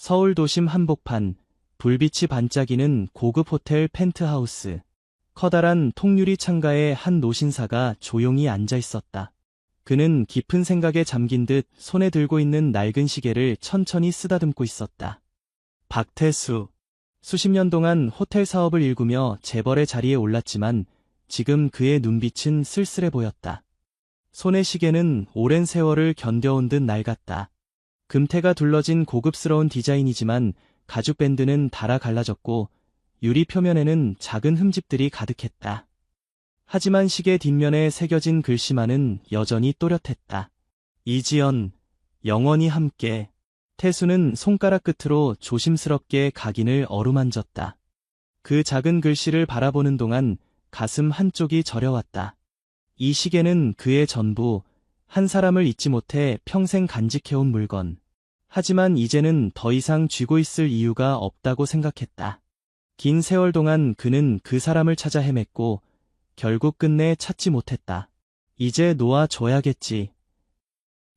서울 도심 한복판, 불빛이 반짝이는 고급 호텔 펜트하우스. 커다란 통유리 창가에 한 노신사가 조용히 앉아 있었다. 그는 깊은 생각에 잠긴 듯 손에 들고 있는 낡은 시계를 천천히 쓰다듬고 있었다. 박태수. 수십 년 동안 호텔 사업을 일구며 재벌의 자리에 올랐지만 지금 그의 눈빛은 쓸쓸해 보였다. 손의 시계는 오랜 세월을 견뎌온 듯 낡았다. 금태가 둘러진 고급스러운 디자인이지만 가죽 밴드는 닳아 갈라졌고 유리 표면에는 작은 흠집들이 가득했다. 하지만 시계 뒷면에 새겨진 글씨만은 여전히 또렷했다. 이지연, 영원히 함께. 태수는 손가락 끝으로 조심스럽게 각인을 어루만졌다. 그 작은 글씨를 바라보는 동안 가슴 한쪽이 저려왔다. 이 시계는 그의 전부, 한 사람을 잊지 못해 평생 간직해온 물건. 하지만 이제는 더 이상 쥐고 있을 이유가 없다고 생각했다. 긴 세월 동안 그는 그 사람을 찾아 헤맸고 결국 끝내 찾지 못했다. 이제 놓아줘야겠지.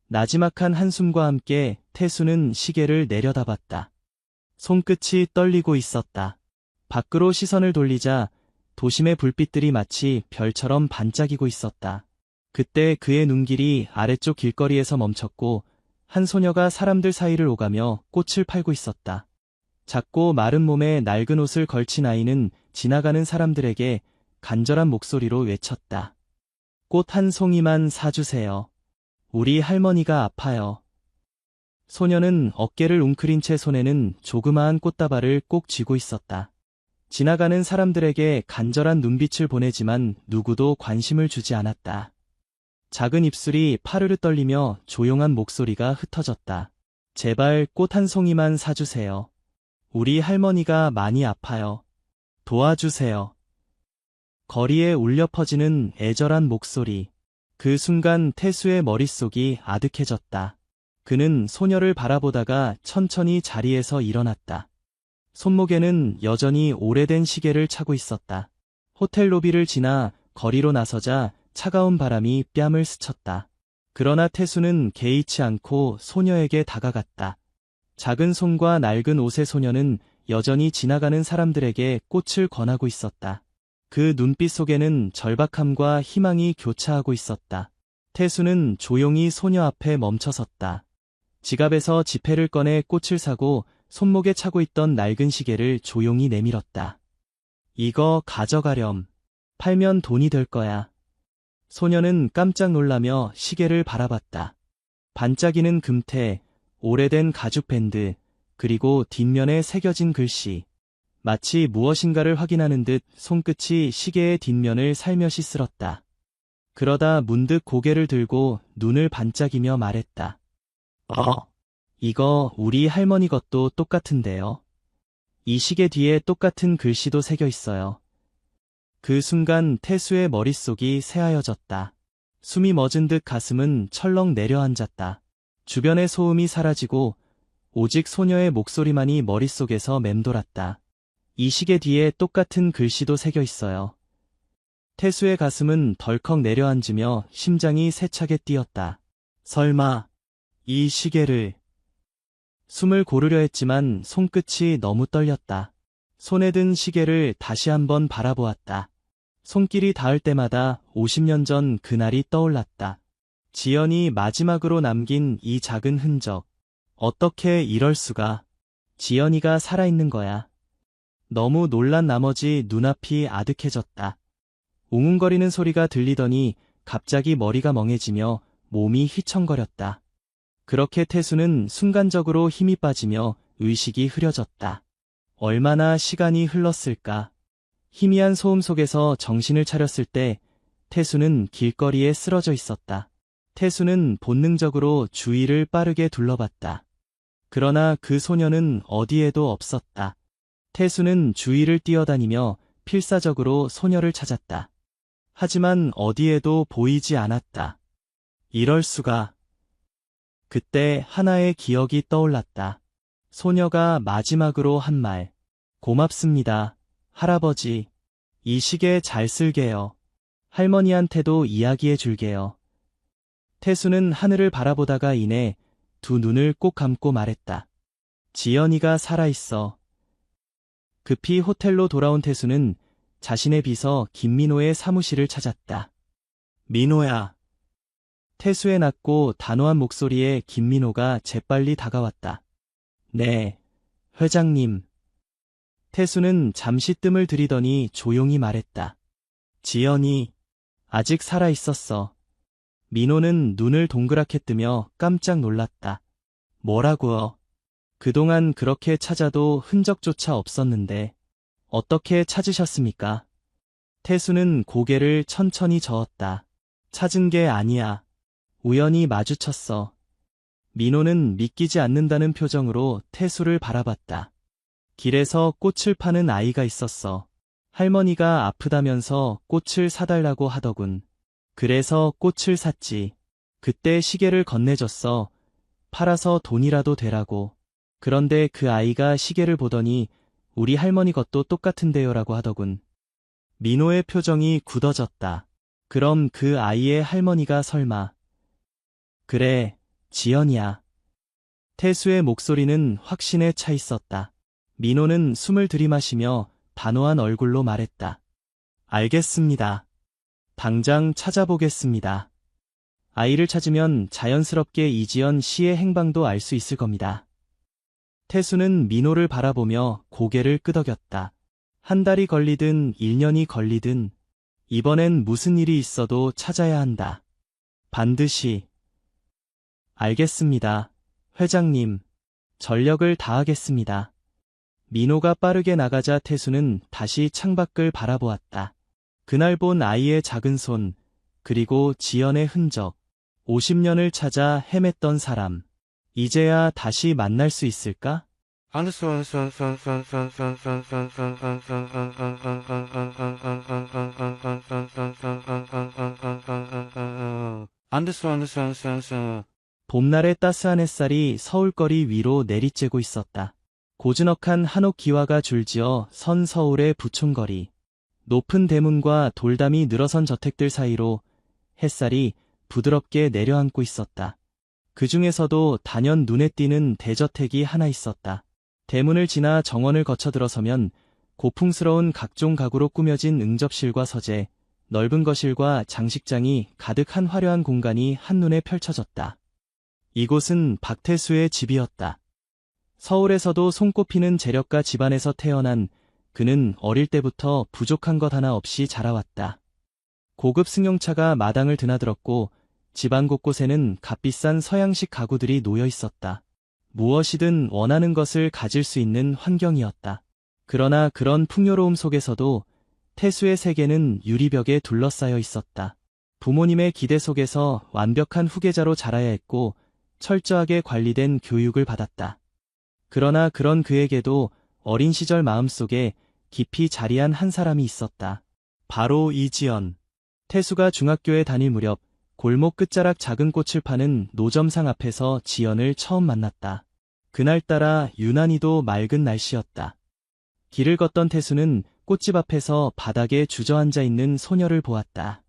나지막한 한숨과 함께 태수는 시계를 내려다봤다. 손끝이 떨리고 있었다. 밖으로 시선을 돌리자 도심의 불빛들이 마치 별처럼 반짝이고 있었다. 그때 그의 눈길이 아래쪽 길거리에서 멈췄고 한 소녀가 사람들 사이를 오가며 꽃을 팔고 있었다. 작고 마른 몸에 낡은 옷을 걸친 아이는 지나가는 사람들에게 간절한 목소리로 외쳤다. 꽃 한 송이만 사주세요. 우리 할머니가 아파요. 소녀는 어깨를 웅크린 채 손에는 조그마한 꽃다발을 꼭 쥐고 있었다. 지나가는 사람들에게 간절한 눈빛을 보내지만 누구도 관심을 주지 않았다. 작은 입술이 파르르 떨리며 조용한 목소리가 흩어졌다. 제발 꽃 한 송이만 사주세요. 우리 할머니가 많이 아파요. 도와주세요. 거리에 울려 퍼지는 애절한 목소리. 그 순간 태수의 머릿속이 아득해졌다. 그는 소녀를 바라보다가 천천히 자리에서 일어났다. 손목에는 여전히 오래된 시계를 차고 있었다. 호텔 로비를 지나 거리로 나서자 차가운 바람이 뺨을 스쳤다. 그러나 태수는 개의치 않고 소녀에게 다가갔다. 작은 손과 낡은 옷의 소녀는 여전히 지나가는 사람들에게 꽃을 권하고 있었다. 그 눈빛 속에는 절박함과 희망이 교차하고 있었다. 태수는 조용히 소녀 앞에 멈춰섰다. 지갑에서 지폐를 꺼내 꽃을 사고 손목에 차고 있던 낡은 시계를 조용히 내밀었다. 이거 가져가렴. 팔면 돈이 될 거야. 소녀는 깜짝 놀라며 시계를 바라봤다. 반짝이는 금태, 오래된 가죽 밴드, 그리고 뒷면에 새겨진 글씨. 마치 무엇인가를 확인하는 듯 손끝이 시계의 뒷면을 살며시 쓸었다. 그러다 문득 고개를 들고 눈을 반짝이며 말했다. 이거 우리 할머니 것도 똑같은데요. 이 시계 뒤에 똑같은 글씨도 새겨 있어요. 그 순간 태수의 머릿속이 새하여졌다. 숨이 멎은 듯 가슴은 철렁 내려앉았다. 주변의 소음이 사라지고 오직 소녀의 목소리만이 머릿속에서 맴돌았다. 이 시계 뒤에 똑같은 글씨도 새겨 있어요. 태수의 가슴은 덜컥 내려앉으며 심장이 세차게 뛰었다. 설마 이 시계를... 숨을 고르려 했지만 손끝이 너무 떨렸다. 손에 든 시계를 다시 한번 바라보았다. 손길이 닿을 때마다 50년 전 그날이 떠올랐다. 지연이 마지막으로 남긴 이 작은 흔적. 어떻게 이럴 수가. 지연이가 살아있는 거야. 너무 놀란 나머지 눈앞이 아득해졌다. 웅웅거리는 소리가 들리더니 갑자기 머리가 멍해지며 몸이 휘청거렸다. 그렇게 태수는 순간적으로 힘이 빠지며 의식이 흐려졌다. 얼마나 시간이 흘렀을까. 희미한 소음 속에서 정신을 차렸을 때 태수는 길거리에 쓰러져 있었다. 태수는 본능적으로 주위를 빠르게 둘러봤다. 그러나 그 소녀는 어디에도 없었다. 태수는 주위를 뛰어다니며 필사적으로 소녀를 찾았다. 하지만 어디에도 보이지 않았다. 이럴 수가. 그때 하나의 기억이 떠올랐다. 소녀가 마지막으로 한 말. 고맙습니다, 할아버지. 이 시계 잘 쓸게요. 할머니한테도 이야기해 줄게요. 태수는 하늘을 바라보다가 이내 두 눈을 꼭 감고 말했다. 지연이가 살아있어. 급히 호텔로 돌아온 태수는 자신의 비서 김민호의 사무실을 찾았다. 민호야. 태수의 낮고 단호한 목소리에 김민호가 재빨리 다가왔다. 네, 회장님. 태수는 잠시 뜸을 들이더니 조용히 말했다. 지연이 아직 살아있었어. 민호는 눈을 동그랗게 뜨며 깜짝 놀랐다. 뭐라고요? 그동안 그렇게 찾아도 흔적조차 없었는데 어떻게 찾으셨습니까? 태수는 고개를 천천히 저었다. 찾은 게 아니야. 우연히 마주쳤어. 민호는 믿기지 않는다는 표정으로 태수를 바라봤다. 길에서 꽃을 파는 아이가 있었어. 할머니가 아프다면서 꽃을 사달라고 하더군. 그래서 꽃을 샀지. 그때 시계를 건네줬어. 팔아서 돈이라도 되라고. 그런데 그 아이가 시계를 보더니 우리 할머니 것도 똑같은데요라고 하더군. 민호의 표정이 굳어졌다. 그럼 그 아이의 할머니가 설마. 그래, 지연이야. 태수의 목소리는 확신에 차 있었다. 민호는 숨을 들이마시며 단호한 얼굴로 말했다. 알겠습니다. 당장 찾아보겠습니다. 아이를 찾으면 자연스럽게 이지연 씨의 행방도 알 수 있을 겁니다. 태수는 민호를 바라보며 고개를 끄덕였다. 한 달이 걸리든 1년이 걸리든 이번엔 무슨 일이 있어도 찾아야 한다. 반드시. 알겠습니다. 회장님, 전력을 다하겠습니다. 민호가 빠르게 나가자 태수는 다시 창밖을 바라보았다. 그날 본 아이의 작은 손, 그리고 지연의 흔적, 50년을 찾아 헤맸던 사람. 이제야 다시 만날 수 있을까? 봄날의 따스한 햇살이 서울거리 위로 내리쬐고 있었다. 고즈넉한 한옥 기와가 줄지어 선 서울의 부촌거리. 높은 대문과 돌담이 늘어선 저택들 사이로 햇살이 부드럽게 내려앉고 있었다. 그 중에서도 단연 눈에 띄는 대저택이 하나 있었다. 대문을 지나 정원을 거쳐 들어서면 고풍스러운 각종 가구로 꾸며진 응접실과 서재, 넓은 거실과 장식장이 가득한 화려한 공간이 한눈에 펼쳐졌다. 이곳은 박태수의 집이었다. 서울에서도 손꼽히는 재력가 집안에서 태어난 그는 어릴 때부터 부족한 것 하나 없이 자라왔다. 고급 승용차가 마당을 드나들었고 집안 곳곳에는 값비싼 서양식 가구들이 놓여 있었다. 무엇이든 원하는 것을 가질 수 있는 환경이었다. 그러나 그런 풍요로움 속에서도 태수의 세계는 유리벽에 둘러싸여 있었다. 부모님의 기대 속에서 완벽한 후계자로 자라야 했고 철저하게 관리된 교육을 받았다. 그러나 그런 그에게도 어린 시절 마음속에 깊이 자리한 한 사람이 있었다. 바로 이지연. 태수가 중학교에 다닐 무렵 골목 끝자락 작은 꽃을 파는 노점상 앞에서 지연을 처음 만났다. 그날따라 유난히도 맑은 날씨였다. 길을 걷던 태수는 꽃집 앞에서 바닥에 주저앉아 있는 소녀를 보았다.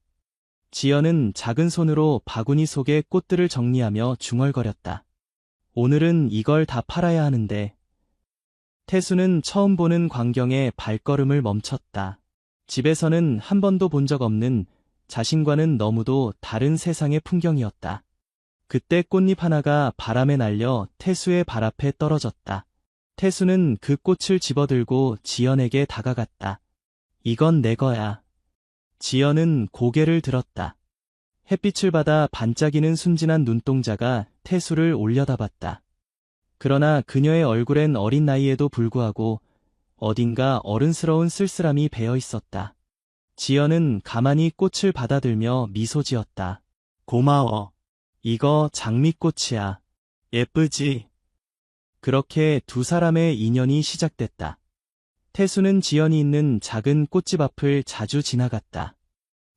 지연은 작은 손으로 바구니 속의 꽃들을 정리하며 중얼거렸다. 오늘은 이걸 다 팔아야 하는데. 태수는 처음 보는 광경에 발걸음을 멈췄다. 집에서는 한 번도 본 적 없는 자신과는 너무도 다른 세상의 풍경이었다. 그때 꽃잎 하나가 바람에 날려 태수의 발 앞에 떨어졌다. 태수는 그 꽃을 집어들고 지연에게 다가갔다. 이건 내 거야. 지연은 고개를 들었다. 햇빛을 받아 반짝이는 순진한 눈동자가 태수를 올려다봤다. 그러나 그녀의 얼굴엔 어린 나이에도 불구하고 어딘가 어른스러운 쓸쓸함이 배어 있었다. 지연은 가만히 꽃을 받아들며 미소 지었다. 고마워. 이거 장미꽃이야. 예쁘지? 그렇게 두 사람의 인연이 시작됐다. 태수는 지연이 있는 작은 꽃집 앞을 자주 지나갔다.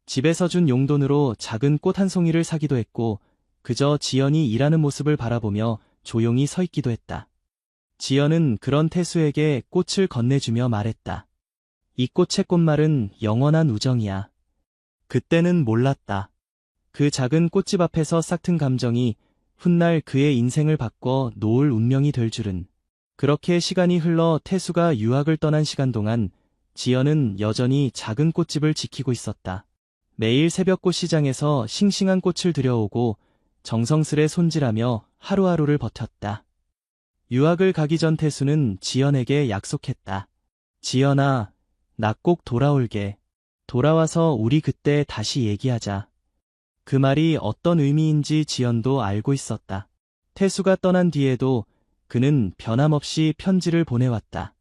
집에서 준 용돈으로 작은 꽃 한 송이를 사기도 했고 그저 지연이 일하는 모습을 바라보며 조용히 서 있기도 했다. 지연은 그런 태수에게 꽃을 건네주며 말했다. 이 꽃의 꽃말은 영원한 우정이야. 그때는 몰랐다. 그 작은 꽃집 앞에서 싹튼 감정이 훗날 그의 인생을 바꿔 놓을 운명이 될 줄은. 그렇게 시간이 흘러 태수가 유학을 떠난 시간 동안 지연은 여전히 작은 꽃집을 지키고 있었다. 매일 새벽 꽃시장에서 싱싱한 꽃을 들여오고 정성스레 손질하며 하루하루를 버텼다. 유학을 가기 전 태수는 지연에게 약속했다. 지연아, 나 꼭 돌아올게. 돌아와서 우리 그때 다시 얘기하자. 그 말이 어떤 의미인지 지연도 알고 있었다. 태수가 떠난 뒤에도 그는 변함없이 편지를 보내왔다.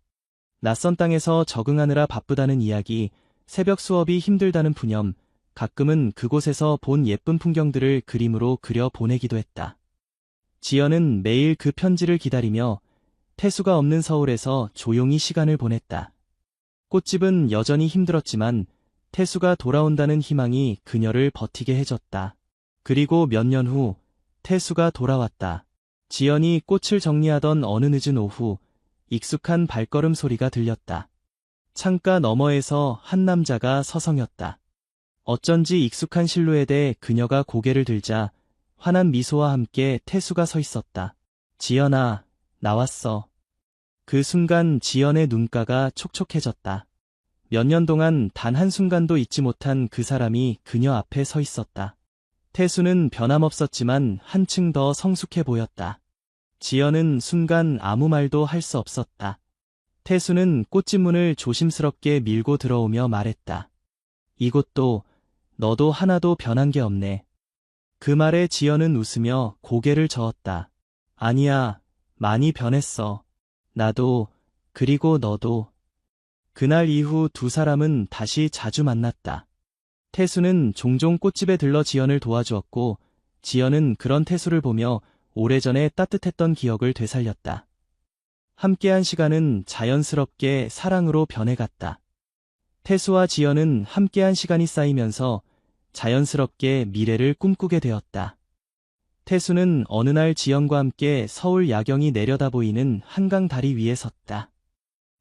낯선 땅에서 적응하느라 바쁘다는 이야기, 새벽 수업이 힘들다는 푸념, 가끔은 그곳에서 본 예쁜 풍경들을 그림으로 그려 보내기도 했다. 지연은 매일 그 편지를 기다리며 태수가 없는 서울에서 조용히 시간을 보냈다. 꽃집은 여전히 힘들었지만 태수가 돌아온다는 희망이 그녀를 버티게 해줬다. 그리고 몇 년 후 태수가 돌아왔다. 지연이 꽃을 정리하던 어느 늦은 오후 익숙한 발걸음 소리가 들렸다. 창가 너머에서 한 남자가 서성였다. 어쩐지 익숙한 실루엣에 그녀가 고개를 들자 환한 미소와 함께 태수가 서 있었다. 지연아, 나왔어. 그 순간 지연의 눈가가 촉촉해졌다. 몇 년 동안 단 한순간도 잊지 못한 그 사람이 그녀 앞에 서 있었다. 태수는 변함없었지만 한층 더 성숙해 보였다. 지연은 순간 아무 말도 할 수 없었다. 태수는 꽃집 문을 조심스럽게 밀고 들어오며 말했다. 이곳도 너도 하나도 변한 게 없네. 그 말에 지연은 웃으며 고개를 저었다. 아니야, 많이 변했어. 나도, 그리고 너도. 그날 이후 두 사람은 다시 자주 만났다. 태수는 종종 꽃집에 들러 지연을 도와주었고, 지연은 그런 태수를 보며 오래전에 따뜻했던 기억을 되살렸다. 함께한 시간은 자연스럽게 사랑으로 변해갔다. 태수와 지연은 함께한 시간이 쌓이면서 자연스럽게 미래를 꿈꾸게 되었다. 태수는 어느 날 지연과 함께 서울 야경이 내려다 보이는 한강 다리 위에 섰다.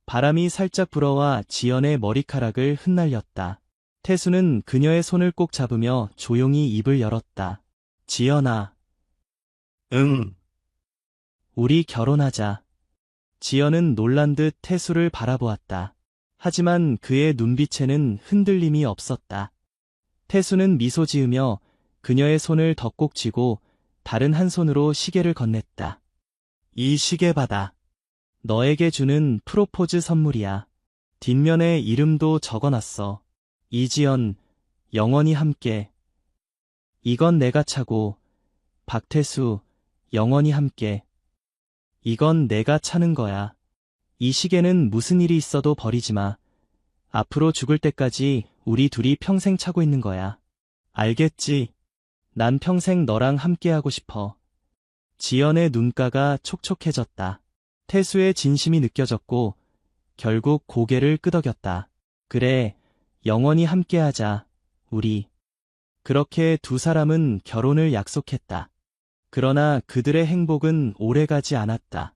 바람이 살짝 불어와 지연의 머리카락을 흩날렸다. 태수는 그녀의 손을 꼭 잡으며 조용히 입을 열었다. 지연아. 응. 우리 결혼하자. 지연은 놀란 듯 태수를 바라보았다. 하지만 그의 눈빛에는 흔들림이 없었다. 태수는 미소 지으며 그녀의 손을 더 꼭 쥐고 다른 한 손으로 시계를 건넸다. 이 시계 받아. 너에게 주는 프로포즈 선물이야. 뒷면에 이름도 적어놨어. 이지연, 영원히 함께. 이건 내가 차고, 박태수, 영원히 함께. 이건 내가 차는 거야. 이 시계는 무슨 일이 있어도 버리지 마. 앞으로 죽을 때까지 우리 둘이 평생 차고 있는 거야. 알겠지? 난 평생 너랑 함께하고 싶어. 지연의 눈가가 촉촉해졌다. 태수의 진심이 느껴졌고 결국 고개를 끄덕였다. 그래, 영원히 함께하자, 우리. 그렇게 두 사람은 결혼을 약속했다. 그러나 그들의 행복은 오래가지 않았다.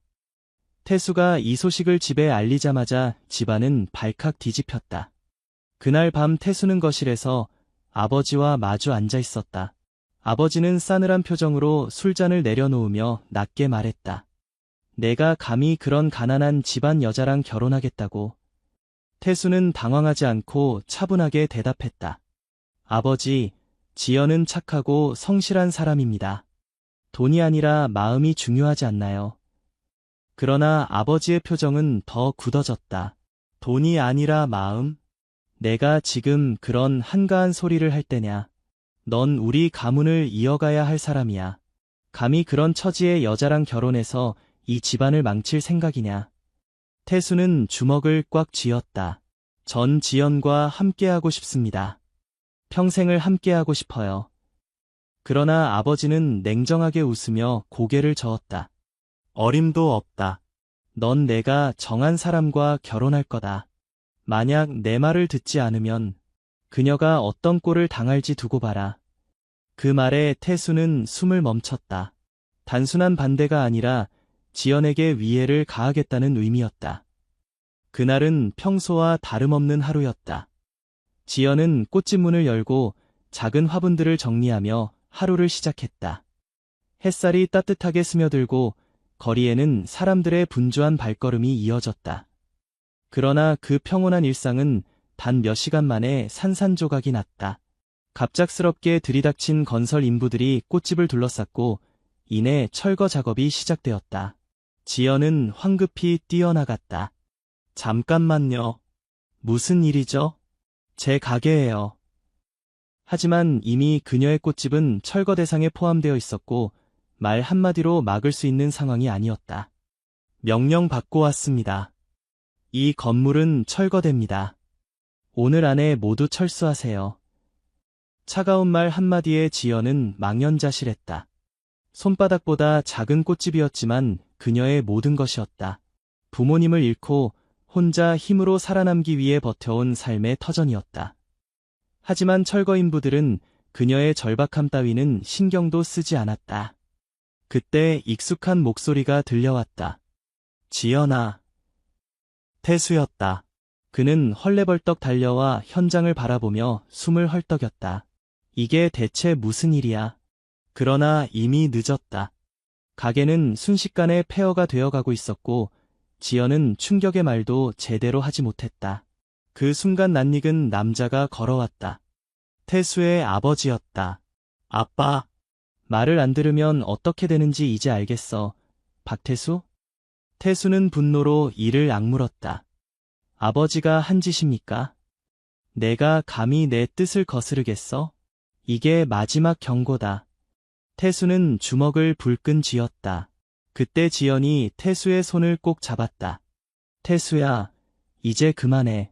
태수가 이 소식을 집에 알리자마자 집안은 발칵 뒤집혔다. 그날 밤 태수는 거실에서 아버지와 마주 앉아 있었다. 아버지는 싸늘한 표정으로 술잔을 내려놓으며 낮게 말했다. 내가 감히 그런 가난한 집안 여자랑 결혼하겠다고. 태수는 당황하지 않고 차분하게 대답했다. 아버지, 지연은 착하고 성실한 사람입니다. 돈이 아니라 마음이 중요하지 않나요? 그러나 아버지의 표정은 더 굳어졌다. 돈이 아니라 마음? 내가 지금 그런 한가한 소리를 할 때냐? 넌 우리 가문을 이어가야 할 사람이야. 감히 그런 처지의 여자랑 결혼해서 이 집안을 망칠 생각이냐? 태수는 주먹을 꽉 쥐었다. 전 지연과 함께하고 싶습니다. 평생을 함께하고 싶어요. 그러나 아버지는 냉정하게 웃으며 고개를 저었다. 어림도 없다. 넌 내가 정한 사람과 결혼할 거다. 만약 내 말을 듣지 않으면 그녀가 어떤 꼴을 당할지 두고 봐라. 그 말에 태수는 숨을 멈췄다. 단순한 반대가 아니라 지연에게 위해를 가하겠다는 의미였다. 그날은 평소와 다름없는 하루였다. 지연은 꽃집 문을 열고 작은 화분들을 정리하며 하루를 시작했다. 햇살이 따뜻하게 스며들고 거리에는 사람들의 분주한 발걸음이 이어졌다. 그러나 그 평온한 일상은 단 몇 시간 만에 산산조각이 났다. 갑작스럽게 들이닥친 건설 인부들이 꽃집을 둘러쌌고 이내 철거 작업이 시작되었다. 지연은 황급히 뛰어나갔다. 잠깐만요. 무슨 일이죠? 제 가게예요. 하지만 이미 그녀의 꽃집은 철거 대상에 포함되어 있었고 말 한마디로 막을 수 있는 상황이 아니었다. 명령 받고 왔습니다. 이 건물은 철거됩니다. 오늘 안에 모두 철수하세요. 차가운 말 한마디에 지연은 망연자실했다. 손바닥보다 작은 꽃집이었지만 그녀의 모든 것이었다. 부모님을 잃고 혼자 힘으로 살아남기 위해 버텨온 삶의 터전이었다. 하지만 철거인부들은 그녀의 절박함 따위는 신경도 쓰지 않았다. 그때 익숙한 목소리가 들려왔다. 지연아. 태수였다. 그는 헐레벌떡 달려와 현장을 바라보며 숨을 헐떡였다. 이게 대체 무슨 일이야? 그러나 이미 늦었다. 가게는 순식간에 폐허가 되어가고 있었고 지연은 충격의 말도 제대로 하지 못했다. 그 순간 낯익은 남자가 걸어왔다. 태수의 아버지였다. 아빠. 말을 안 들으면 어떻게 되는지 이제 알겠어. 박태수? 태수는 분노로 이를 악물었다. 아버지가 한 짓입니까? 내가 감히 내 뜻을 거스르겠어? 이게 마지막 경고다. 태수는 주먹을 불끈 쥐었다. 그때 지연이 태수의 손을 꼭 잡았다. 태수야, 이제 그만해.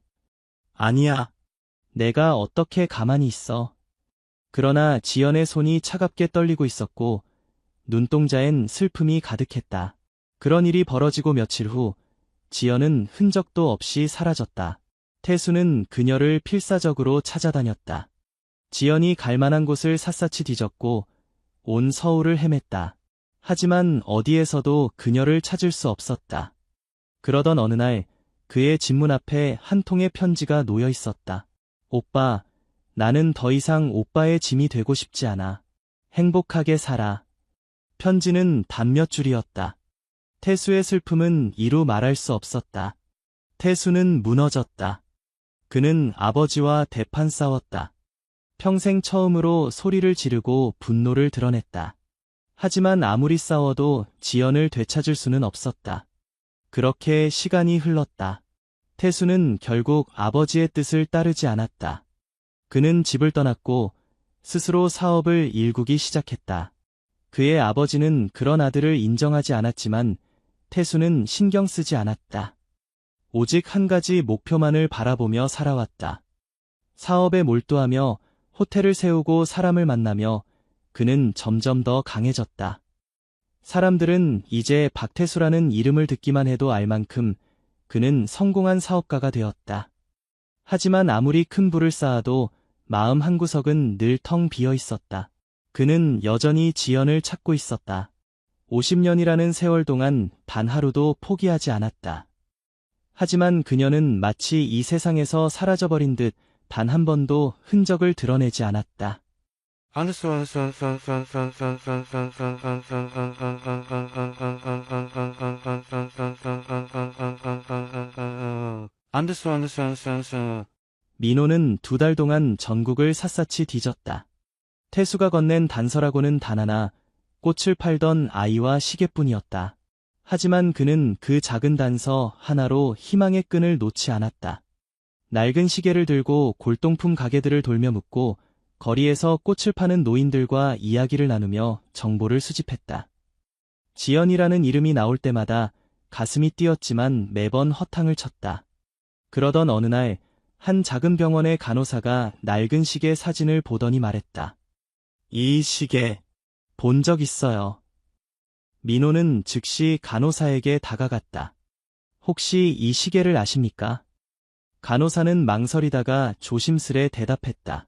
아니야. 내가 어떻게 가만히 있어. 그러나 지연의 손이 차갑게 떨리고 있었고 눈동자엔 슬픔이 가득했다. 그런 일이 벌어지고 며칠 후 지연은 흔적도 없이 사라졌다. 태수는 그녀를 필사적으로 찾아다녔다. 지연이 갈 만한 곳을 샅샅이 뒤졌고 온 서울을 헤맸다. 하지만 어디에서도 그녀를 찾을 수 없었다. 그러던 어느 날 그의 집문 앞에 한 통의 편지가 놓여 있었다. 오빠, 나는 더 이상 오빠의 짐이 되고 싶지 않아. 행복하게 살아. 편지는 단 몇 줄이었다. 태수의 슬픔은 이루 말할 수 없었다. 태수는 무너졌다. 그는 아버지와 대판 싸웠다. 평생 처음으로 소리를 지르고 분노를 드러냈다. 하지만 아무리 싸워도 지연을 되찾을 수는 없었다. 그렇게 시간이 흘렀다. 태수는 결국 아버지의 뜻을 따르지 않았다. 그는 집을 떠났고 스스로 사업을 일구기 시작했다. 그의 아버지는 그런 아들을 인정하지 않았지만 태수는 신경 쓰지 않았다. 오직 한 가지 목표만을 바라보며 살아왔다. 사업에 몰두하며 호텔을 세우고 사람을 만나며 그는 점점 더 강해졌다. 사람들은 이제 박태수라는 이름을 듣기만 해도 알 만큼 그는 성공한 사업가가 되었다. 하지만 아무리 큰 부를 쌓아도 마음 한구석은 늘 텅 비어 있었다. 그는 여전히 지연을 찾고 있었다. 50년이라는 세월 동안 단 하루도 포기하지 않았다. 하지만 그녀는 마치 이 세상에서 사라져버린 듯 단 한 번도 흔적을 드러내지 않았다. 민호는 2달 동안 전국을 샅샅이 뒤졌다. 태수가 건넨 단서라고는 단 하나, 꽃을 팔던 아이와 시계뿐이었다. 하지만 그는 그 작은 단서 하나로 희망의 끈을 놓지 않았다. 낡은 시계를 들고 골동품 가게들을 돌며 묻고 거리에서 꽃을 파는 노인들과 이야기를 나누며 정보를 수집했다. 지연이라는 이름이 나올 때마다 가슴이 뛰었지만 매번 허탕을 쳤다. 그러던 어느 날 한 작은 병원의 간호사가 낡은 시계 사진을 보더니 말했다. 이 시계 본 적 있어요. 민호는 즉시 간호사에게 다가갔다. 혹시 이 시계를 아십니까? 간호사는 망설이다가 조심스레 대답했다.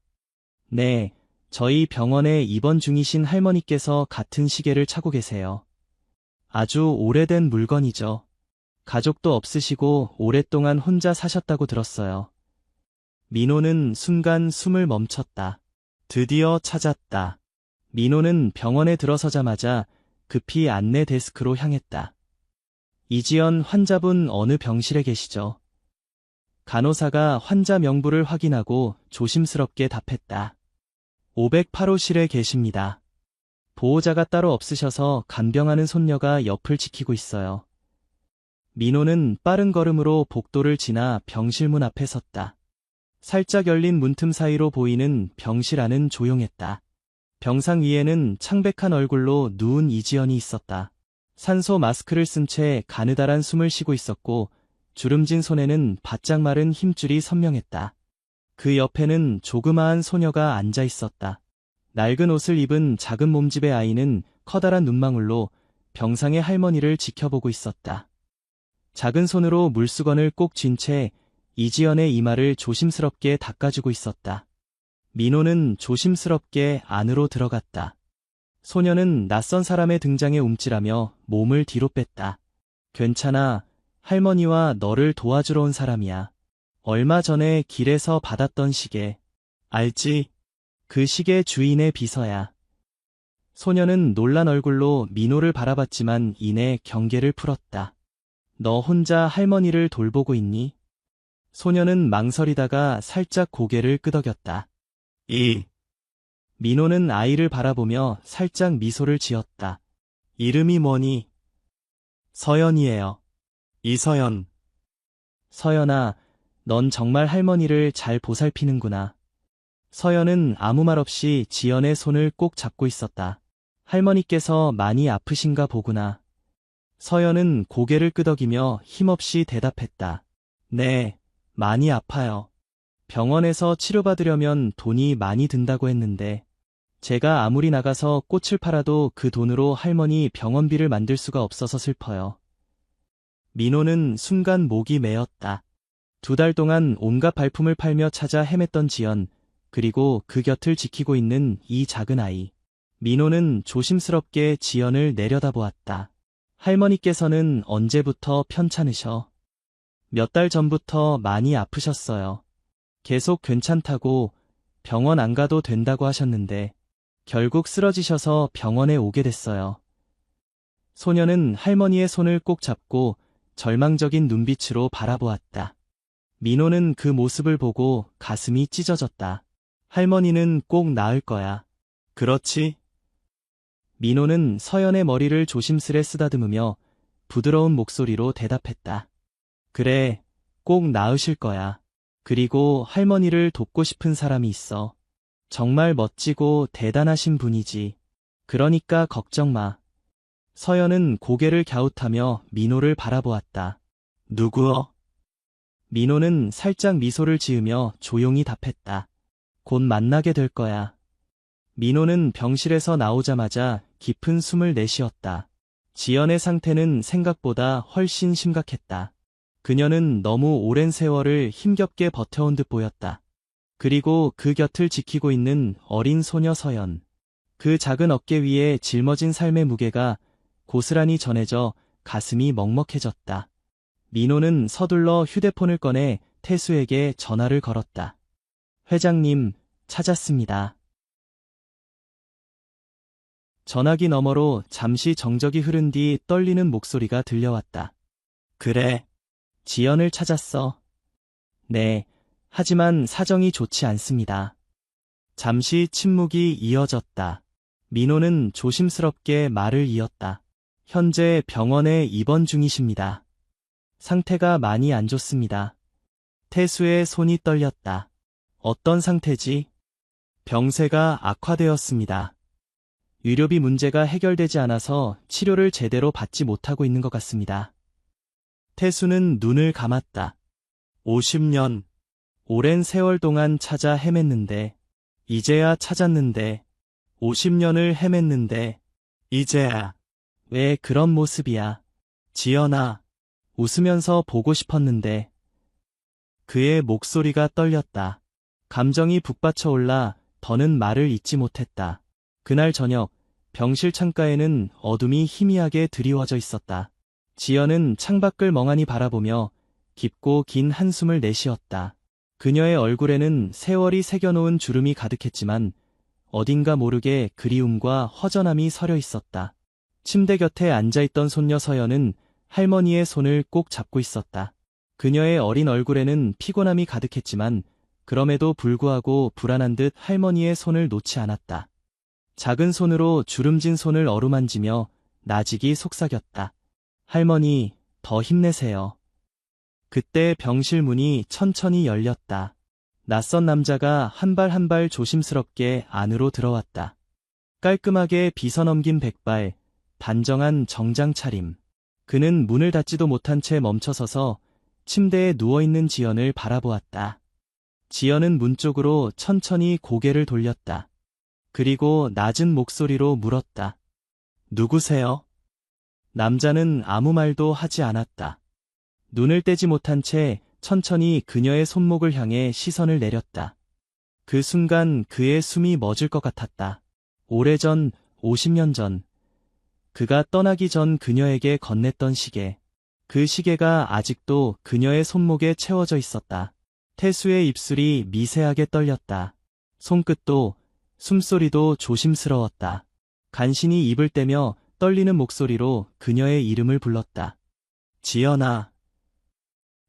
네, 저희 병원에 입원 중이신 할머니께서 같은 시계를 차고 계세요. 아주 오래된 물건이죠. 가족도 없으시고 오랫동안 혼자 사셨다고 들었어요. 민호는 순간 숨을 멈췄다. 드디어 찾았다. 민호는 병원에 들어서자마자 급히 안내 데스크로 향했다. 이지연 환자분 어느 병실에 계시죠? 간호사가 환자 명부를 확인하고 조심스럽게 답했다. 508호실에 계십니다. 보호자가 따로 없으셔서 간병하는 손녀가 옆을 지키고 있어요. 민호는 빠른 걸음으로 복도를 지나 병실 문 앞에 섰다. 살짝 열린 문틈 사이로 보이는 병실 안은 조용했다. 병상 위에는 창백한 얼굴로 누운 이지연이 있었다. 산소 마스크를 쓴 채 가느다란 숨을 쉬고 있었고 주름진 손에는 바짝 마른 힘줄이 선명했다. 그 옆에는 조그마한 소녀가 앉아 있었다. 낡은 옷을 입은 작은 몸집의 아이는 커다란 눈망울로 병상의 할머니를 지켜보고 있었다. 작은 손으로 물수건을 꼭 쥔 채 이지연의 이마를 조심스럽게 닦아주고 있었다. 민호는 조심스럽게 안으로 들어갔다. 소녀는 낯선 사람의 등장에 움찔하며 몸을 뒤로 뺐다. 괜찮아. 할머니와 너를 도와주러 온 사람이야. 얼마 전에 길에서 받았던 시계. 알지? 그 시계 주인의 비서야. 소녀는 놀란 얼굴로 민호를 바라봤지만 이내 경계를 풀었다. 너 혼자 할머니를 돌보고 있니? 소녀는 망설이다가 살짝 고개를 끄덕였다. 민호는 아이를 바라보며 살짝 미소를 지었다. 이름이 뭐니? 서연이에요. 이서연. 서연아, 넌 정말 할머니를 잘 보살피는구나. 서연은 아무 말 없이 지연의 손을 꼭 잡고 있었다. 할머니께서 많이 아프신가 보구나. 서연은 고개를 끄덕이며 힘없이 대답했다. 네, 많이 아파요. 병원에서 치료받으려면 돈이 많이 든다고 했는데 제가 아무리 나가서 꽃을 팔아도 그 돈으로 할머니 병원비를 만들 수가 없어서 슬퍼요. 민호는 순간 목이 메었다. 2달 동안 온갖 발품을 팔며 찾아 헤맸던 지연, 그리고 그 곁을 지키고 있는 이 작은 아이. 민호는 조심스럽게 지연을 내려다보았다. 할머니께서는 언제부터 편찮으셔? 몇 달 전부터 많이 아프셨어요. 계속 괜찮다고 병원 안 가도 된다고 하셨는데 결국 쓰러지셔서 병원에 오게 됐어요. 소녀는 할머니의 손을 꼭 잡고 절망적인 눈빛으로 바라보았다. 민호는 그 모습을 보고 가슴이 찢어졌다. 할머니는 꼭 나을 거야. 그렇지? 민호는 서연의 머리를 조심스레 쓰다듬으며 부드러운 목소리로 대답했다. 그래, 꼭 나으실 거야. 그리고 할머니를 돕고 싶은 사람이 있어. 정말 멋지고 대단하신 분이지. 그러니까 걱정 마. 서연은 고개를 갸웃하며 민호를 바라보았다. 누구어? 민호는 살짝 미소를 지으며 조용히 답했다. 곧 만나게 될 거야. 민호는 병실에서 나오자마자 깊은 숨을 내쉬었다. 지연의 상태는 생각보다 훨씬 심각했다. 그녀는 너무 오랜 세월을 힘겹게 버텨온 듯 보였다. 그리고 그 곁을 지키고 있는 어린 소녀 서연. 그 작은 어깨 위에 짊어진 삶의 무게가 고스란히 전해져 가슴이 먹먹해졌다. 민호는 서둘러 휴대폰을 꺼내 태수에게 전화를 걸었다. 회장님, 찾았습니다. 전화기 너머로 잠시 정적이 흐른 뒤 떨리는 목소리가 들려왔다. 그래, 지연을 찾았어. 네, 하지만 사정이 좋지 않습니다. 잠시 침묵이 이어졌다. 민호는 조심스럽게 말을 이었다. 현재 병원에 입원 중이십니다. 상태가 많이 안 좋습니다. 태수의 손이 떨렸다. 어떤 상태지? 병세가 악화되었습니다. 의료비 문제가 해결되지 않아서 치료를 제대로 받지 못하고 있는 것 같습니다. 태수는 눈을 감았다. 50년, 오랜 세월 동안 찾아 헤맸는데, 이제야 찾았는데, 50년을 헤맸는데, 이제야. 왜 그런 모습이야? 지연아, 웃으면서 보고 싶었는데. 그의 목소리가 떨렸다. 감정이 북받쳐 올라 더는 말을 잇지 못했다. 그날 저녁, 병실 창가에는 어둠이 희미하게 드리워져 있었다. 지연은 창밖을 멍하니 바라보며 깊고 긴 한숨을 내쉬었다. 그녀의 얼굴에는 세월이 새겨놓은 주름이 가득했지만 어딘가 모르게 그리움과 허전함이 서려 있었다. 침대 곁에 앉아있던 손녀 서연은 할머니의 손을 꼭 잡고 있었다. 그녀의 어린 얼굴에는 피곤함이 가득했지만 그럼에도 불구하고 불안한 듯 할머니의 손을 놓지 않았다. 작은 손으로 주름진 손을 어루만지며 나직이 속삭였다. 할머니, 더 힘내세요. 그때 병실 문이 천천히 열렸다. 낯선 남자가 한 발 한 발 조심스럽게 안으로 들어왔다. 깔끔하게 빗어넘긴 백발, 단정한 정장 차림. 그는 문을 닫지도 못한 채 멈춰서서 침대에 누워있는 지연을 바라보았다. 지연은 문 쪽으로 천천히 고개를 돌렸다. 그리고 낮은 목소리로 물었다. 누구세요? 남자는 아무 말도 하지 않았다. 눈을 떼지 못한 채 천천히 그녀의 손목을 향해 시선을 내렸다. 그 순간 그의 숨이 멎을 것 같았다. 오래전, 50년 전, 그가 떠나기 전 그녀에게 건넸던 시계. 그 시계가 아직도 그녀의 손목에 채워져 있었다. 태수의 입술이 미세하게 떨렸다. 손끝도, 숨소리도 조심스러웠다. 간신히 입을 떼며 떨리는 목소리로 그녀의 이름을 불렀다. 지연아.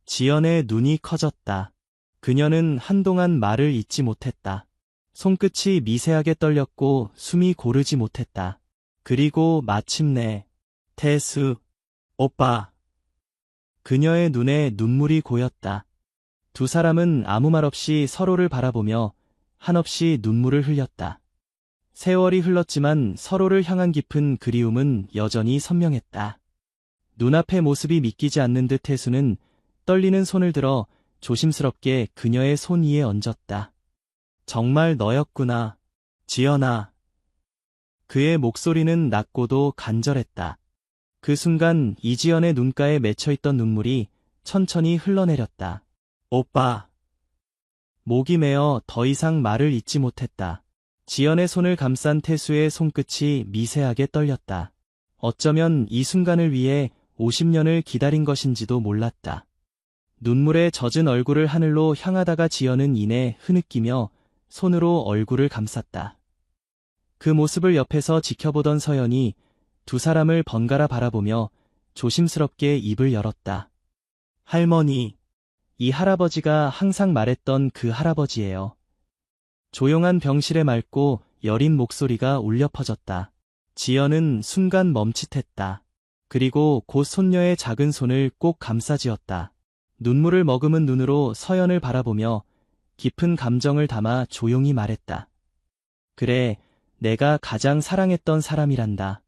지연의 눈이 커졌다. 그녀는 한동안 말을 잇지 못했다. 손끝이 미세하게 떨렸고 숨이 고르지 못했다. 그리고 마침내 태수, 오빠. 그녀의 눈에 눈물이 고였다. 두 사람은 아무 말 없이 서로를 바라보며 한없이 눈물을 흘렸다. 세월이 흘렀지만 서로를 향한 깊은 그리움은 여전히 선명했다. 눈앞의 모습이 믿기지 않는 듯 태수는 떨리는 손을 들어 조심스럽게 그녀의 손 위에 얹었다. 정말 너였구나, 지연아. 그의 목소리는 낮고도 간절했다. 그 순간 이지연의 눈가에 맺혀있던 눈물이 천천히 흘러내렸다. 오빠. 목이 메어 더 이상 말을 잇지 못했다. 지연의 손을 감싼 태수의 손끝이 미세하게 떨렸다. 어쩌면 이 순간을 위해 50년을 기다린 것인지도 몰랐다. 눈물에 젖은 얼굴을 하늘로 향하다가 지연은 이내 흐느끼며 손으로 얼굴을 감쌌다. 그 모습을 옆에서 지켜보던 서연이 두 사람을 번갈아 바라보며 조심스럽게 입을 열었다. 할머니, 이 할아버지가 항상 말했던 그 할아버지예요. 조용한 병실의 맑고 여린 목소리가 울려 퍼졌다. 지연은 순간 멈칫했다. 그리고 곧 손녀의 작은 손을 꼭 감싸쥐었다. 눈물을 머금은 눈으로 서연을 바라보며 깊은 감정을 담아 조용히 말했다. 그래, 내가 가장 사랑했던 사람이란다.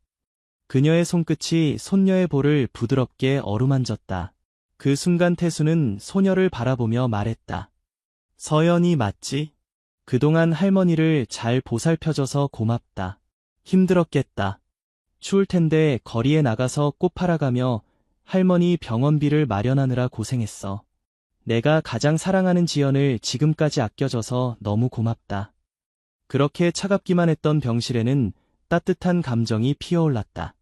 그녀의 손끝이 손녀의 볼을 부드럽게 어루만졌다. 그 순간 태수는 소녀를 바라보며 말했다. 서연이 맞지? 그동안 할머니를 잘 보살펴줘서 고맙다. 힘들었겠다. 추울 텐데 거리에 나가서 꽃 팔아가며 할머니 병원비를 마련하느라 고생했어. 내가 가장 사랑하는 지연을 지금까지 아껴줘서 너무 고맙다. 그렇게 차갑기만 했던 병실에는 따뜻한 감정이 피어올랐다.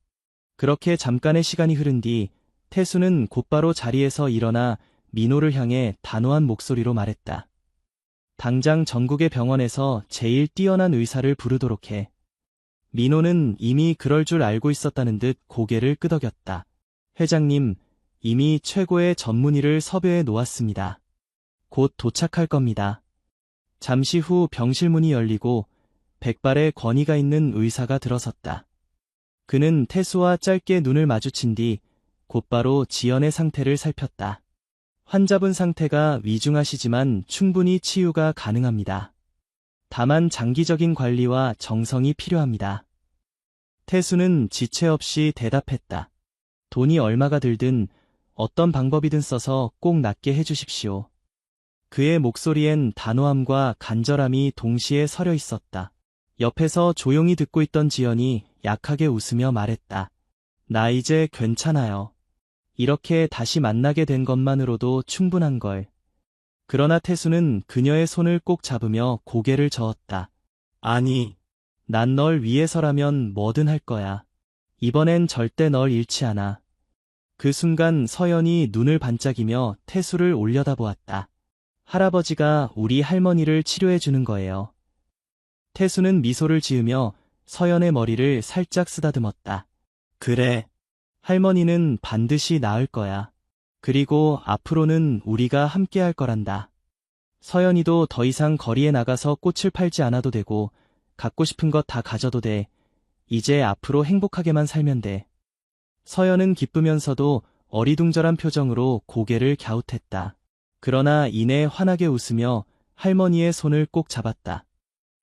그렇게 잠깐의 시간이 흐른 뒤 태수는 곧바로 자리에서 일어나 민호를 향해 단호한 목소리로 말했다. 당장 전국의 병원에서 제일 뛰어난 의사를 부르도록 해. 민호는 이미 그럴 줄 알고 있었다는 듯 고개를 끄덕였다. 회장님, 이미 최고의 전문의를 섭외해 놓았습니다. 곧 도착할 겁니다. 잠시 후 병실 문이 열리고 백발의 권위가 있는 의사가 들어섰다. 그는 태수와 짧게 눈을 마주친 뒤 곧바로 지연의 상태를 살폈다. 환자분 상태가 위중하시지만 충분히 치유가 가능합니다. 다만 장기적인 관리와 정성이 필요합니다. 태수는 지체 없이 대답했다. 돈이 얼마가 들든 어떤 방법이든 써서 꼭 낫게 해주십시오. 그의 목소리엔 단호함과 간절함이 동시에 서려 있었다. 옆에서 조용히 듣고 있던 지연이 약하게 웃으며 말했다. 나 이제 괜찮아요. 이렇게 다시 만나게 된 것만으로도 충분한걸. 그러나 태수는 그녀의 손을 꼭 잡으며 고개를 저었다. 아니, 난 널 위해서라면 뭐든 할 거야. 이번엔 절대 널 잃지 않아. 그 순간 서연이 눈을 반짝이며 태수를 올려다보았다. 할아버지가 우리 할머니를 치료해 주는 거예요. 태수는 미소를 지으며 서연의 머리를 살짝 쓰다듬었다. 그래. 할머니는 반드시 나을 거야. 그리고 앞으로는 우리가 함께 할 거란다. 서연이도 더 이상 거리에 나가서 꽃을 팔지 않아도 되고, 갖고 싶은 것 다 가져도 돼. 이제 앞으로 행복하게만 살면 돼. 서연은 기쁘면서도 어리둥절한 표정으로 고개를 갸웃했다. 그러나 이내 환하게 웃으며 할머니의 손을 꼭 잡았다.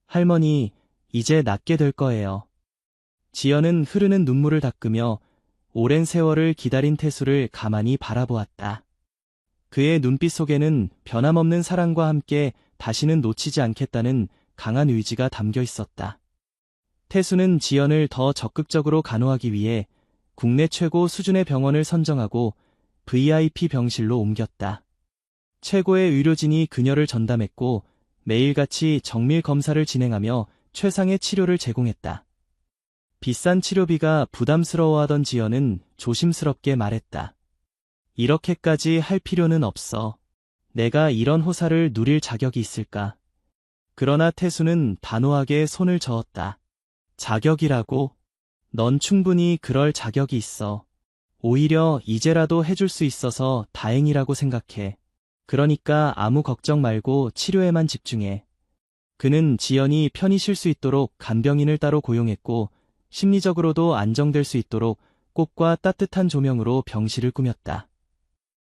할머니, 이제 낫게 될 거예요. 지연은 흐르는 눈물을 닦으며 오랜 세월을 기다린 태수를 가만히 바라보았다. 그의 눈빛 속에는 변함없는 사랑과 함께 다시는 놓치지 않겠다는 강한 의지가 담겨 있었다. 태수는 지연을 더 적극적으로 간호하기 위해 국내 최고 수준의 병원을 선정하고 VIP 병실로 옮겼다. 최고의 의료진이 그녀를 전담했고 매일같이 정밀 검사를 진행하며 최상의 치료를 제공했다. 비싼 치료비가 부담스러워하던 지연은 조심스럽게 말했다. 이렇게까지 할 필요는 없어. 내가 이런 호사를 누릴 자격이 있을까? 그러나 태수는 단호하게 손을 저었다. 자격이라고? 넌 충분히 그럴 자격이 있어. 오히려 이제라도 해줄 수 있어서 다행이라고 생각해. 그러니까 아무 걱정 말고 치료에만 집중해. 그는 지연이 편히 쉴 수 있도록 간병인을 따로 고용했고 심리적으로도 안정될 수 있도록 꽃과 따뜻한 조명으로 병실을 꾸몄다.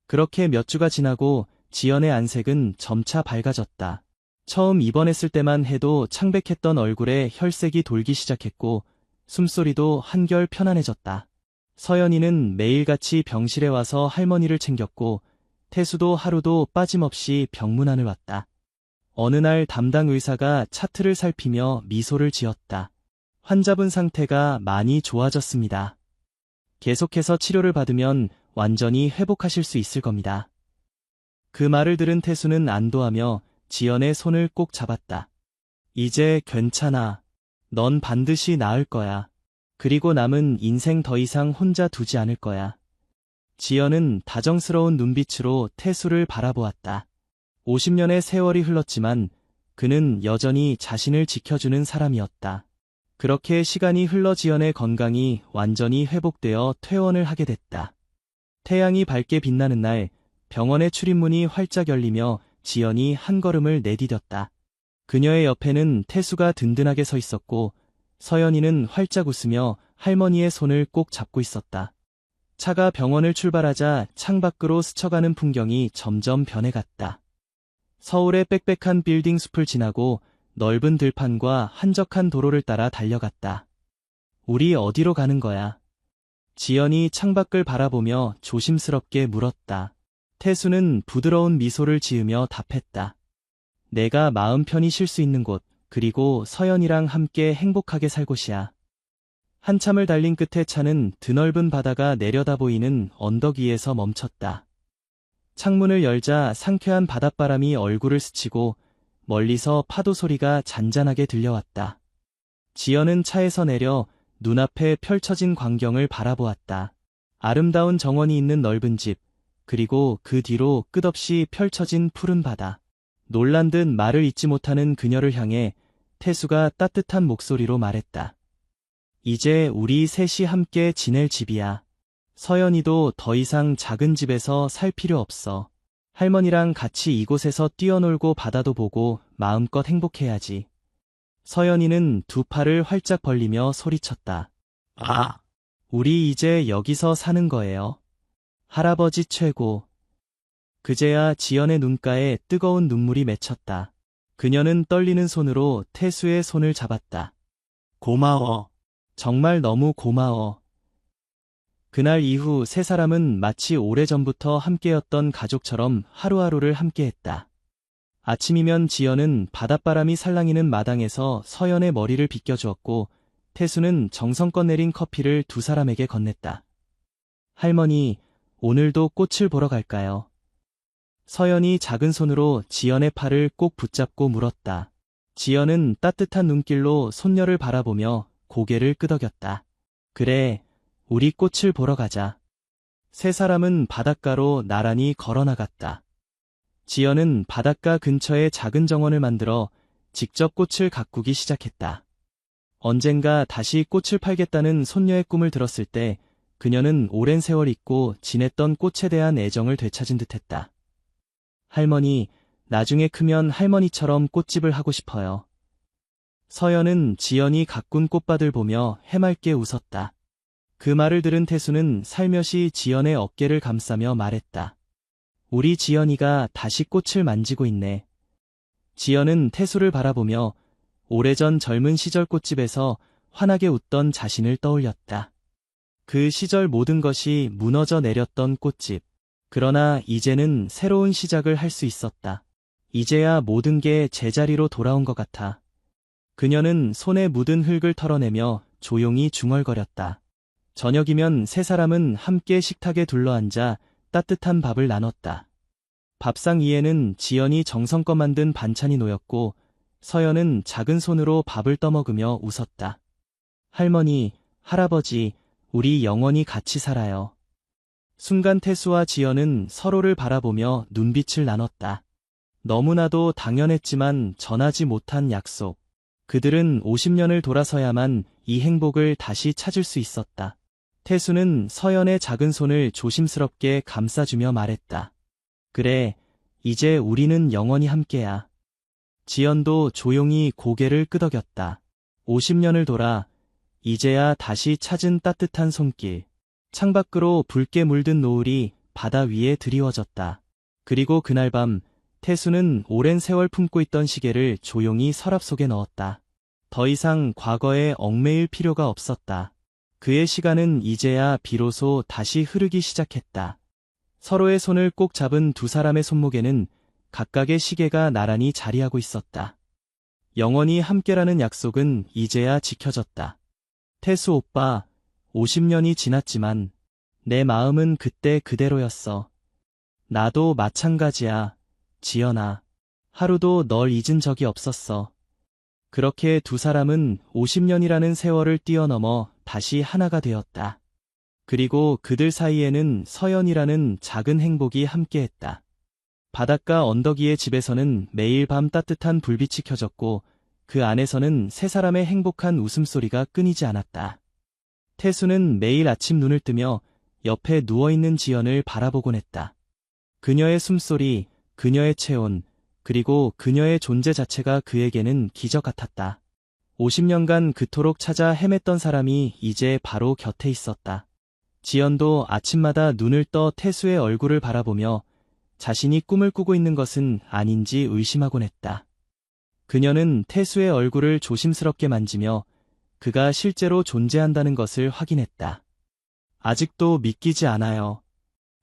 그렇게 몇 주가 지나고 지연의 안색은 점차 밝아졌다. 처음 입원했을 때만 해도 창백했던 얼굴에 혈색이 돌기 시작했고 숨소리도 한결 편안해졌다. 서연이는 매일같이 병실에 와서 할머니를 챙겼고 태수도 하루도 빠짐없이 병문안을 왔다. 어느 날 담당 의사가 차트를 살피며 미소를 지었다. 환자분 상태가 많이 좋아졌습니다. 계속해서 치료를 받으면 완전히 회복하실 수 있을 겁니다. 그 말을 들은 태수는 안도하며 지연의 손을 꼭 잡았다. 이제 괜찮아. 넌 반드시 나을 거야. 그리고 남은 인생 더 이상 혼자 두지 않을 거야. 지연은 다정스러운 눈빛으로 태수를 바라보았다. 50년의 세월이 흘렀지만 그는 여전히 자신을 지켜주는 사람이었다. 그렇게 시간이 흘러 지연의 건강이 완전히 회복되어 퇴원을 하게 됐다. 태양이 밝게 빛나는 날 병원의 출입문이 활짝 열리며 지연이 한 걸음을 내디뎠다. 그녀의 옆에는 태수가 든든하게 서 있었고 서연이는 활짝 웃으며 할머니의 손을 꼭 잡고 있었다. 차가 병원을 출발하자 창밖으로 스쳐가는 풍경이 점점 변해갔다. 서울의 빽빽한 빌딩 숲을 지나고 넓은 들판과 한적한 도로를 따라 달려갔다. 우리 어디로 가는 거야? 지연이 창밖을 바라보며 조심스럽게 물었다. 태수는 부드러운 미소를 지으며 답했다. 내가 마음 편히 쉴 수 있는 곳, 그리고 서연이랑 함께 행복하게 살 곳이야. 한참을 달린 끝에 차는 드넓은 바다가 내려다 보이는 언덕 위에서 멈췄다. 창문을 열자 상쾌한 바닷바람이 얼굴을 스치고 멀리서 파도 소리가 잔잔하게 들려왔다. 지연은 차에서 내려 눈앞에 펼쳐진 광경을 바라보았다. 아름다운 정원이 있는 넓은 집, 그리고 그 뒤로 끝없이 펼쳐진 푸른 바다. 놀란 듯 말을 잇지 못하는 그녀를 향해 태수가 따뜻한 목소리로 말했다. 이제 우리 셋이 함께 지낼 집이야. 서연이도 더 이상 작은 집에서 살 필요 없어. 할머니랑 같이 이곳에서 뛰어놀고 바다도 보고 마음껏 행복해야지. 서연이는 두 팔을 활짝 벌리며 소리쳤다. 아, 우리 이제 여기서 사는 거예요. 할아버지 최고. 그제야 지연의 눈가에 뜨거운 눈물이 맺혔다. 그녀는 떨리는 손으로 태수의 손을 잡았다. 고마워. 정말 너무 고마워. 그날 이후 세 사람은 마치 오래전부터 함께였던 가족처럼 하루하루를 함께했다. 아침이면 지연은 바닷바람이 살랑이는 마당에서 서연의 머리를 빗겨주었고 태수는 정성껏 내린 커피를 두 사람에게 건넸다. 할머니, 오늘도 꽃을 보러 갈까요? 서연이 작은 손으로 지연의 팔을 꼭 붙잡고 물었다. 지연은 따뜻한 눈길로 손녀를 바라보며 고개를 끄덕였다. 그래, 우리 꽃을 보러 가자. 세 사람은 바닷가로 나란히 걸어나갔다. 지연은 바닷가 근처에 작은 정원을 만들어 직접 꽃을 가꾸기 시작했다. 언젠가 다시 꽃을 팔겠다는 손녀의 꿈을 들었을 때 그녀는 오랜 세월 잊고 지냈던 꽃에 대한 애정을 되찾은 듯했다. 할머니, 나중에 크면 할머니처럼 꽃집을 하고 싶어요. 서연은 지연이 가꾼 꽃밭을 보며 해맑게 웃었다. 그 말을 들은 태수는 살며시 지연의 어깨를 감싸며 말했다. 우리 지연이가 다시 꽃을 만지고 있네. 지연은 태수를 바라보며 오래전 젊은 시절 꽃집에서 환하게 웃던 자신을 떠올렸다. 그 시절 모든 것이 무너져 내렸던 꽃집. 그러나 이제는 새로운 시작을 할 수 있었다. 이제야 모든 게 제자리로 돌아온 것 같아. 그녀는 손에 묻은 흙을 털어내며 조용히 중얼거렸다. 저녁이면 세 사람은 함께 식탁에 둘러앉아 따뜻한 밥을 나눴다. 밥상 위에는 지연이 정성껏 만든 반찬이 놓였고 서연은 작은 손으로 밥을 떠먹으며 웃었다. 할머니, 할아버지, 우리 영원히 같이 살아요. 순간 태수와 지연은 서로를 바라보며 눈빛을 나눴다. 너무나도 당연했지만 전하지 못한 약속. 그들은 50년을 돌아서야만 이 행복을 다시 찾을 수 있었다. 태수는 서연의 작은 손을 조심스럽게 감싸주며 말했다. 그래, 이제 우리는 영원히 함께야. 지연도 조용히 고개를 끄덕였다. 50년을 돌아 이제야 다시 찾은 따뜻한 손길. 창밖으로 붉게 물든 노을이 바다 위에 드리워졌다. 그리고 그날 밤 태수는 오랜 세월 품고 있던 시계를 조용히 서랍 속에 넣었다. 더 이상 과거에 얽매일 필요가 없었다. 그의 시간은 이제야 비로소 다시 흐르기 시작했다. 서로의 손을 꼭 잡은 두 사람의 손목에는 각각의 시계가 나란히 자리하고 있었다. 영원히 함께라는 약속은 이제야 지켜졌다. 태수 오빠, 50년이 지났지만 내 마음은 그때 그대로였어. 나도 마찬가지야, 지연아. 하루도 널 잊은 적이 없었어. 그렇게 두 사람은 50년이라는 세월을 뛰어넘어 다시 하나가 되었다. 그리고 그들 사이에는 서연이라는 작은 행복이 함께했다. 바닷가 언덕 위의 집에서는 매일 밤 따뜻한 불빛이 켜졌고 그 안에서는 세 사람의 행복한 웃음소리가 끊이지 않았다. 태수는 매일 아침 눈을 뜨며 옆에 누워있는 지연을 바라보곤 했다. 그녀의 숨소리, 그녀의 체온, 그리고 그녀의 존재 자체가 그에게는 기적 같았다. 50년간 그토록 찾아 헤맸던 사람이 이제 바로 곁에 있었다. 지연도 아침마다 눈을 떠 태수의 얼굴을 바라보며 자신이 꿈을 꾸고 있는 것은 아닌지 의심하곤 했다. 그녀는 태수의 얼굴을 조심스럽게 만지며 그가 실제로 존재한다는 것을 확인했다. 아직도 믿기지 않아요.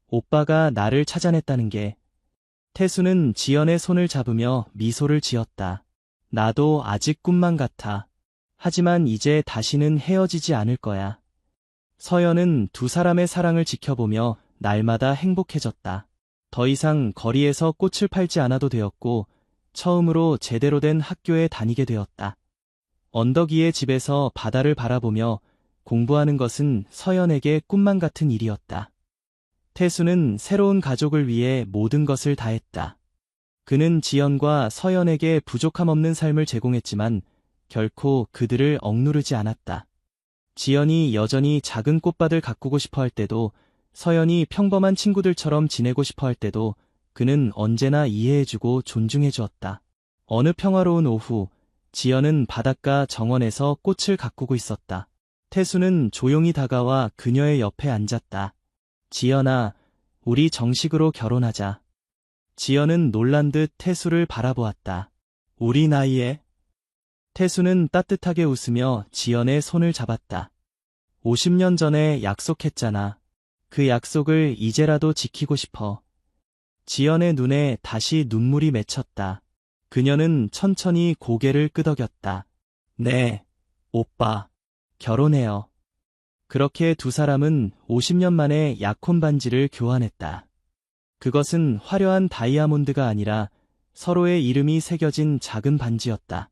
오빠가 나를 찾아냈다는 게. 태수는 지연의 손을 잡으며 미소를 지었다. 나도 아직 꿈만 같아. 하지만 이제 다시는 헤어지지 않을 거야. 서연은 두 사람의 사랑을 지켜보며 날마다 행복해졌다. 더 이상 거리에서 꽃을 팔지 않아도 되었고 처음으로 제대로 된 학교에 다니게 되었다. 언덕 위의 집에서 바다를 바라보며 공부하는 것은 서연에게 꿈만 같은 일이었다. 태수는 새로운 가족을 위해 모든 것을 다했다. 그는 지연과 서연에게 부족함 없는 삶을 제공했지만 결코 그들을 억누르지 않았다. 지연이 여전히 작은 꽃밭을 가꾸고 싶어 할 때도 서연이 평범한 친구들처럼 지내고 싶어 할 때도 그는 언제나 이해해주고 존중해 주었다. 어느 평화로운 오후, 지연은 바닷가 정원에서 꽃을 가꾸고 있었다. 태수는 조용히 다가와 그녀의 옆에 앉았다. 지연아, 우리 정식으로 결혼하자. 지연은 놀란 듯 태수를 바라보았다. 우리 나이에? 태수는 따뜻하게 웃으며 지연의 손을 잡았다. 50년 전에 약속했잖아. 그 약속을 이제라도 지키고 싶어. 지연의 눈에 다시 눈물이 맺혔다. 그녀는 천천히 고개를 끄덕였다. 네, 오빠. 결혼해요. 그렇게 두 사람은 50년 만에 약혼 반지를 교환했다. 그것은 화려한 다이아몬드가 아니라 서로의 이름이 새겨진 작은 반지였다.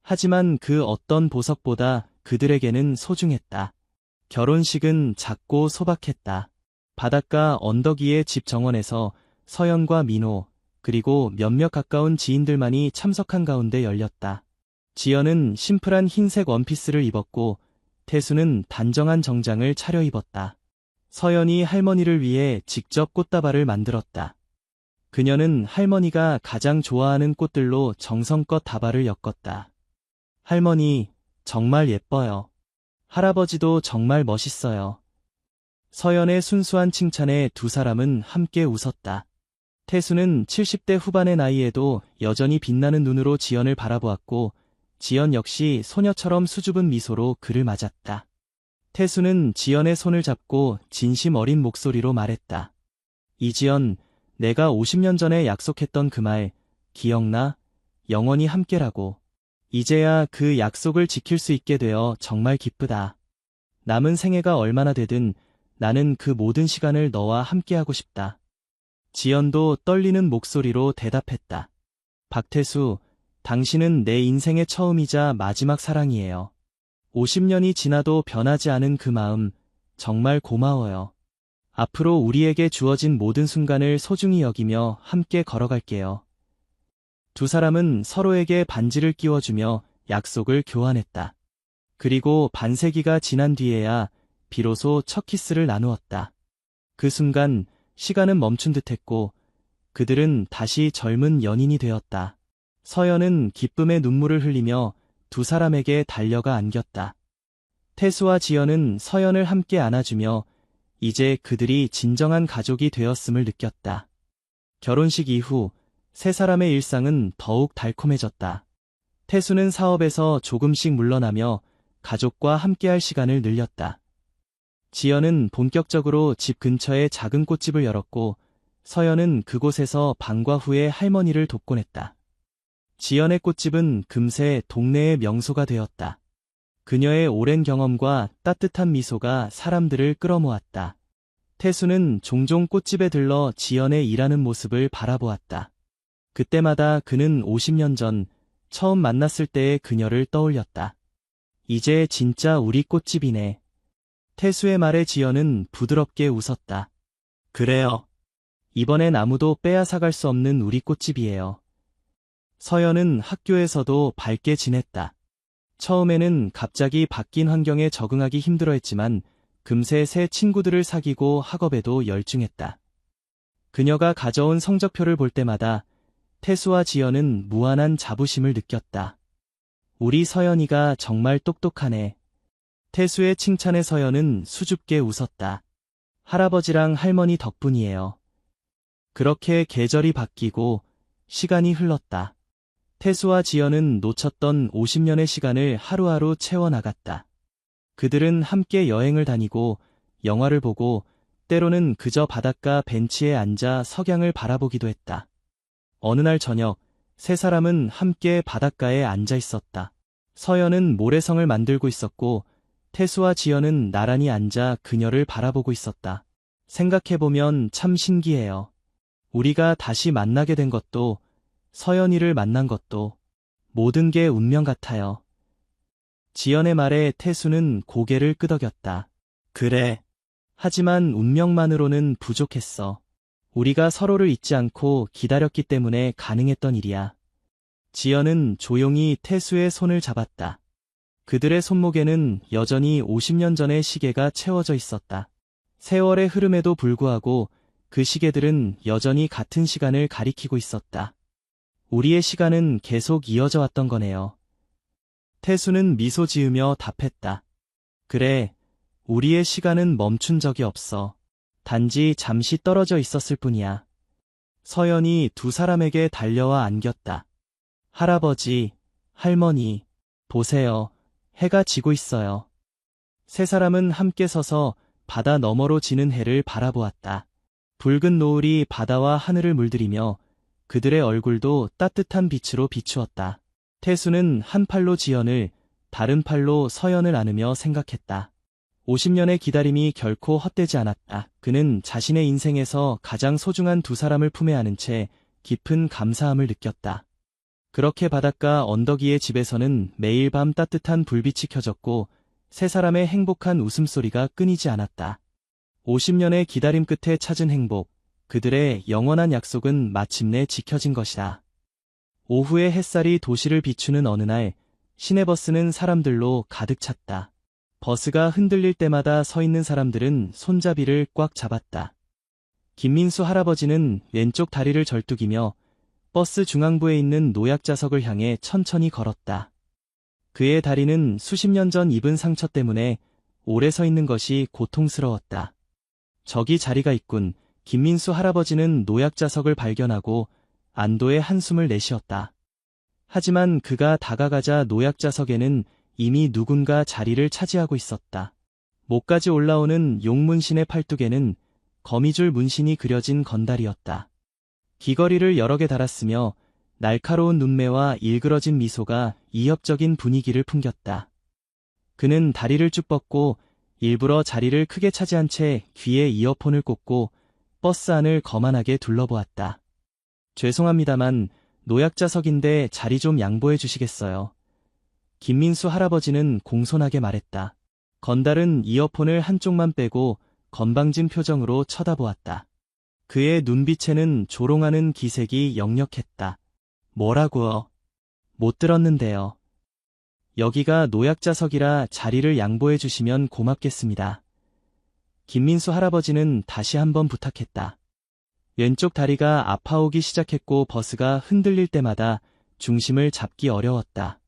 하지만 그 어떤 보석보다 그들에게는 소중했다. 결혼식은 작고 소박했다. 바닷가 언덕 위의 집 정원에서 서연과 민호, 그리고 몇몇 가까운 지인들만이 참석한 가운데 열렸다. 지연은 심플한 흰색 원피스를 입었고 태수는 단정한 정장을 차려입었다. 서연이 할머니를 위해 직접 꽃다발을 만들었다. 그녀는 할머니가 가장 좋아하는 꽃들로 정성껏 다발을 엮었다. 할머니, 정말 예뻐요. 할아버지도 정말 멋있어요. 서연의 순수한 칭찬에 두 사람은 함께 웃었다. 태수는 70대 후반의 나이에도 여전히 빛나는 눈으로 지연을 바라보았고 지연 역시 소녀처럼 수줍은 미소로 그를 맞았다. 태수는 지연의 손을 잡고 진심 어린 목소리로 말했다. 이지연, 내가 50년 전에 약속했던 그 말, 기억나? 영원히 함께라고. 이제야 그 약속을 지킬 수 있게 되어 정말 기쁘다. 남은 생애가 얼마나 되든 나는 그 모든 시간을 너와 함께하고 싶다. 지연도 떨리는 목소리로 대답했다. 박태수, 당신은 내 인생의 처음이자 마지막 사랑이에요. 50년이 지나도 변하지 않은 그 마음, 정말 고마워요. 앞으로 우리에게 주어진 모든 순간을 소중히 여기며 함께 걸어갈게요. 두 사람은 서로에게 반지를 끼워주며 약속을 교환했다. 그리고 반세기가 지난 뒤에야 비로소 첫 키스를 나누었다. 그 순간 시간은 멈춘 듯했고 그들은 다시 젊은 연인이 되었다. 서연은 기쁨의 눈물을 흘리며 두 사람에게 달려가 안겼다. 태수와 지연은 서연을 함께 안아주며 이제 그들이 진정한 가족이 되었음을 느꼈다. 결혼식 이후 세 사람의 일상은 더욱 달콤해졌다. 태수는 사업에서 조금씩 물러나며 가족과 함께할 시간을 늘렸다. 지연은 본격적으로 집 근처에 작은 꽃집을 열었고 서연은 그곳에서 방과 후에 할머니를 돕곤 했다. 지연의 꽃집은 금세 동네의 명소가 되었다. 그녀의 오랜 경험과 따뜻한 미소가 사람들을 끌어모았다. 태수는 종종 꽃집에 들러 지연의 일하는 모습을 바라보았다. 그때마다 그는 50년 전 처음 만났을 때의 그녀를 떠올렸다. 이제 진짜 우리 꽃집이네. 태수의 말에 지연은 부드럽게 웃었다. 그래요. 이번엔 아무도 빼앗아갈 수 없는 우리 꽃집이에요. 서연은 학교에서도 밝게 지냈다. 처음에는 갑자기 바뀐 환경에 적응하기 힘들어했지만 금세 새 친구들을 사귀고 학업에도 열중했다. 그녀가 가져온 성적표를 볼 때마다 태수와 지연은 무한한 자부심을 느꼈다. 우리 서연이가 정말 똑똑하네. 태수의 칭찬에 서연은 수줍게 웃었다. 할아버지랑 할머니 덕분이에요. 그렇게 계절이 바뀌고 시간이 흘렀다. 태수와 지연은 놓쳤던 50년의 시간을 하루하루 채워나갔다. 그들은 함께 여행을 다니고 영화를 보고 때로는 그저 바닷가 벤치에 앉아 석양을 바라보기도 했다. 어느 날 저녁, 세 사람은 함께 바닷가에 앉아 있었다. 서연은 모래성을 만들고 있었고 태수와 지연은 나란히 앉아 그녀를 바라보고 있었다. 생각해보면 참 신기해요. 우리가 다시 만나게 된 것도 서연이를 만난 것도 모든 게 운명 같아요. 지연의 말에 태수는 고개를 끄덕였다. 그래. 하지만 운명만으로는 부족했어. 우리가 서로를 잊지 않고 기다렸기 때문에 가능했던 일이야. 지연은 조용히 태수의 손을 잡았다. 그들의 손목에는 여전히 50년 전의 시계가 채워져 있었다. 세월의 흐름에도 불구하고 그 시계들은 여전히 같은 시간을 가리키고 있었다. 우리의 시간은 계속 이어져 왔던 거네요. 태수는 미소 지으며 답했다. 그래, 우리의 시간은 멈춘 적이 없어. 단지 잠시 떨어져 있었을 뿐이야. 서연이 두 사람에게 달려와 안겼다. 할아버지, 할머니, 보세요. 해가 지고 있어요. 세 사람은 함께 서서 바다 너머로 지는 해를 바라보았다. 붉은 노을이 바다와 하늘을 물들이며 그들의 얼굴도 따뜻한 빛으로 비추었다. 태수는 한 팔로 지연을, 다른 팔로 서연을 안으며 생각했다. 50년의 기다림이 결코 헛되지 않았다. 그는 자신의 인생에서 가장 소중한 두 사람을 품에 안은 채 깊은 감사함을 느꼈다. 그렇게 바닷가 언덕 위의 집에서는 매일 밤 따뜻한 불빛이 켜졌고 세 사람의 행복한 웃음소리가 끊이지 않았다. 50년의 기다림 끝에 찾은 행복, 그들의 영원한 약속은 마침내 지켜진 것이다. 오후의 햇살이 도시를 비추는 어느 날, 시내버스는 사람들로 가득 찼다. 버스가 흔들릴 때마다 서 있는 사람들은 손잡이를 꽉 잡았다. 김민수 할아버지는 왼쪽 다리를 절뚝이며 버스 중앙부에 있는 노약자석을 향해 천천히 걸었다. 그의 다리는 수십 년 전 입은 상처 때문에 오래 서 있는 것이 고통스러웠다. 저기 자리가 있군. 김민수 할아버지는 노약자석을 발견하고 안도의 한숨을 내쉬었다. 하지만 그가 다가가자 노약자석에는 이미 누군가 자리를 차지하고 있었다. 목까지 올라오는 용문신의 팔뚝에는 거미줄 문신이 그려진 건달이었다. 귀걸이를 여러 개 달았으며 날카로운 눈매와 일그러진 미소가 이협적인 분위기를 풍겼다. 그는 다리를 쭉 뻗고 일부러 자리를 크게 차지한 채 귀에 이어폰을 꽂고 버스 안을 거만하게 둘러보았다. 죄송합니다만 노약자석인데 자리 좀 양보해 주시겠어요? 김민수 할아버지는 공손하게 말했다. 건달은 이어폰을 한쪽만 빼고 건방진 표정으로 쳐다보았다. 그의 눈빛에는 조롱하는 기색이 역력했다. 뭐라고요? 못 들었는데요. 여기가 노약자석이라 자리를 양보해 주시면 고맙겠습니다. 김민수 할아버지는 다시 한번 부탁했다. 왼쪽 다리가 아파오기 시작했고 버스가 흔들릴 때마다 중심을 잡기 어려웠다.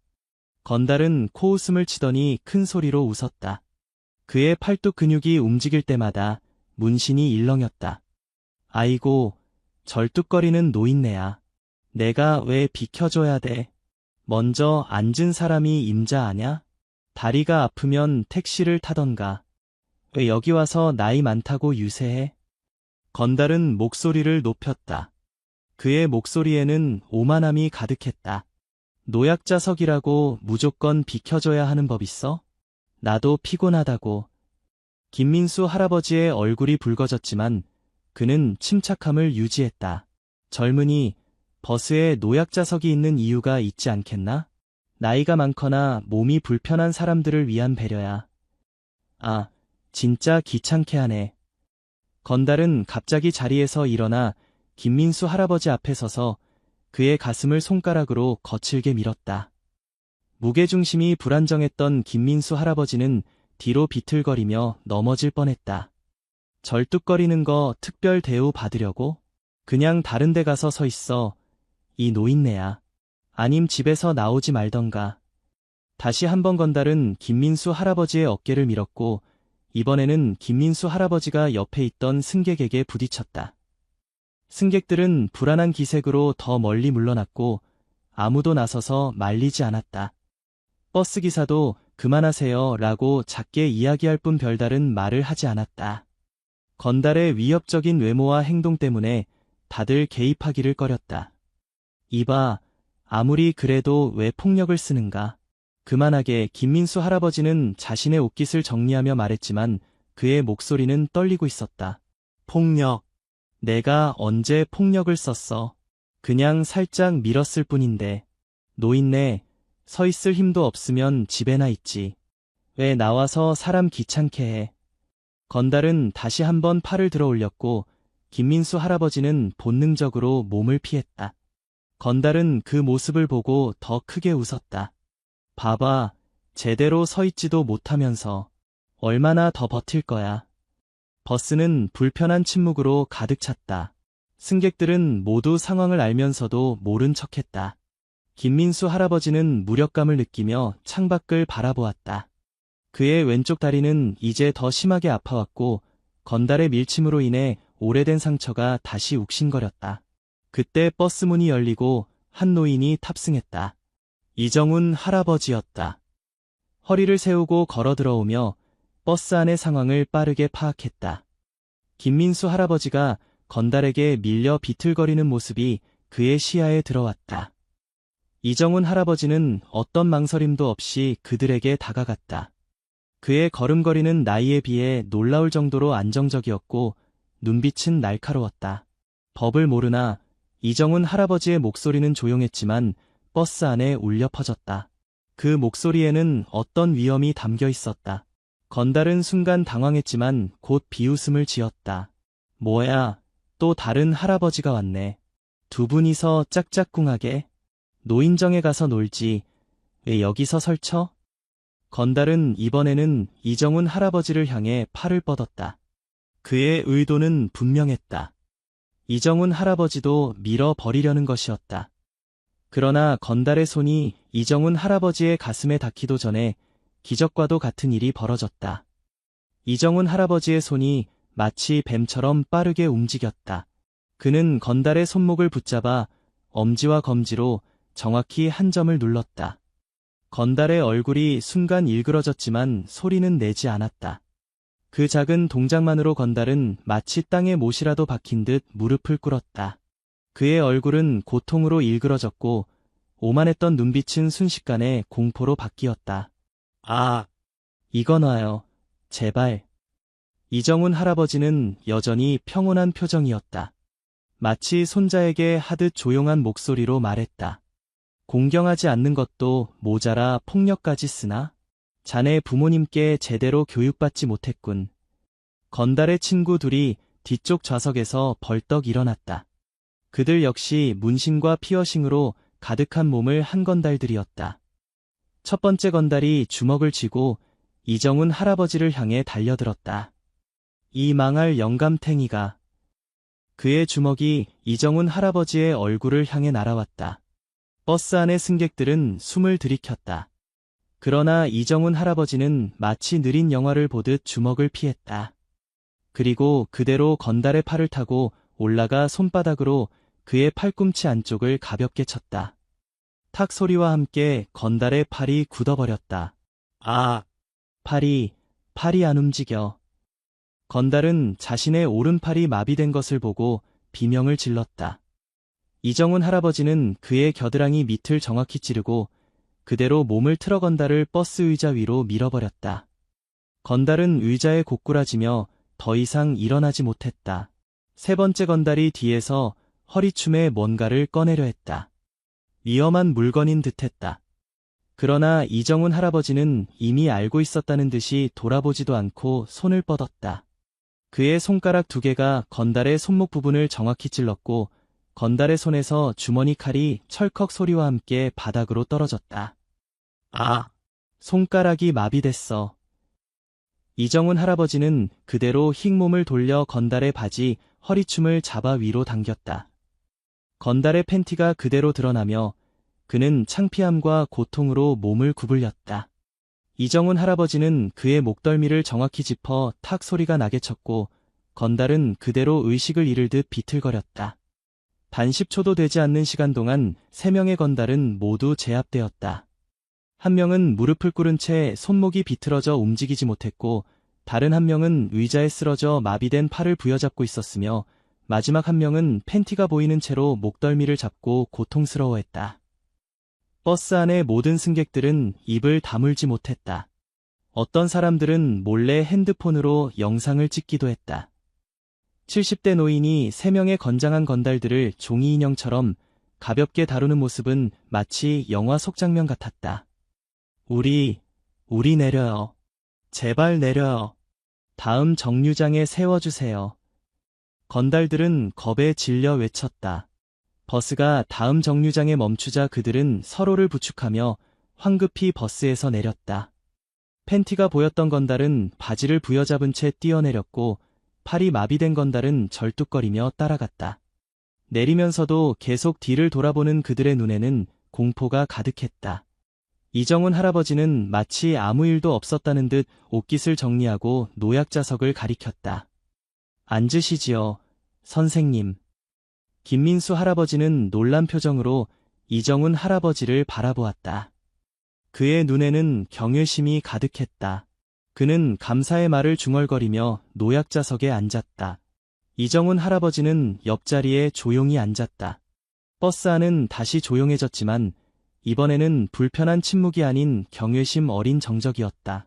건달은 코웃음을 치더니 큰 소리로 웃었다. 그의 팔뚝 근육이 움직일 때마다 문신이 일렁였다. 아이고, 절뚝거리는 노인네야. 내가 왜 비켜줘야 돼? 먼저 앉은 사람이 임자 아냐? 다리가 아프면 택시를 타던가. 왜 여기 와서 나이 많다고 유세해? 건달은 목소리를 높였다. 그의 목소리에는 오만함이 가득했다. 노약자석이라고 무조건 비켜줘야 하는 법 있어? 나도 피곤하다고. 김민수 할아버지의 얼굴이 붉어졌지만 그는 침착함을 유지했다. 젊은이, 버스에 노약자석이 있는 이유가 있지 않겠나? 나이가 많거나 몸이 불편한 사람들을 위한 배려야. 아, 진짜 귀찮게 하네. 건달은 갑자기 자리에서 일어나 김민수 할아버지 앞에 서서 그의 가슴을 손가락으로 거칠게 밀었다. 무게중심이 불안정했던 김민수 할아버지는 뒤로 비틀거리며 넘어질 뻔했다. 절뚝거리는 거 특별 대우 받으려고? 그냥 다른 데 가서 서 있어. 이 노인네야. 아님 집에서 나오지 말던가. 다시 한번 건달은 김민수 할아버지의 어깨를 밀었고 이번에는 김민수 할아버지가 옆에 있던 승객에게 부딪혔다. 승객들은 불안한 기색으로 더 멀리 물러났고 아무도 나서서 말리지 않았다. 버스기사도 그만하세요 라고 작게 이야기할 뿐 별다른 말을 하지 않았다. 건달의 위협적인 외모와 행동 때문에 다들 개입하기를 꺼렸다. 이봐, 아무리 그래도 왜 폭력을 쓰는가? 그만하게. 김민수 할아버지는 자신의 옷깃을 정리하며 말했지만 그의 목소리는 떨리고 있었다. 폭력. 내가 언제 폭력을 썼어? 그냥 살짝 밀었을 뿐인데. 노인네, 서 있을 힘도 없으면 집에나 있지. 왜 나와서 사람 귀찮게 해? 건달은 다시 한번 팔을 들어 올렸고 김민수 할아버지는 본능적으로 몸을 피했다. 건달은 그 모습을 보고 더 크게 웃었다. 봐봐, 제대로 서 있지도 못하면서 얼마나 더 버틸 거야. 버스는 불편한 침묵으로 가득 찼다. 승객들은 모두 상황을 알면서도 모른 척했다. 김민수 할아버지는 무력감을 느끼며 창밖을 바라보았다. 그의 왼쪽 다리는 이제 더 심하게 아파왔고 건달의 밀침으로 인해 오래된 상처가 다시 욱신거렸다. 그때 버스 문이 열리고 한 노인이 탑승했다. 이정훈 할아버지였다. 허리를 세우고 걸어 들어오며 버스 안의 상황을 빠르게 파악했다. 김민수 할아버지가 건달에게 밀려 비틀거리는 모습이 그의 시야에 들어왔다. 이정훈 할아버지는 어떤 망설임도 없이 그들에게 다가갔다. 그의 걸음걸이는 나이에 비해 놀라울 정도로 안정적이었고 눈빛은 날카로웠다. 법을 모르나 이정훈 할아버지의 목소리는 조용했지만 버스 안에 울려 퍼졌다. 그 목소리에는 어떤 위험이 담겨 있었다. 건달은 순간 당황했지만 곧 비웃음을 지었다. 뭐야, 또 다른 할아버지가 왔네. 두 분이서 짝짝꿍하게? 노인정에 가서 놀지. 왜 여기서 설쳐? 건달은 이번에는 이정훈 할아버지를 향해 팔을 뻗었다. 그의 의도는 분명했다. 이정훈 할아버지도 밀어버리려는 것이었다. 그러나 건달의 손이 이정훈 할아버지의 가슴에 닿기도 전에 기적과도 같은 일이 벌어졌다. 이정훈 할아버지의 손이 마치 뱀처럼 빠르게 움직였다. 그는 건달의 손목을 붙잡아 엄지와 검지로 정확히 한 점을 눌렀다. 건달의 얼굴이 순간 일그러졌지만 소리는 내지 않았다. 그 작은 동작만으로 건달은 마치 땅에 못이라도 박힌 듯 무릎을 꿇었다. 그의 얼굴은 고통으로 일그러졌고 오만했던 눈빛은 순식간에 공포로 바뀌었다. 아, 이거 놔요. 제발. 이정훈 할아버지는 여전히 평온한 표정이었다. 마치 손자에게 하듯 조용한 목소리로 말했다. 공경하지 않는 것도 모자라 폭력까지 쓰나? 자네 부모님께 제대로 교육받지 못했군. 건달의 친구 둘이 뒤쪽 좌석에서 벌떡 일어났다. 그들 역시 문신과 피어싱으로 가득한 몸을 한 건달들이었다. 첫 번째 건달이 주먹을 쥐고 이정훈 할아버지를 향해 달려들었다. 이 망할 영감탱이가. 그의 주먹이 이정훈 할아버지의 얼굴을 향해 날아왔다. 버스 안의 승객들은 숨을 들이켰다. 그러나 이정훈 할아버지는 마치 느린 영화를 보듯 주먹을 피했다. 그리고 그대로 건달의 팔을 타고 올라가 손바닥으로 그의 팔꿈치 안쪽을 가볍게 쳤다. 탁 소리와 함께 건달의 팔이 굳어버렸다. 아! 팔이 안 움직여. 건달은 자신의 오른팔이 마비된 것을 보고 비명을 질렀다. 이정훈 할아버지는 그의 겨드랑이 밑을 정확히 찌르고 그대로 몸을 틀어 건달을 버스 의자 위로 밀어버렸다. 건달은 의자에 고꾸라지며 더 이상 일어나지 못했다. 세 번째 건달이 뒤에서 허리춤에 뭔가를 꺼내려 했다. 위험한 물건인 듯했다. 그러나 이정훈 할아버지는 이미 알고 있었다는 듯이 돌아보지도 않고 손을 뻗었다. 그의 손가락 두 개가 건달의 손목 부분을 정확히 찔렀고 건달의 손에서 주머니 칼이 철컥 소리와 함께 바닥으로 떨어졌다. 아! 손가락이 마비됐어. 이정훈 할아버지는 그대로 힉몸을 돌려 건달의 바지, 허리춤을 잡아 위로 당겼다. 건달의 팬티가 그대로 드러나며 그는 창피함과 고통으로 몸을 구불렸다. 이정훈 할아버지는 그의 목덜미를 정확히 짚어 탁 소리가 나게 쳤고 건달은 그대로 의식을 잃을 듯 비틀거렸다. 단 10초도 되지 않는 시간 동안 3명의 건달은 모두 제압되었다. 한 명은 무릎을 꿇은 채 손목이 비틀어져 움직이지 못했고 다른 한 명은 의자에 쓰러져 마비된 팔을 부여잡고 있었으며 마지막 한 명은 팬티가 보이는 채로 목덜미를 잡고 고통스러워했다. 버스 안의 모든 승객들은 입을 다물지 못했다. 어떤 사람들은 몰래 핸드폰으로 영상을 찍기도 했다. 70대 노인이 3명의 건장한 건달들을 종이 인형처럼 가볍게 다루는 모습은 마치 영화 속 장면 같았다. 우리 내려요. 제발 내려요. 다음 정류장에 세워주세요. 건달들은 겁에 질려 외쳤다. 버스가 다음 정류장에 멈추자 그들은 서로를 부축하며 황급히 버스에서 내렸다. 팬티가 보였던 건달은 바지를 부여잡은 채 뛰어내렸고 팔이 마비된 건달은 절뚝거리며 따라갔다. 내리면서도 계속 뒤를 돌아보는 그들의 눈에는 공포가 가득했다. 이정훈 할아버지는 마치 아무 일도 없었다는 듯 옷깃을 정리하고 노약자석을 가리켰다. 앉으시지요, 선생님. 김민수 할아버지는 놀란 표정으로 이정훈 할아버지를 바라보았다. 그의 눈에는 경외심이 가득했다. 그는 감사의 말을 중얼거리며 노약자석에 앉았다. 이정훈 할아버지는 옆자리에 조용히 앉았다. 버스 안은 다시 조용해졌지만 이번에는 불편한 침묵이 아닌 경외심 어린 정적이었다.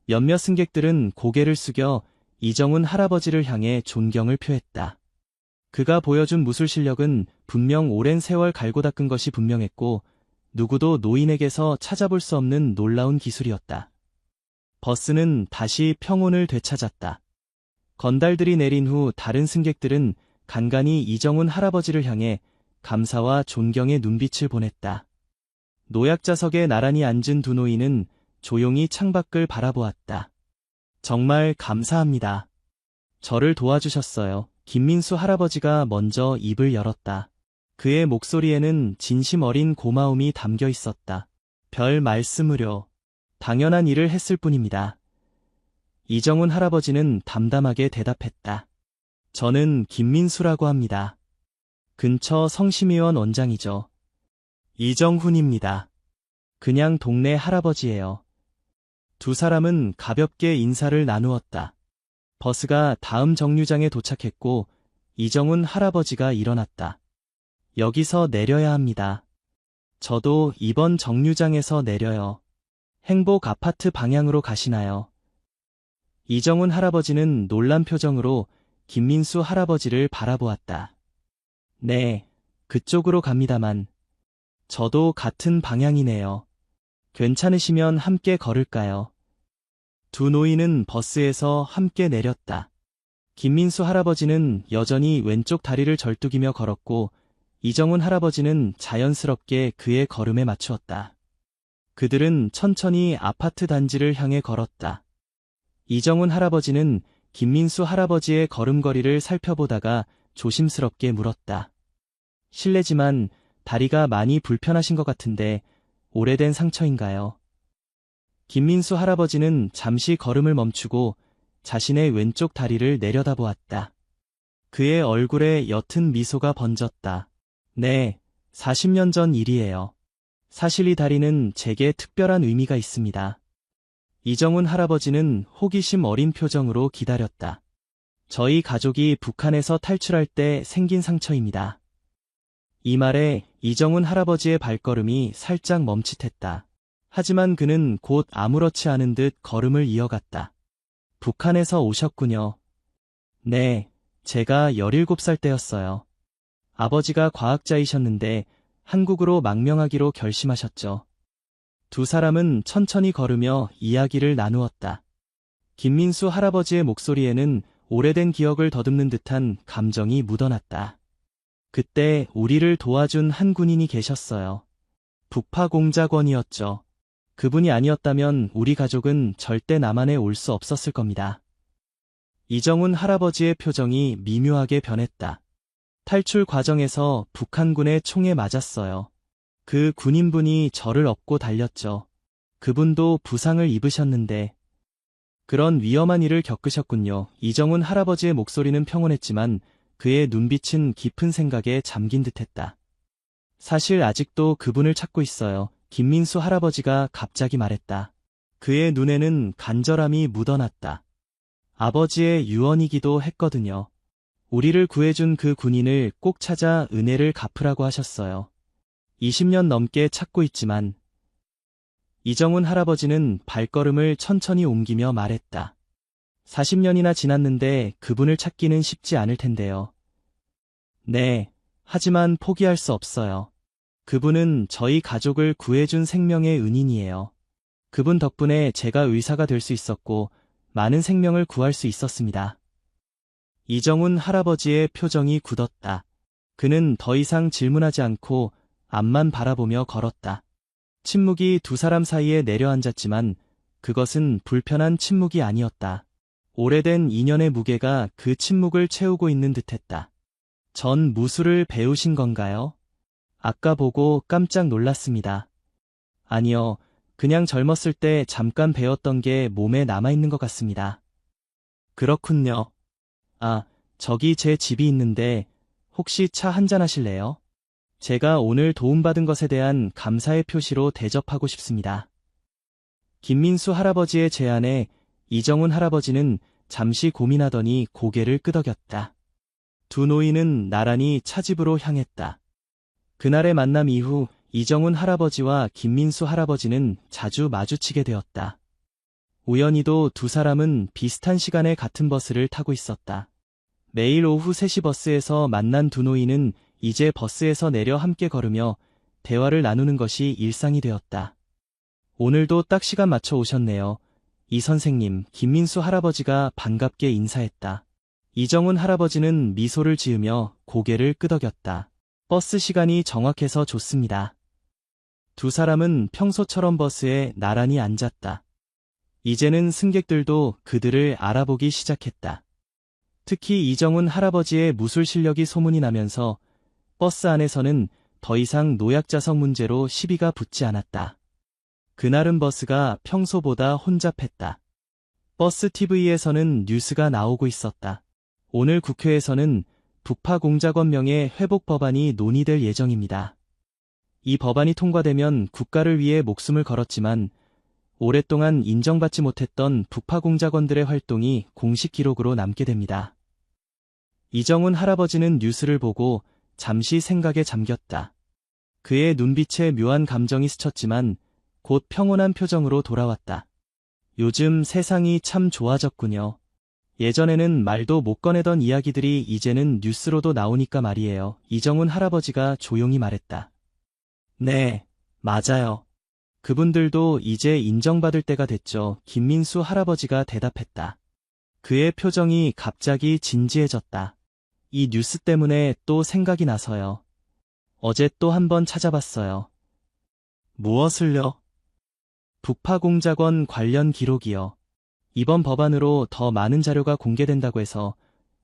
몇몇 승객들은 고개를 숙여 이정훈 할아버지를 향해 존경을 표했다. 그가 보여준 무술 실력은 분명 오랜 세월 갈고 닦은 것이 분명했고 누구도 노인에게서 찾아볼 수 없는 놀라운 기술이었다. 버스는 다시 평온을 되찾았다. 건달들이 내린 후 다른 승객들은 간간히 이정훈 할아버지를 향해 감사와 존경의 눈빛을 보냈다. 노약자석에 나란히 앉은 두 노인은 조용히 창밖을 바라보았다. 정말 감사합니다. 저를 도와주셨어요. 김민수 할아버지가 먼저 입을 열었다. 그의 목소리에는 진심 어린 고마움이 담겨 있었다. 별 말씀을요. 당연한 일을 했을 뿐입니다. 이정훈 할아버지는 담담하게 대답했다. 저는 김민수라고 합니다. 근처 성심의원 원장이죠. 이정훈입니다. 그냥 동네 할아버지예요. 두 사람은 가볍게 인사를 나누었다. 버스가 다음 정류장에 도착했고 이정훈 할아버지가 일어났다. 여기서 내려야 합니다. 저도 이번 정류장에서 내려요. 행복 아파트 방향으로 가시나요? 이정훈 할아버지는 놀란 표정으로 김민수 할아버지를 바라보았다. 네, 그쪽으로 갑니다만. 저도 같은 방향이네요. 괜찮으시면 함께 걸을까요? 두 노인은 버스에서 함께 내렸다. 김민수 할아버지는 여전히 왼쪽 다리를 절뚝이며 걸었고 이정훈 할아버지는 자연스럽게 그의 걸음에 맞추었다. 그들은 천천히 아파트 단지를 향해 걸었다. 이정훈 할아버지는 김민수 할아버지의 걸음걸이를 살펴보다가 조심스럽게 물었다. 실례지만 다리가 많이 불편하신 것 같은데 오래된 상처인가요? 김민수 할아버지는 잠시 걸음을 멈추고 자신의 왼쪽 다리를 내려다보았다. 그의 얼굴에 옅은 미소가 번졌다. 네, 40년 전 일이에요. 사실 이 다리는 제게 특별한 의미가 있습니다. 이정훈 할아버지는 호기심 어린 표정으로 기다렸다. 저희 가족이 북한에서 탈출할 때 생긴 상처입니다. 이 말에 이정훈 할아버지의 발걸음이 살짝 멈칫했다. 하지만 그는 곧 아무렇지 않은 듯 걸음을 이어갔다. 북한에서 오셨군요. 네, 제가 17살 때였어요. 아버지가 과학자이셨는데 한국으로 망명하기로 결심하셨죠. 두 사람은 천천히 걸으며 이야기를 나누었다. 김민수 할아버지의 목소리에는 오래된 기억을 더듬는 듯한 감정이 묻어났다. 그때 우리를 도와준 한 군인이 계셨어요. 북파공작원이었죠. 그분이 아니었다면 우리 가족은 절대 남한에 올 수 없었을 겁니다. 이정훈 할아버지의 표정이 미묘하게 변했다. 탈출 과정에서 북한군의 총에 맞았어요. 그 군인분이 저를 업고 달렸죠. 그분도 부상을 입으셨는데 그런 위험한 일을 겪으셨군요. 이정훈 할아버지의 목소리는 평온했지만 그의 눈빛은 깊은 생각에 잠긴 듯했다. 사실 아직도 그분을 찾고 있어요. 김민수 할아버지가 갑자기 말했다. 그의 눈에는 간절함이 묻어났다. 아버지의 유언이기도 했거든요. 우리를 구해준 그 군인을 꼭 찾아 은혜를 갚으라고 하셨어요. 20년 넘게 찾고 있지만 이정훈 할아버지는 발걸음을 천천히 옮기며 말했다. 40년이나 지났는데 그분을 찾기는 쉽지 않을 텐데요. 네, 하지만 포기할 수 없어요. 그분은 저희 가족을 구해준 생명의 은인이에요. 그분 덕분에 제가 의사가 될 수 있었고 많은 생명을 구할 수 있었습니다. 이정훈 할아버지의 표정이 굳었다. 그는 더 이상 질문하지 않고 앞만 바라보며 걸었다. 침묵이 두 사람 사이에 내려앉았지만 그것은 불편한 침묵이 아니었다. 오래된 인연의 무게가 그 침묵을 채우고 있는 듯했다. 전 무술을 배우신 건가요? 아까 보고 깜짝 놀랐습니다. 아니요, 그냥 젊었을 때 잠깐 배웠던 게 몸에 남아있는 것 같습니다. 그렇군요. 아, 저기 제 집이 있는데 혹시 차 한잔 하실래요? 제가 오늘 도움받은 것에 대한 감사의 표시로 대접하고 싶습니다. 김민수 할아버지의 제안에 이정훈 할아버지는 잠시 고민하더니 고개를 끄덕였다. 두 노인은 나란히 차집으로 향했다. 그날의 만남 이후 이정훈 할아버지와 김민수 할아버지는 자주 마주치게 되었다. 우연히도 두 사람은 비슷한 시간에 같은 버스를 타고 있었다. 매일 오후 3시 버스에서 만난 두 노인은 이제 버스에서 내려 함께 걸으며 대화를 나누는 것이 일상이 되었다. 오늘도 딱 시간 맞춰 오셨네요. 이 선생님, 김민수 할아버지가 반갑게 인사했다. 이정훈 할아버지는 미소를 지으며 고개를 끄덕였다. 버스 시간이 정확해서 좋습니다. 두 사람은 평소처럼 버스에 나란히 앉았다. 이제는 승객들도 그들을 알아보기 시작했다. 특히 이정훈 할아버지의 무술 실력이 소문이 나면서 버스 안에서는 더 이상 노약자석 문제로 시비가 붙지 않았다. 그날은 버스가 평소보다 혼잡했다. 버스 TV에서는 뉴스가 나오고 있었다. 오늘 국회에서는 북파공작원 명예 회복 법안이 논의될 예정입니다. 이 법안이 통과되면 국가를 위해 목숨을 걸었지만 오랫동안 인정받지 못했던 북파공작원들의 활동이 공식 기록으로 남게 됩니다. 이정훈 할아버지는 뉴스를 보고 잠시 생각에 잠겼다. 그의 눈빛에 묘한 감정이 스쳤지만 곧 평온한 표정으로 돌아왔다. 요즘 세상이 참 좋아졌군요. 예전에는 말도 못 꺼내던 이야기들이 이제는 뉴스로도 나오니까 말이에요. 이정훈 할아버지가 조용히 말했다. 네, 맞아요. 그분들도 이제 인정받을 때가 됐죠. 김민수 할아버지가 대답했다. 그의 표정이 갑자기 진지해졌다. 이 뉴스 때문에 또 생각이 나서요. 어제 또 한번 찾아봤어요. 무엇을요? 북파공작원 관련 기록이요. 이번 법안으로 더 많은 자료가 공개된다고 해서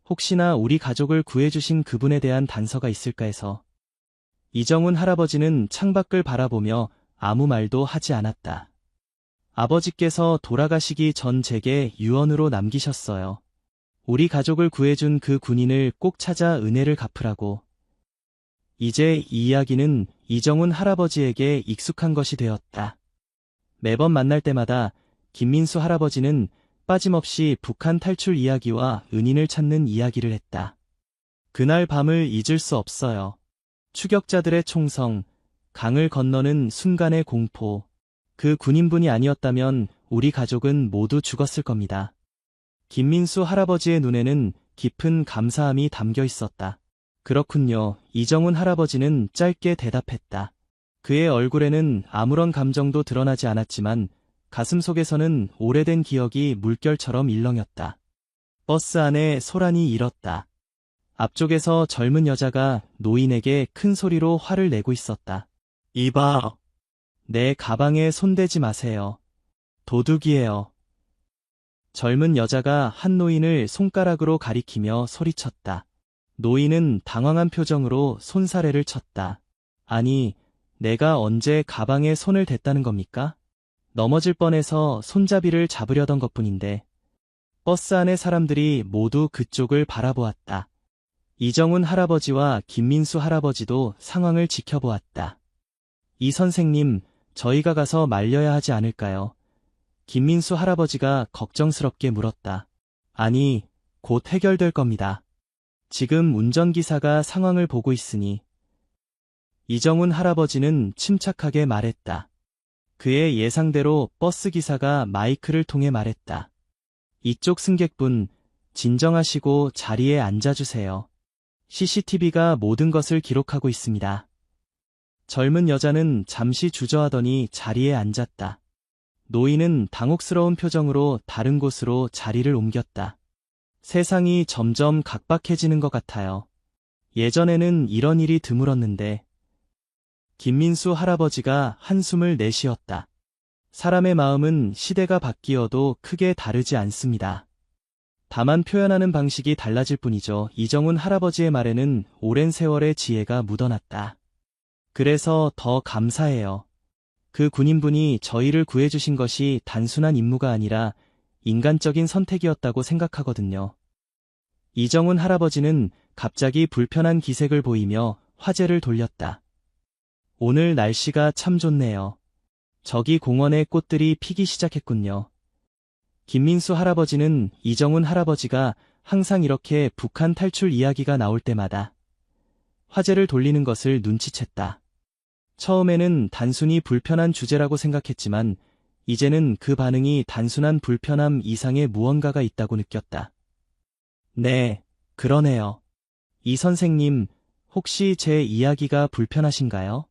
혹시나 우리 가족을 구해주신 그분에 대한 단서가 있을까 해서. 이정훈 할아버지는 창밖을 바라보며 아무 말도 하지 않았다. 아버지께서 돌아가시기 전 제게 유언으로 남기셨어요. 우리 가족을 구해준 그 군인을 꼭 찾아 은혜를 갚으라고. 이제 이 이야기는 이정훈 할아버지에게 익숙한 것이 되었다. 매번 만날 때마다 김민수 할아버지는 빠짐없이 북한 탈출 이야기와 은인을 찾는 이야기를 했다. 그날 밤을 잊을 수 없어요. 추격자들의 총성, 강을 건너는 순간의 공포. 그 군인분이 아니었다면 우리 가족은 모두 죽었을 겁니다. 김민수 할아버지의 눈에는 깊은 감사함이 담겨 있었다. 그렇군요. 이정훈 할아버지는 짧게 대답했다. 그의 얼굴에는 아무런 감정도 드러나지 않았지만 가슴속에서는 오래된 기억이 물결처럼 일렁였다. 버스 안에 소란이 일었다. 앞쪽에서 젊은 여자가 노인에게 큰 소리로 화를 내고 있었다. 이봐. 내 가방에 손대지 마세요. 도둑이에요. 젊은 여자가 한 노인을 손가락으로 가리키며 소리쳤다. 노인은 당황한 표정으로 손사래를 쳤다. 아니, 내가 언제 가방에 손을 댔다는 겁니까? 넘어질 뻔해서 손잡이를 잡으려던 것뿐인데. 버스 안의 사람들이 모두 그쪽을 바라보았다. 이정훈 할아버지와 김민수 할아버지도 상황을 지켜보았다. 이 선생님, 저희가 가서 말려야 하지 않을까요? 김민수 할아버지가 걱정스럽게 물었다. 아니, 곧 해결될 겁니다. 지금 운전기사가 상황을 보고 있으니. 이정훈 할아버지는 침착하게 말했다. 그의 예상대로 버스 기사가 마이크를 통해 말했다. 이쪽 승객분, 진정하시고 자리에 앉아주세요. CCTV가 모든 것을 기록하고 있습니다. 젊은 여자는 잠시 주저하더니 자리에 앉았다. 노인은 당혹스러운 표정으로 다른 곳으로 자리를 옮겼다. 세상이 점점 각박해지는 것 같아요. 예전에는 이런 일이 드물었는데. 김민수 할아버지가 한숨을 내쉬었다. 사람의 마음은 시대가 바뀌어도 크게 다르지 않습니다. 다만 표현하는 방식이 달라질 뿐이죠. 이정훈 할아버지의 말에는 오랜 세월의 지혜가 묻어났다. 그래서 더 감사해요. 그 군인분이 저희를 구해주신 것이 단순한 임무가 아니라 인간적인 선택이었다고 생각하거든요. 이정훈 할아버지는 갑자기 불편한 기색을 보이며 화제를 돌렸다. 오늘 날씨가 참 좋네요. 저기 공원에 꽃들이 피기 시작했군요. 김민수 할아버지는 이정훈 할아버지가 항상 이렇게 북한 탈출 이야기가 나올 때마다 화제를 돌리는 것을 눈치챘다. 처음에는 단순히 불편한 주제라고 생각했지만 이제는 그 반응이 단순한 불편함 이상의 무언가가 있다고 느꼈다. 네, 그러네요. 이 선생님, 혹시 제 이야기가 불편하신가요?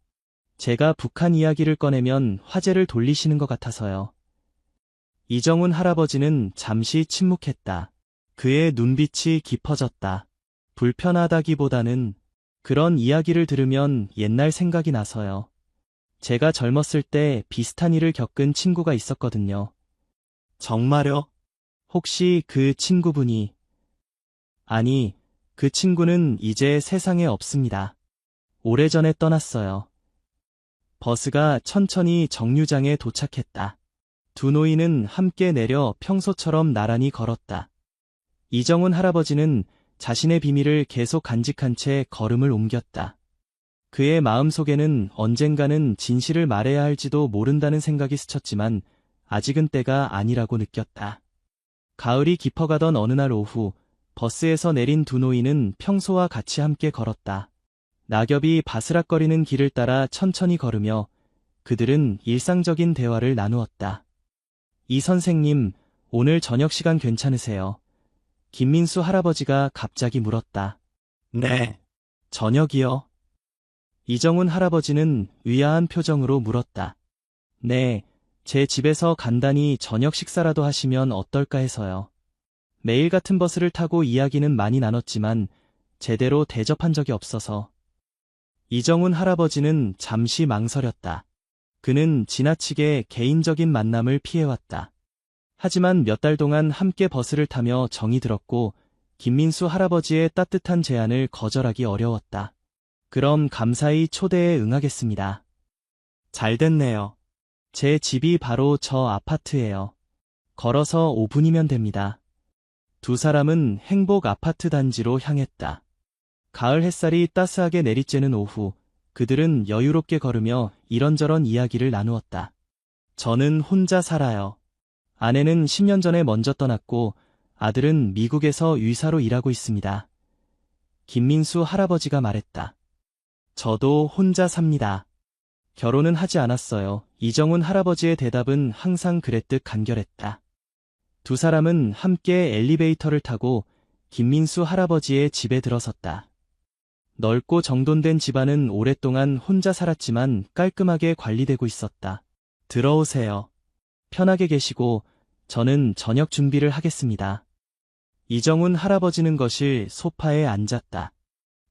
제가 북한 이야기를 꺼내면 화제를 돌리시는 것 같아서요. 이정훈 할아버지는 잠시 침묵했다. 그의 눈빛이 깊어졌다. 불편하다기보다는 그런 이야기를 들으면 옛날 생각이 나서요. 제가 젊었을 때 비슷한 일을 겪은 친구가 있었거든요. 정말요? 혹시 그 친구분이... 아니, 그 친구는 이제 세상에 없습니다. 오래전에 떠났어요. 버스가 천천히 정류장에 도착했다. 두 노인은 함께 내려 평소처럼 나란히 걸었다. 이정훈 할아버지는 자신의 비밀을 계속 간직한 채 걸음을 옮겼다. 그의 마음속에는 언젠가는 진실을 말해야 할지도 모른다는 생각이 스쳤지만 아직은 때가 아니라고 느꼈다. 가을이 깊어가던 어느 날 오후, 버스에서 내린 두 노인은 평소와 같이 함께 걸었다. 낙엽이 바스락거리는 길을 따라 천천히 걸으며 그들은 일상적인 대화를 나누었다. 이 선생님, 오늘 저녁 시간 괜찮으세요? 김민수 할아버지가 갑자기 물었다. 네. 저녁이요? 이정훈 할아버지는 의아한 표정으로 물었다. 네, 제 집에서 간단히 저녁 식사라도 하시면 어떨까 해서요. 매일 같은 버스를 타고 이야기는 많이 나눴지만 제대로 대접한 적이 없어서. 이정훈 할아버지는 잠시 망설였다. 그는 지나치게 개인적인 만남을 피해왔다. 하지만 몇 달 동안 함께 버스를 타며 정이 들었고 김민수 할아버지의 따뜻한 제안을 거절하기 어려웠다. 그럼 감사히 초대에 응하겠습니다. 잘 됐네요. 제 집이 바로 저 아파트예요. 걸어서 5분이면 됩니다. 두 사람은 행복 아파트 단지로 향했다. 가을 햇살이 따스하게 내리쬐는 오후, 그들은 여유롭게 걸으며 이런저런 이야기를 나누었다. 저는 혼자 살아요. 아내는 10년 전에 먼저 떠났고 아들은 미국에서 의사로 일하고 있습니다. 김민수 할아버지가 말했다. 저도 혼자 삽니다. 결혼은 하지 않았어요. 이정훈 할아버지의 대답은 항상 그랬듯 간결했다. 두 사람은 함께 엘리베이터를 타고 김민수 할아버지의 집에 들어섰다. 넓고 정돈된 집안은 오랫동안 혼자 살았지만 깔끔하게 관리되고 있었다. 들어오세요. 편하게 계시고 저는 저녁 준비를 하겠습니다. 이정훈 할아버지는 거실 소파에 앉았다.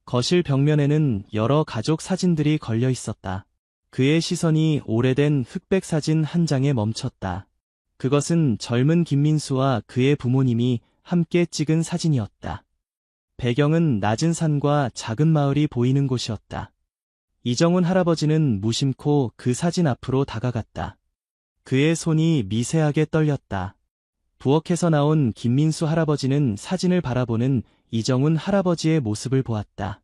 거실 벽면에는 여러 가족 사진들이 걸려 있었다. 그의 시선이 오래된 흑백 사진 한 장에 멈췄다. 그것은 젊은 김민수와 그의 부모님이 함께 찍은 사진이었다. 배경은 낮은 산과 작은 마을이 보이는 곳이었다. 이정훈 할아버지는 무심코 그 사진 앞으로 다가갔다. 그의 손이 미세하게 떨렸다. 부엌에서 나온 김민수 할아버지는 사진을 바라보는 이정훈 할아버지의 모습을 보았다.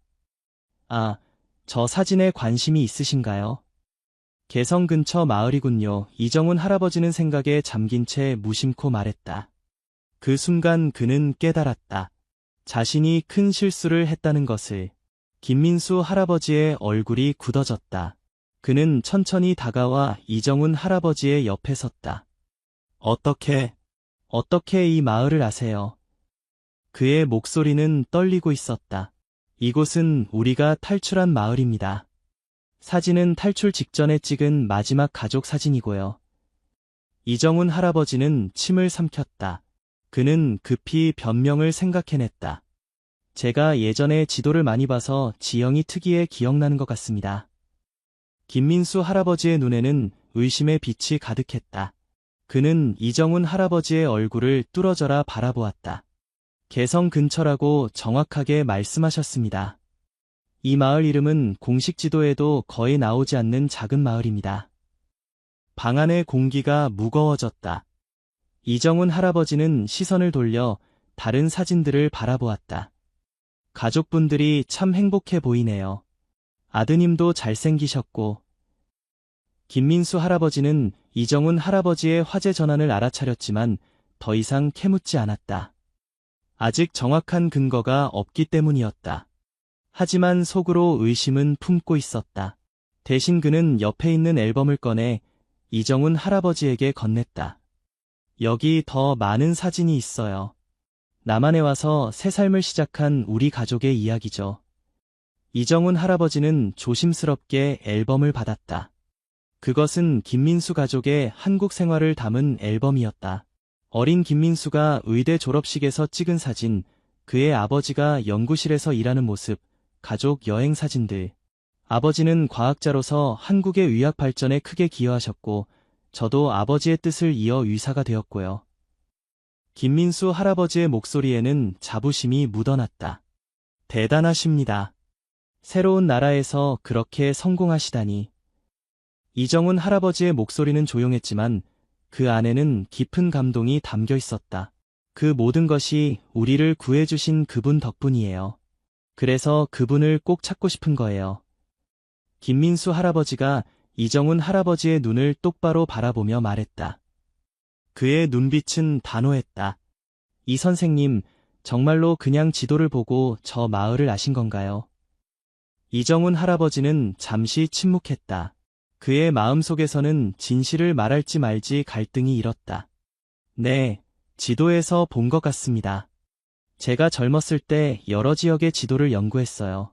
아, 저 사진에 관심이 있으신가요? 개성 근처 마을이군요. 이정훈 할아버지는 생각에 잠긴 채 무심코 말했다. 그 순간 그는 깨달았다. 자신이 큰 실수를 했다는 것을. 김민수 할아버지의 얼굴이 굳어졌다. 그는 천천히 다가와 이정훈 할아버지의 옆에 섰다. 어떻게 이 마을을 아세요? 그의 목소리는 떨리고 있었다. 이곳은 우리가 탈출한 마을입니다. 사진은 탈출 직전에 찍은 마지막 가족 사진이고요. 이정훈 할아버지는 침을 삼켰다. 그는 급히 변명을 생각해냈다. 제가 예전에 지도를 많이 봐서 지형이 특이해 기억나는 것 같습니다. 김민수 할아버지의 눈에는 의심의 빛이 가득했다. 그는 이정훈 할아버지의 얼굴을 뚫어져라 바라보았다. 개성 근처라고 정확하게 말씀하셨습니다. 이 마을 이름은 공식 지도에도 거의 나오지 않는 작은 마을입니다. 방 안의 공기가 무거워졌다. 이정훈 할아버지는 시선을 돌려 다른 사진들을 바라보았다. 가족분들이 참 행복해 보이네요. 아드님도 잘생기셨고. 김민수 할아버지는 이정훈 할아버지의 화제 전환을 알아차렸지만 더 이상 캐묻지 않았다. 아직 정확한 근거가 없기 때문이었다. 하지만 속으로 의심은 품고 있었다. 대신 그는 옆에 있는 앨범을 꺼내 이정훈 할아버지에게 건넸다. 여기 더 많은 사진이 있어요. 남한에 와서 새 삶을 시작한 우리 가족의 이야기죠. 이정훈 할아버지는 조심스럽게 앨범을 받았다. 그것은 김민수 가족의 한국 생활을 담은 앨범이었다. 어린 김민수가 의대 졸업식에서 찍은 사진, 그의 아버지가 연구실에서 일하는 모습, 가족 여행 사진들. 아버지는 과학자로서 한국의 의학 발전에 크게 기여하셨고, 저도 아버지의 뜻을 이어 의사가 되었고요. 김민수 할아버지의 목소리에는 자부심이 묻어났다. 대단하십니다. 새로운 나라에서 그렇게 성공하시다니. 이정훈 할아버지의 목소리는 조용했지만 그 안에는 깊은 감동이 담겨 있었다. 그 모든 것이 우리를 구해주신 그분 덕분이에요. 그래서 그분을 꼭 찾고 싶은 거예요. 김민수 할아버지가 이정훈 할아버지의 눈을 똑바로 바라보며 말했다. 그의 눈빛은 단호했다. 이 선생님, 정말로 그냥 지도를 보고 저 마을을 아신 건가요? 이정훈 할아버지는 잠시 침묵했다. 그의 마음속에서는 진실을 말할지 말지 갈등이 일었다. 네, 지도에서 본 것 같습니다. 제가 젊었을 때 여러 지역의 지도를 연구했어요.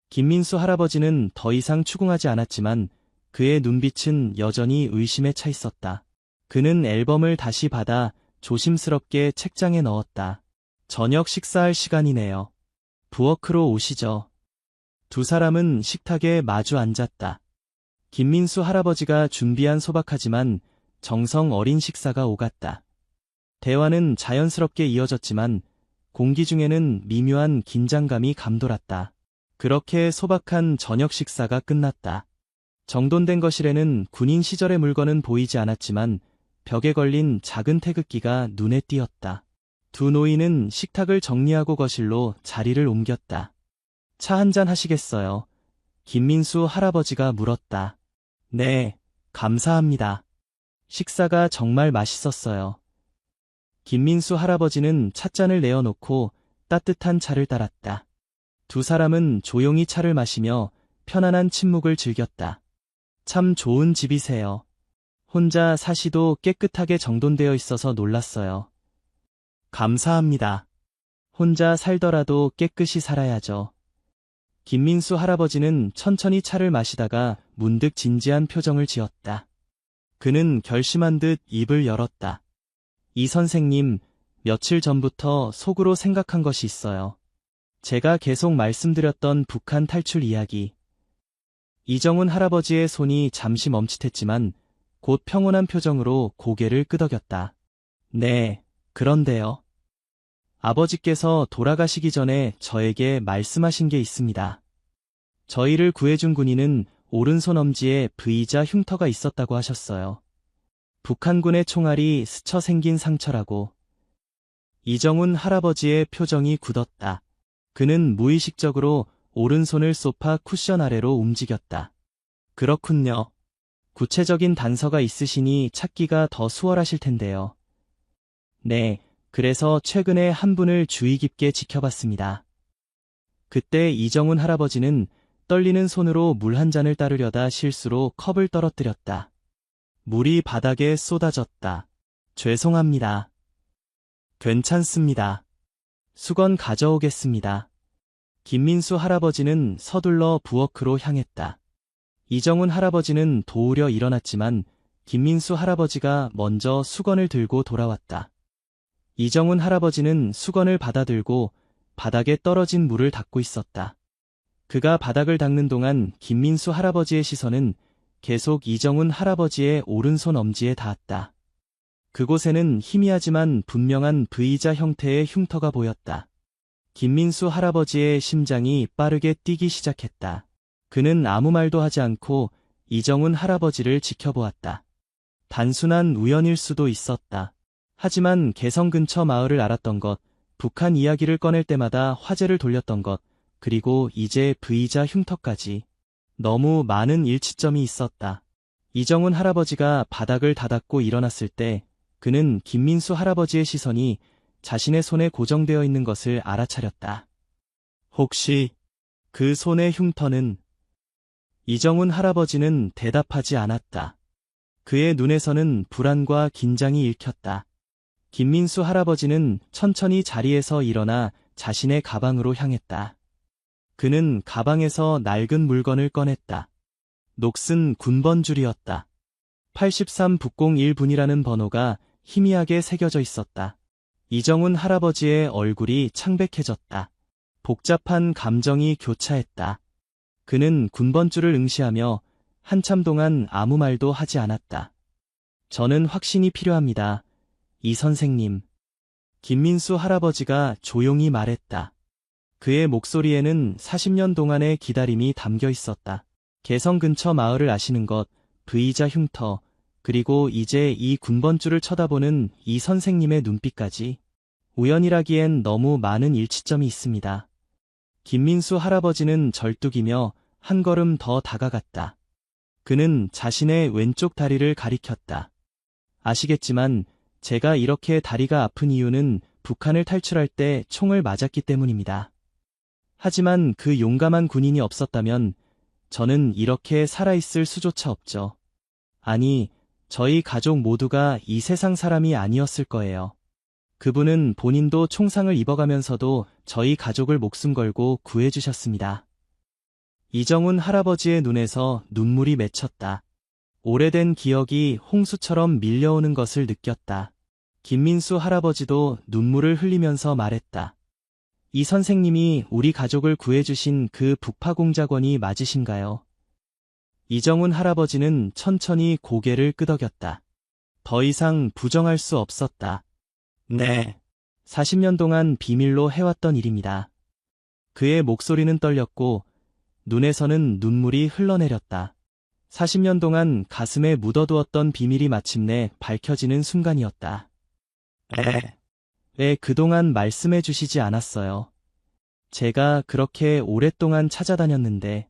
김민수 할아버지는 더 이상 추궁하지 않았지만 그의 눈빛은 여전히 의심에 차 있었다. 그는 앨범을 다시 받아 조심스럽게 책장에 넣었다. 저녁 식사할 시간이네요. 부엌으로 오시죠. 두 사람은 식탁에 마주 앉았다. 김민수 할아버지가 준비한 소박하지만 정성 어린 식사가 오갔다. 대화는 자연스럽게 이어졌지만 공기 중에는 미묘한 긴장감이 감돌았다. 그렇게 소박한 저녁 식사가 끝났다. 정돈된 거실에는 군인 시절의 물건은 보이지 않았지만 벽에 걸린 작은 태극기가 눈에 띄었다. 두 노인은 식탁을 정리하고 거실로 자리를 옮겼다. 차 한잔 하시겠어요? 김민수 할아버지가 물었다. 네, 감사합니다. 식사가 정말 맛있었어요. 김민수 할아버지는 찻잔을 내어놓고 따뜻한 차를 따랐다. 두 사람은 조용히 차를 마시며 편안한 침묵을 즐겼다. 참 좋은 집이세요. 혼자 사시도 깨끗하게 정돈되어 있어서 놀랐어요. 감사합니다. 혼자 살더라도 깨끗이 살아야죠. 김민수 할아버지는 천천히 차를 마시다가 문득 진지한 표정을 지었다. 그는 결심한 듯 입을 열었다. 이 선생님, 며칠 전부터 속으로 생각한 것이 있어요. 제가 계속 말씀드렸던 북한 탈출 이야기. 이정훈 할아버지의 손이 잠시 멈칫했지만 곧 평온한 표정으로 고개를 끄덕였다. 네, 그런데요. 아버지께서 돌아가시기 전에 저에게 말씀하신 게 있습니다. 저희를 구해준 군인은 오른손 엄지에 V자 흉터가 있었다고 하셨어요. 북한군의 총알이 스쳐 생긴 상처라고. 이정훈 할아버지의 표정이 굳었다. 그는 무의식적으로 오른손을 소파 쿠션 아래로 움직였다. 그렇군요. 구체적인 단서가 있으시니 찾기가 더 수월하실 텐데요. 네, 그래서 최근에 한 분을 주의 깊게 지켜봤습니다. 그때 이정훈 할아버지는 떨리는 손으로 물 한 잔을 따르려다 실수로 컵을 떨어뜨렸다. 물이 바닥에 쏟아졌다. 죄송합니다. 괜찮습니다. 수건 가져오겠습니다. 김민수 할아버지는 서둘러 부엌으로 향했다. 이정훈 할아버지는 도우려 일어났지만 김민수 할아버지가 먼저 수건을 들고 돌아왔다. 이정훈 할아버지는 수건을 받아들고 바닥에 떨어진 물을 닦고 있었다. 그가 바닥을 닦는 동안 김민수 할아버지의 시선은 계속 이정훈 할아버지의 오른손 엄지에 닿았다. 그곳에는 희미하지만 분명한 V자 형태의 흉터가 보였다. 김민수 할아버지의 심장이 빠르게 뛰기 시작했다. 그는 아무 말도 하지 않고 이정훈 할아버지를 지켜보았다. 단순한 우연일 수도 있었다. 하지만 개성 근처 마을을 알았던 것, 북한 이야기를 꺼낼 때마다 화제를 돌렸던 것, 그리고 이제 V자 흉터까지. 너무 많은 일치점이 있었다. 이정훈 할아버지가 바닥을 다닫고 일어났을 때 그는 김민수 할아버지의 시선이 자신의 손에 고정되어 있는 것을 알아차렸다. 혹시 그 손의 흉터는? 이정훈 할아버지는 대답하지 않았다. 그의 눈에서는 불안과 긴장이 읽혔다. 김민수 할아버지는 천천히 자리에서 일어나 자신의 가방으로 향했다. 그는 가방에서 낡은 물건을 꺼냈다. 녹슨 군번줄이었다. 83601분이라는 번호가 희미하게 새겨져 있었다. 이정훈 할아버지의 얼굴이 창백해졌다. 복잡한 감정이 교차했다. 그는 군번줄을 응시하며 한참 동안 아무 말도 하지 않았다. 저는 확신이 필요합니다. 이 선생님. 김민수 할아버지가 조용히 말했다. 그의 목소리에는 40년 동안의 기다림이 담겨 있었다. 개성 근처 마을을 아시는 것, V자 흉터, 그리고 이제 이 군번줄을 쳐다보는 이 선생님의 눈빛까지. 우연이라기엔 너무 많은 일치점이 있습니다. 김민수 할아버지는 절뚝이며 한 걸음 더 다가갔다. 그는 자신의 왼쪽 다리를 가리켰다. 아시겠지만 제가 이렇게 다리가 아픈 이유는 북한을 탈출할 때 총을 맞았기 때문입니다. 하지만 그 용감한 군인이 없었다면 저는 이렇게 살아있을 수조차 없죠. 아니, 저희 가족 모두가 이 세상 사람이 아니었을 거예요. 그분은 본인도 총상을 입어가면서도 저희 가족을 목숨 걸고 구해주셨습니다. 이정훈 할아버지의 눈에서 눈물이 맺혔다. 오래된 기억이 홍수처럼 밀려오는 것을 느꼈다. 김민수 할아버지도 눈물을 흘리면서 말했다. 이 선생님이 우리 가족을 구해주신 그 북파공작원이 맞으신가요? 이정훈 할아버지는 천천히 고개를 끄덕였다. 더 이상 부정할 수 없었다. 네. 40년 동안 비밀로 해왔던 일입니다. 그의 목소리는 떨렸고 눈에서는 눈물이 흘러내렸다. 40년 동안 가슴에 묻어두었던 비밀이 마침내 밝혀지는 순간이었다. 왜 그동안 말씀해 주시지 않았어요? 제가 그렇게 오랫동안 찾아다녔는데,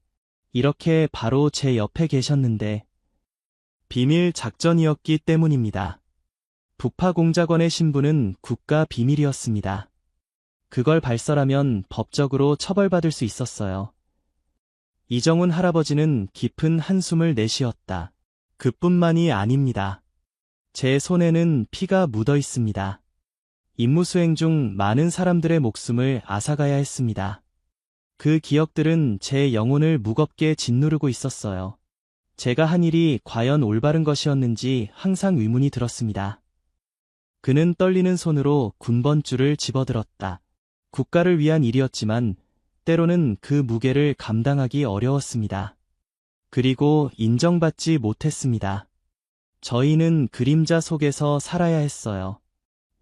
이렇게 바로 제 옆에 계셨는데, 비밀 작전이었기 때문입니다. 북파공작원의 신분은 국가 비밀이었습니다. 그걸 발설하면 법적으로 처벌받을 수 있었어요. 이정훈 할아버지는 깊은 한숨을 내쉬었다. 그뿐만이 아닙니다. 제 손에는 피가 묻어 있습니다. 임무 수행 중 많은 사람들의 목숨을 앗아가야 했습니다. 그 기억들은 제 영혼을 무겁게 짓누르고 있었어요. 제가 한 일이 과연 올바른 것이었는지 항상 의문이 들었습니다. 그는 떨리는 손으로 군번줄을 집어들었다. 국가를 위한 일이었지만 때로는 그 무게를 감당하기 어려웠습니다. 그리고 인정받지 못했습니다. 저희는 그림자 속에서 살아야 했어요.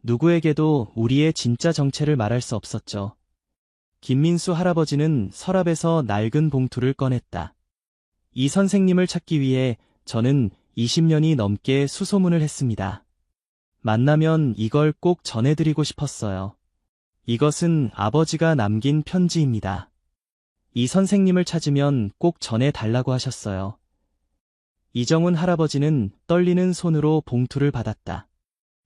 누구에게도 우리의 진짜 정체를 말할 수 없었죠. 김민수 할아버지는 서랍에서 낡은 봉투를 꺼냈다. 이 선생님을 찾기 위해 저는 20년이 넘게 수소문을 했습니다. 만나면 이걸 꼭 전해드리고 싶었어요. 이것은 아버지가 남긴 편지입니다. 이 선생님을 찾으면 꼭 전해달라고 하셨어요. 이정훈 할아버지는 떨리는 손으로 봉투를 받았다.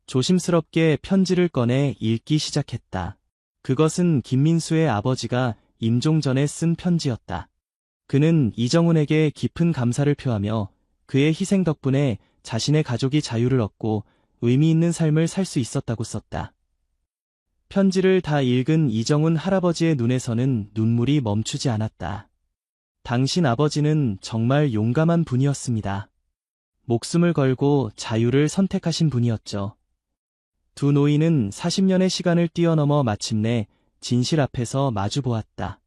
조심스럽게 편지를 꺼내 읽기 시작했다. 그것은 김민수의 아버지가 임종 전에 쓴 편지였다. 그는 이정훈에게 깊은 감사를 표하며 그의 희생 덕분에 자신의 가족이 자유를 얻고 의미 있는 삶을 살 수 있었다고 썼다. 편지를 다 읽은 이정훈 할아버지의 눈에서는 눈물이 멈추지 않았다. 당신 아버지는 정말 용감한 분이었습니다. 목숨을 걸고 자유를 선택하신 분이었죠. 두 노인은 40년의 시간을 뛰어넘어 마침내 진실 앞에서 마주보았다.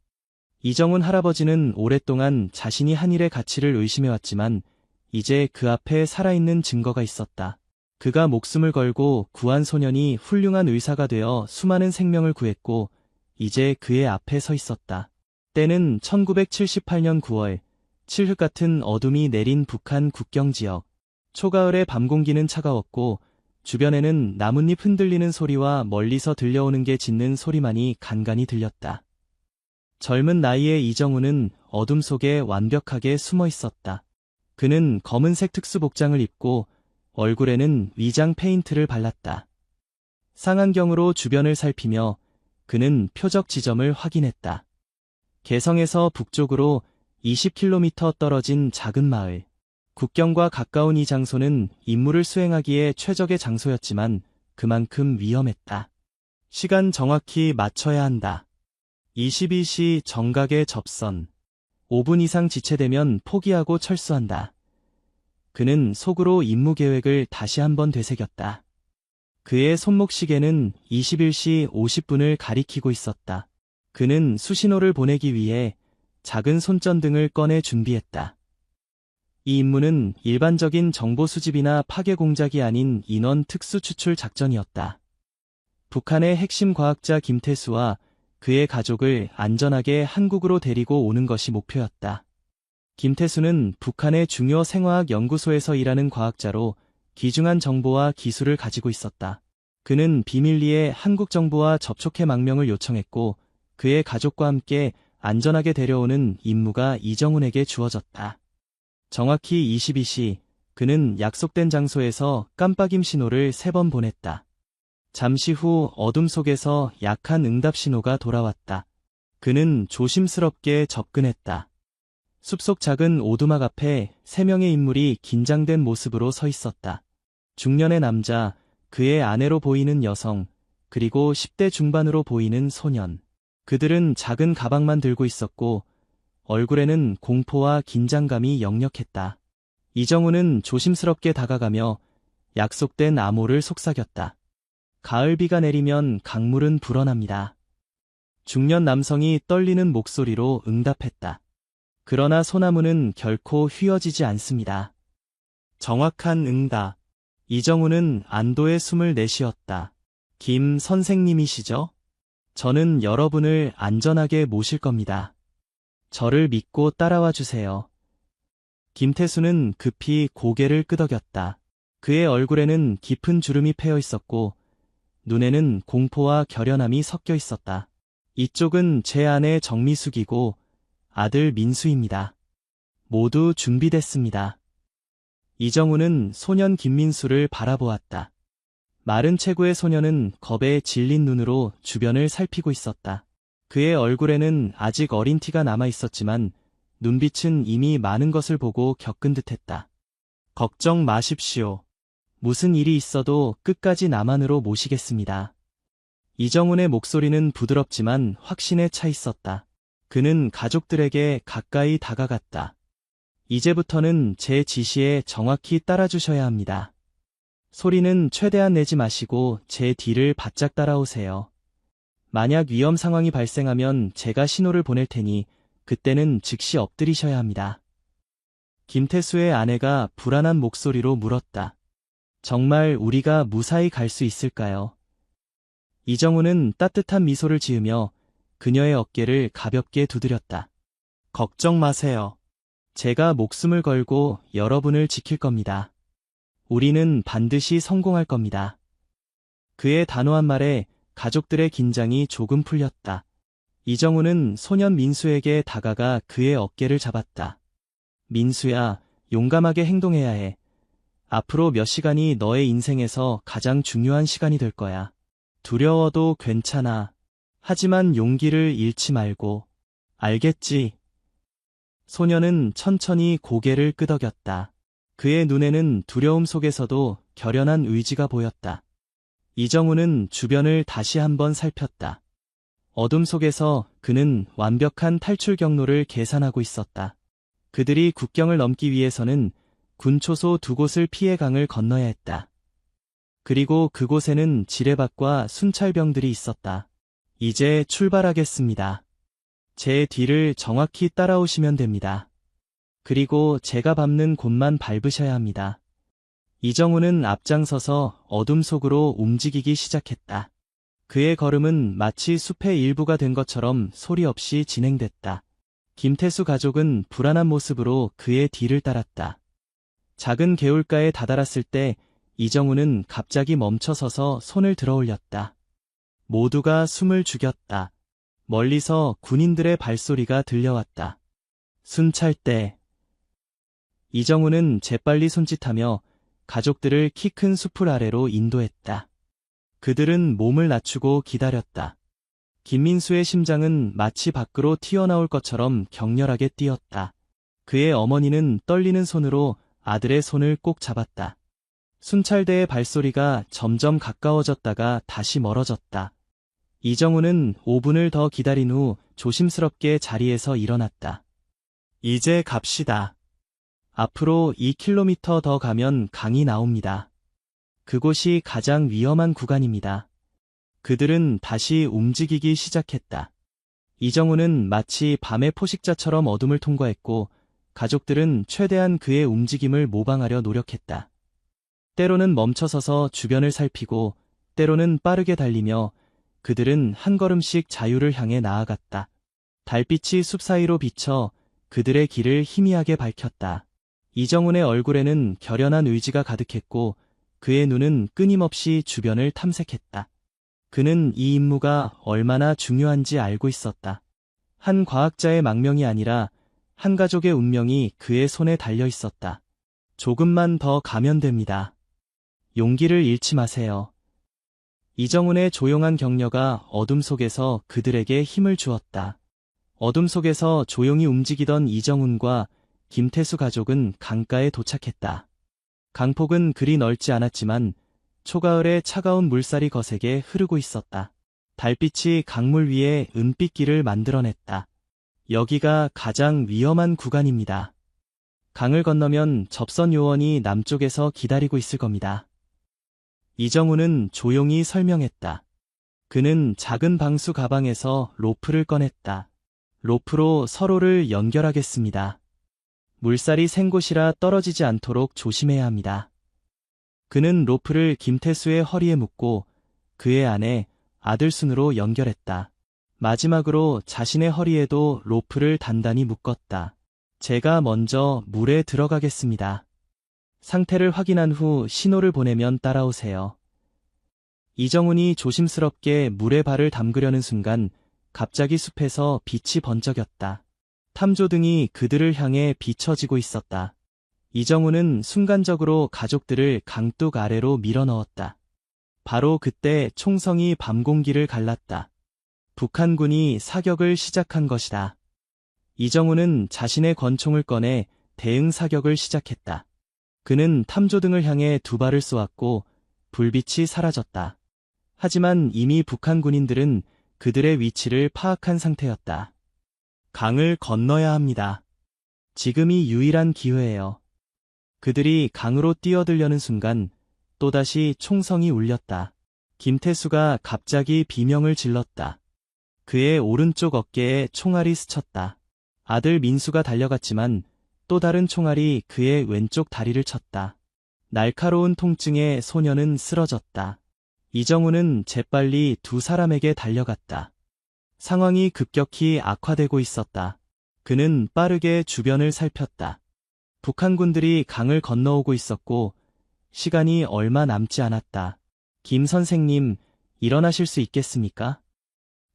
이정훈 할아버지는 오랫동안 자신이 한 일의 가치를 의심해왔지만 이제 그 앞에 살아있는 증거가 있었다. 그가 목숨을 걸고 구한 소년이 훌륭한 의사가 되어 수많은 생명을 구했고 이제 그의 앞에 서 있었다. 때는 1978년 9월, 칠흑 같은 어둠이 내린 북한 국경지역. 초가을의 밤 공기는 차가웠고 주변에는 나뭇잎 흔들리는 소리와 멀리서 들려오는 게 짖는 소리만이 간간히 들렸다. 젊은 나이의 이정훈은 어둠 속에 완벽하게 숨어 있었다. 그는 검은색 특수복장을 입고 얼굴에는 위장 페인트를 발랐다. 상안경으로 주변을 살피며 그는 표적 지점을 확인했다. 개성에서 북쪽으로 20km 떨어진 작은 마을. 국경과 가까운 이 장소는 임무를 수행하기에 최적의 장소였지만 그만큼 위험했다. 시간 정확히 맞춰야 한다. 22시 정각에 접선. 5분 이상 지체되면 포기하고 철수한다. 그는 속으로 임무 계획을 다시 한번 되새겼다. 그의 손목시계는 21시 50분을 가리키고 있었다. 그는 수신호를 보내기 위해 작은 손전등을 꺼내 준비했다. 이 임무는 일반적인 정보 수집이나 파괴 공작이 아닌 인원 특수 추출 작전이었다. 북한의 핵심 과학자 김태수와 그의 가족을 안전하게 한국으로 데리고 오는 것이 목표였다. 김태수는 북한의 중요 생화학 연구소에서 일하는 과학자로 귀중한 정보와 기술을 가지고 있었다. 그는 비밀리에 한국 정부와 접촉해 망명을 요청했고 그의 가족과 함께 안전하게 데려오는 임무가 이정훈에게 주어졌다. 정확히 22시, 그는 약속된 장소에서 깜빡임 신호를 3번 보냈다. 잠시 후 어둠 속에서 약한 응답 신호가 돌아왔다. 그는 조심스럽게 접근했다. 숲속 작은 오두막 앞에 3명의 인물이 긴장된 모습으로 서 있었다. 중년의 남자, 그의 아내로 보이는 여성, 그리고 10대 중반으로 보이는 소년. 그들은 작은 가방만 들고 있었고 얼굴에는 공포와 긴장감이 역력했다. 이정훈은 조심스럽게 다가가며 약속된 암호를 속삭였다. 가을비가 내리면 강물은 불어납니다. 중년 남성이 떨리는 목소리로 응답했다. 그러나 소나무는 결코 휘어지지 않습니다. 정확한 응답. 이정훈은 안도의 숨을 내쉬었다. 김 선생님이시죠? 저는 여러분을 안전하게 모실 겁니다. 저를 믿고 따라와 주세요. 김태수는 급히 고개를 끄덕였다. 그의 얼굴에는 깊은 주름이 패여 있었고 눈에는 공포와 결연함이 섞여 있었다. 이쪽은 제 아내 정미숙이고 아들 민수입니다. 모두 준비됐습니다. 이정훈은 소년 김민수를 바라보았다. 마른 체구의 소년은 겁에 질린 눈으로 주변을 살피고 있었다. 그의 얼굴에는 아직 어린 티가 남아 있었지만 눈빛은 이미 많은 것을 보고 겪은 듯했다. 걱정 마십시오. 무슨 일이 있어도 끝까지 남한으로 모시겠습니다. 이정훈의 목소리는 부드럽지만 확신에 차 있었다. 그는 가족들에게 가까이 다가갔다. 이제부터는 제 지시에 정확히 따라주셔야 합니다. 소리는 최대한 내지 마시고 제 뒤를 바짝 따라오세요. 만약 위험 상황이 발생하면 제가 신호를 보낼 테니 그때는 즉시 엎드리셔야 합니다. 김태수의 아내가 불안한 목소리로 물었다. 정말 우리가 무사히 갈 수 있을까요? 이정훈은 따뜻한 미소를 지으며 그녀의 어깨를 가볍게 두드렸다. 걱정 마세요. 제가 목숨을 걸고 여러분을 지킬 겁니다. 우리는 반드시 성공할 겁니다. 그의 단호한 말에 가족들의 긴장이 조금 풀렸다. 이정훈은 소년 민수에게 다가가 그의 어깨를 잡았다. 민수야, 용감하게 행동해야 해. 앞으로 몇 시간이 너의 인생에서 가장 중요한 시간이 될 거야. 두려워도 괜찮아. 하지만 용기를 잃지 말고. 알겠지? 소년은 천천히 고개를 끄덕였다. 그의 눈에는 두려움 속에서도 결연한 의지가 보였다. 이정훈은 주변을 다시 한번 살폈다. 어둠 속에서 그는 완벽한 탈출 경로를 계산하고 있었다. 그들이 국경을 넘기 위해서는 군초소 2곳을 피해 강을 건너야 했다. 그리고 그곳에는 지뢰밭과 순찰병들이 있었다. 이제 출발하겠습니다. 제 뒤를 정확히 따라오시면 됩니다. 그리고 제가 밟는 곳만 밟으셔야 합니다. 이정훈은 앞장서서 어둠 속으로 움직이기 시작했다. 그의 걸음은 마치 숲의 일부가 된 것처럼 소리 없이 진행됐다. 김태수 가족은 불안한 모습으로 그의 뒤를 따랐다. 작은 개울가에 다다랐을 때 이정훈은 갑자기 멈춰서서 손을 들어 올렸다. 모두가 숨을 죽였다. 멀리서 군인들의 발소리가 들려왔다. 순찰대. 이정훈은 재빨리 손짓하며 가족들을 키 큰 숲을 아래로 인도했다. 그들은 몸을 낮추고 기다렸다. 김민수의 심장은 마치 밖으로 튀어나올 것처럼 격렬하게 뛰었다. 그의 어머니는 떨리는 손으로 아들의 손을 꼭 잡았다. 순찰대의 발소리가 점점 가까워졌다가 다시 멀어졌다. 이정훈은 5분을 더 기다린 후 조심스럽게 자리에서 일어났다. 이제 갑시다. 앞으로 2km 더 가면 강이 나옵니다. 그곳이 가장 위험한 구간입니다. 그들은 다시 움직이기 시작했다. 이정우는 마치 밤의 포식자처럼 어둠을 통과했고 가족들은 최대한 그의 움직임을 모방하려 노력했다. 때로는 멈춰서서 주변을 살피고 때로는 빠르게 달리며 그들은 한 걸음씩 자유를 향해 나아갔다. 달빛이 숲 사이로 비쳐 그들의 길을 희미하게 밝혔다. 이정훈의 얼굴에는 결연한 의지가 가득했고 그의 눈은 끊임없이 주변을 탐색했다. 그는 이 임무가 얼마나 중요한지 알고 있었다. 한 과학자의 망명이 아니라 한 가족의 운명이 그의 손에 달려 있었다. 조금만 더 가면 됩니다. 용기를 잃지 마세요. 이정훈의 조용한 격려가 어둠 속에서 그들에게 힘을 주었다. 어둠 속에서 조용히 움직이던 이정훈과 김태수 가족은 강가에 도착했다. 강폭은 그리 넓지 않았지만 초가을의 차가운 물살이 거세게 흐르고 있었다. 달빛이 강물 위에 은빛길을 만들어냈다. 여기가 가장 위험한 구간입니다. 강을 건너면 접선 요원이 남쪽에서 기다리고 있을 겁니다. 이정훈은 조용히 설명했다. 그는 작은 방수 가방에서 로프를 꺼냈다. 로프로 서로를 연결하겠습니다. 물살이 센 곳이라 떨어지지 않도록 조심해야 합니다. 그는 로프를 김태수의 허리에 묶고 그의 아내 아들순으로 연결했다. 마지막으로 자신의 허리에도 로프를 단단히 묶었다. 제가 먼저 물에 들어가겠습니다. 상태를 확인한 후 신호를 보내면 따라오세요. 이정훈이 조심스럽게 물에 발을 담그려는 순간 갑자기 숲에서 빛이 번쩍였다. 탐조등이 그들을 향해 비춰지고 있었다. 이정훈은 순간적으로 가족들을 강둑 아래로 밀어넣었다. 바로 그때 총성이 밤 공기를 갈랐다. 북한군이 사격을 시작한 것이다. 이정훈은 자신의 권총을 꺼내 대응 사격을 시작했다. 그는 탐조등을 향해 두 발을 쏘았고 불빛이 사라졌다. 하지만 이미 북한 군인들은 그들의 위치를 파악한 상태였다. 강을 건너야 합니다. 지금이 유일한 기회예요. 그들이 강으로 뛰어들려는 순간 또다시 총성이 울렸다. 김태수가 갑자기 비명을 질렀다. 그의 오른쪽 어깨에 총알이 스쳤다. 아들 민수가 달려갔지만 또 다른 총알이 그의 왼쪽 다리를 쳤다. 날카로운 통증에 소녀는 쓰러졌다. 이정훈은 재빨리 두 사람에게 달려갔다. 상황이 급격히 악화되고 있었다. 그는 빠르게 주변을 살폈다. 북한군들이 강을 건너오고 있었고 시간이 얼마 남지 않았다. 김 선생님, 일어나실 수 있겠습니까?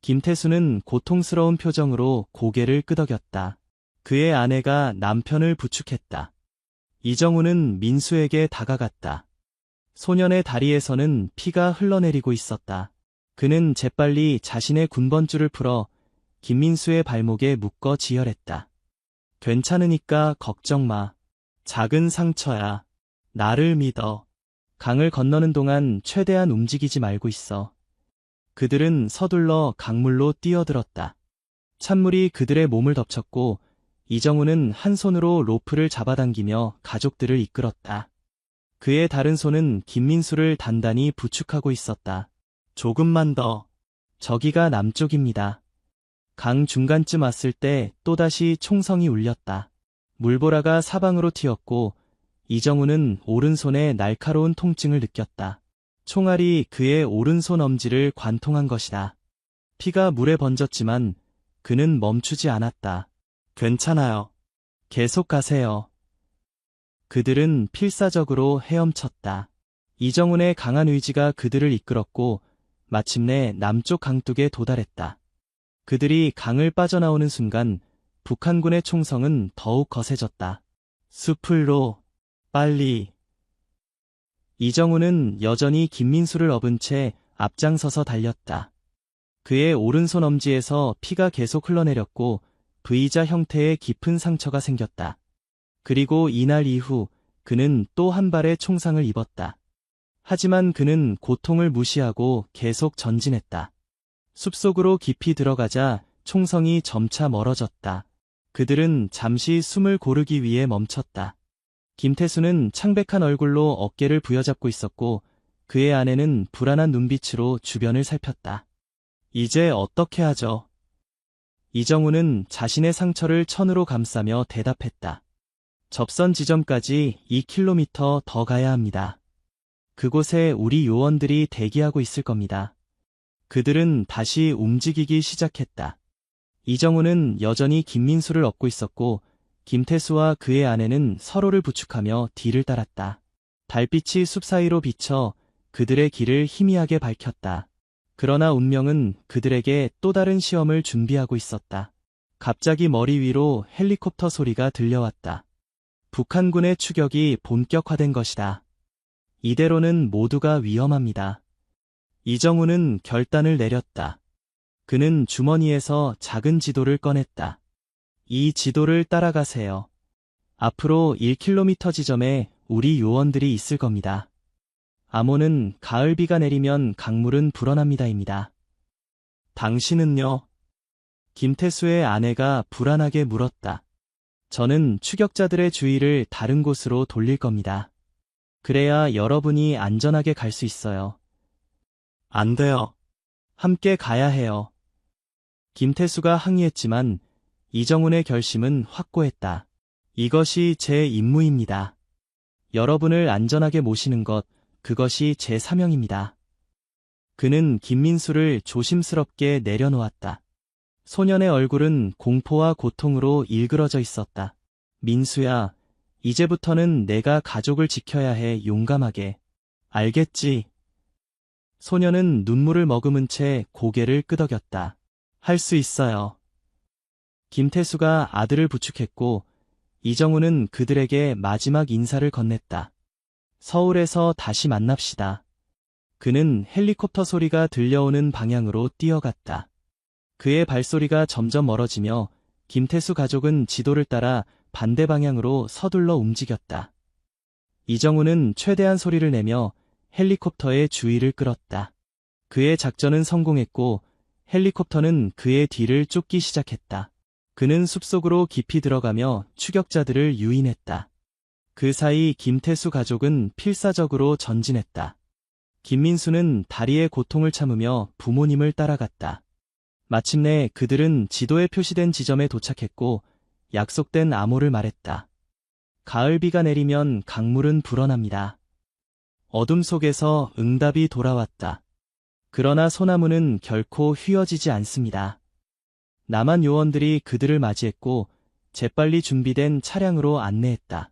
김태수는 고통스러운 표정으로 고개를 끄덕였다. 그의 아내가 남편을 부축했다. 이정훈은 민수에게 다가갔다. 소년의 다리에서는 피가 흘러내리고 있었다. 그는 재빨리 자신의 군번줄을 풀어 김민수의 발목에 묶어 지혈했다. 괜찮으니까 걱정 마. 작은 상처야. 나를 믿어. 강을 건너는 동안 최대한 움직이지 말고 있어. 그들은 서둘러 강물로 뛰어들었다. 찬물이 그들의 몸을 덮쳤고 이정훈은 한 손으로 로프를 잡아당기며 가족들을 이끌었다. 그의 다른 손은 김민수를 단단히 부축하고 있었다. 조금만 더. 저기가 남쪽입니다. 강 중간쯤 왔을 때 또다시 총성이 울렸다. 물보라가 사방으로 튀었고 이정훈은 오른손에 날카로운 통증을 느꼈다. 총알이 그의 오른손 엄지를 관통한 것이다. 피가 물에 번졌지만 그는 멈추지 않았다. 괜찮아요. 계속 가세요. 그들은 필사적으로 헤엄쳤다. 이정훈의 강한 의지가 그들을 이끌었고 마침내 남쪽 강둑에 도달했다. 그들이 강을 빠져나오는 순간 북한군의 총성은 더욱 거세졌다. 숲을로, 빨리. 이정훈은 여전히 김민수를 업은 채 앞장서서 달렸다. 그의 오른손 엄지에서 피가 계속 흘러내렸고 V자 형태의 깊은 상처가 생겼다. 그리고 이날 이후 그는 또 한 발의 총상을 입었다. 하지만 그는 고통을 무시하고 계속 전진했다. 숲속으로 깊이 들어가자 총성이 점차 멀어졌다. 그들은 잠시 숨을 고르기 위해 멈췄다. 김태수는 창백한 얼굴로 어깨를 부여잡고 있었고 그의 아내는 불안한 눈빛으로 주변을 살폈다. 이제 어떻게 하죠? 이정우는 자신의 상처를 천으로 감싸며 대답했다. 접선 지점까지 2km 더 가야 합니다. 그곳에 우리 요원들이 대기하고 있을 겁니다. 그들은 다시 움직이기 시작했다. 이정우는 여전히 김민수를 업고 있었고 김태수와 그의 아내는 서로를 부축하며 뒤를 따랐다. 달빛이 숲 사이로 비쳐 그들의 길을 희미하게 밝혔다. 그러나 운명은 그들에게 또 다른 시험을 준비하고 있었다. 갑자기 머리 위로 헬리콥터 소리가 들려왔다. 북한군의 추격이 본격화된 것이다. 이대로는 모두가 위험합니다. 이정우는 결단을 내렸다. 그는 주머니에서 작은 지도를 꺼냈다. 이 지도를 따라가세요. 앞으로 1km 지점에 우리 요원들이 있을 겁니다. 암호는 가을비가 내리면 강물은 불어납니다입니다. 당신은요? 김태수의 아내가 불안하게 물었다. 저는 추격자들의 주의를 다른 곳으로 돌릴 겁니다. 그래야 여러분이 안전하게 갈 수 있어요. 안 돼요. 함께 가야 해요. 김태수가 항의했지만 이정훈의 결심은 확고했다. 이것이 제 임무입니다. 여러분을 안전하게 모시는 것, 그것이 제 사명입니다. 그는 김민수를 조심스럽게 내려놓았다. 소년의 얼굴은 공포와 고통으로 일그러져 있었다. 민수야, 이제부터는 내가 가족을 지켜야 해. 용감하게. 알겠지? 소년은 눈물을 머금은 채 고개를 끄덕였다. 할 수 있어요. 김태수가 아들을 부축했고 이정우는 그들에게 마지막 인사를 건넸다. 서울에서 다시 만납시다. 그는 헬리콥터 소리가 들려오는 방향으로 뛰어갔다. 그의 발소리가 점점 멀어지며 김태수 가족은 지도를 따라 반대 방향으로 서둘러 움직였다. 이정우는 최대한 소리를 내며 헬리콥터의 주의를 끌었다. 그의 작전은 성공했고 헬리콥터는 그의 뒤를 쫓기 시작했다. 그는 숲속으로 깊이 들어가며 추격자들을 유인했다. 그 사이 김태수 가족은 필사적으로 전진했다. 김민수는 다리의 고통을 참으며 부모님을 따라갔다. 마침내 그들은 지도에 표시된 지점에 도착했고 약속된 암호를 말했다. 가을비가 내리면 강물은 불어납니다. 어둠 속에서 응답이 돌아왔다. 그러나 소나무는 결코 휘어지지 않습니다. 남한 요원들이 그들을 맞이했고 재빨리 준비된 차량으로 안내했다.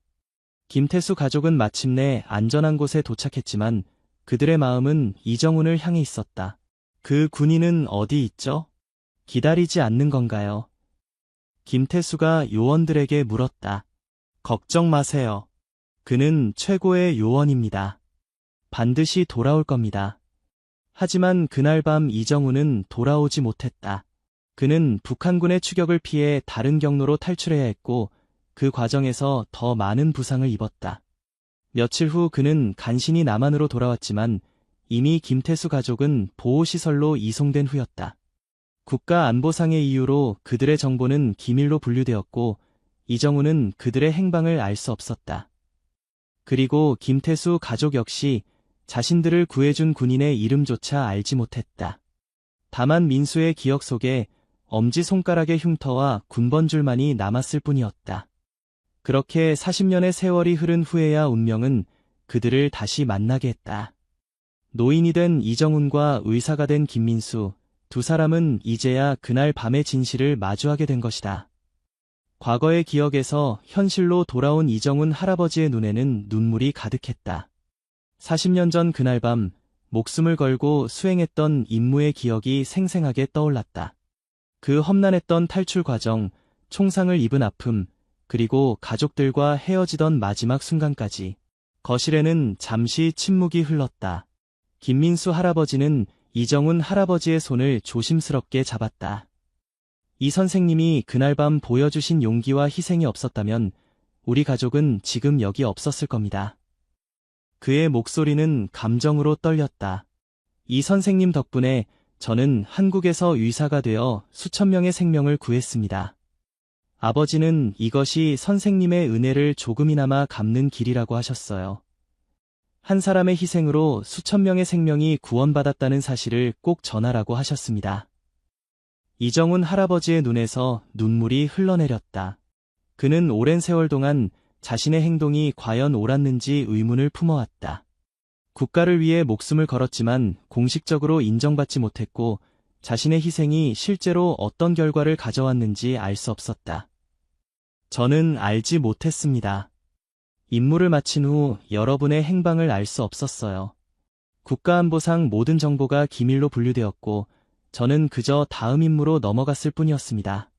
김태수 가족은 마침내 안전한 곳에 도착했지만 그들의 마음은 이정훈을 향해 있었다. 그 군인은 어디 있죠? 기다리지 않는 건가요? 김태수가 요원들에게 물었다. 걱정 마세요. 그는 최고의 요원입니다. 반드시 돌아올 겁니다. 하지만 그날 밤 이정훈은 돌아오지 못했다. 그는 북한군의 추격을 피해 다른 경로로 탈출해야 했고 그 과정에서 더 많은 부상을 입었다. 며칠 후 그는 간신히 남한으로 돌아왔지만 이미 김태수 가족은 보호시설로 이송된 후였다. 국가안보상의 이유로 그들의 정보는 기밀로 분류되었고 이정우는 그들의 행방을 알 수 없었다. 그리고 김태수 가족 역시 자신들을 구해준 군인의 이름조차 알지 못했다. 다만 민수의 기억 속에 엄지손가락의 흉터와 군번줄만이 남았을 뿐이었다. 그렇게 40년의 세월이 흐른 후에야 운명은 그들을 다시 만나게 했다. 노인이 된 이정훈과 의사가 된 김민수, 두 사람은 이제야 그날 밤의 진실을 마주하게 된 것이다. 과거의 기억에서 현실로 돌아온 이정훈 할아버지의 눈에는 눈물이 가득했다. 40년 전 그날 밤 목숨을 걸고 수행했던 임무의 기억이 생생하게 떠올랐다. 그 험난했던 탈출 과정, 총상을 입은 아픔, 그리고 가족들과 헤어지던 마지막 순간까지. 거실에는 잠시 침묵이 흘렀다. 김민수 할아버지는 이정훈 할아버지의 손을 조심스럽게 잡았다. 이 선생님이 그날 밤 보여주신 용기와 희생이 없었다면 우리 가족은 지금 여기 없었을 겁니다. 그의 목소리는 감정으로 떨렸다. 이 선생님 덕분에 저는 한국에서 의사가 되어 수천 명의 생명을 구했습니다. 아버지는 이것이 선생님의 은혜를 조금이나마 갚는 길이라고 하셨어요. 한 사람의 희생으로 수천 명의 생명이 구원받았다는 사실을 꼭 전하라고 하셨습니다. 이정훈 할아버지의 눈에서 눈물이 흘러내렸다. 그는 오랜 세월 동안 자신의 행동이 과연 옳았는지 의문을 품어왔다. 국가를 위해 목숨을 걸었지만 공식적으로 인정받지 못했고 자신의 희생이 실제로 어떤 결과를 가져왔는지 알 수 없었다. 저는 알지 못했습니다. 임무를 마친 후 여러분의 행방을 알 수 없었어요. 국가안보상 모든 정보가 기밀로 분류되었고 저는 그저 다음 임무로 넘어갔을 뿐이었습니다.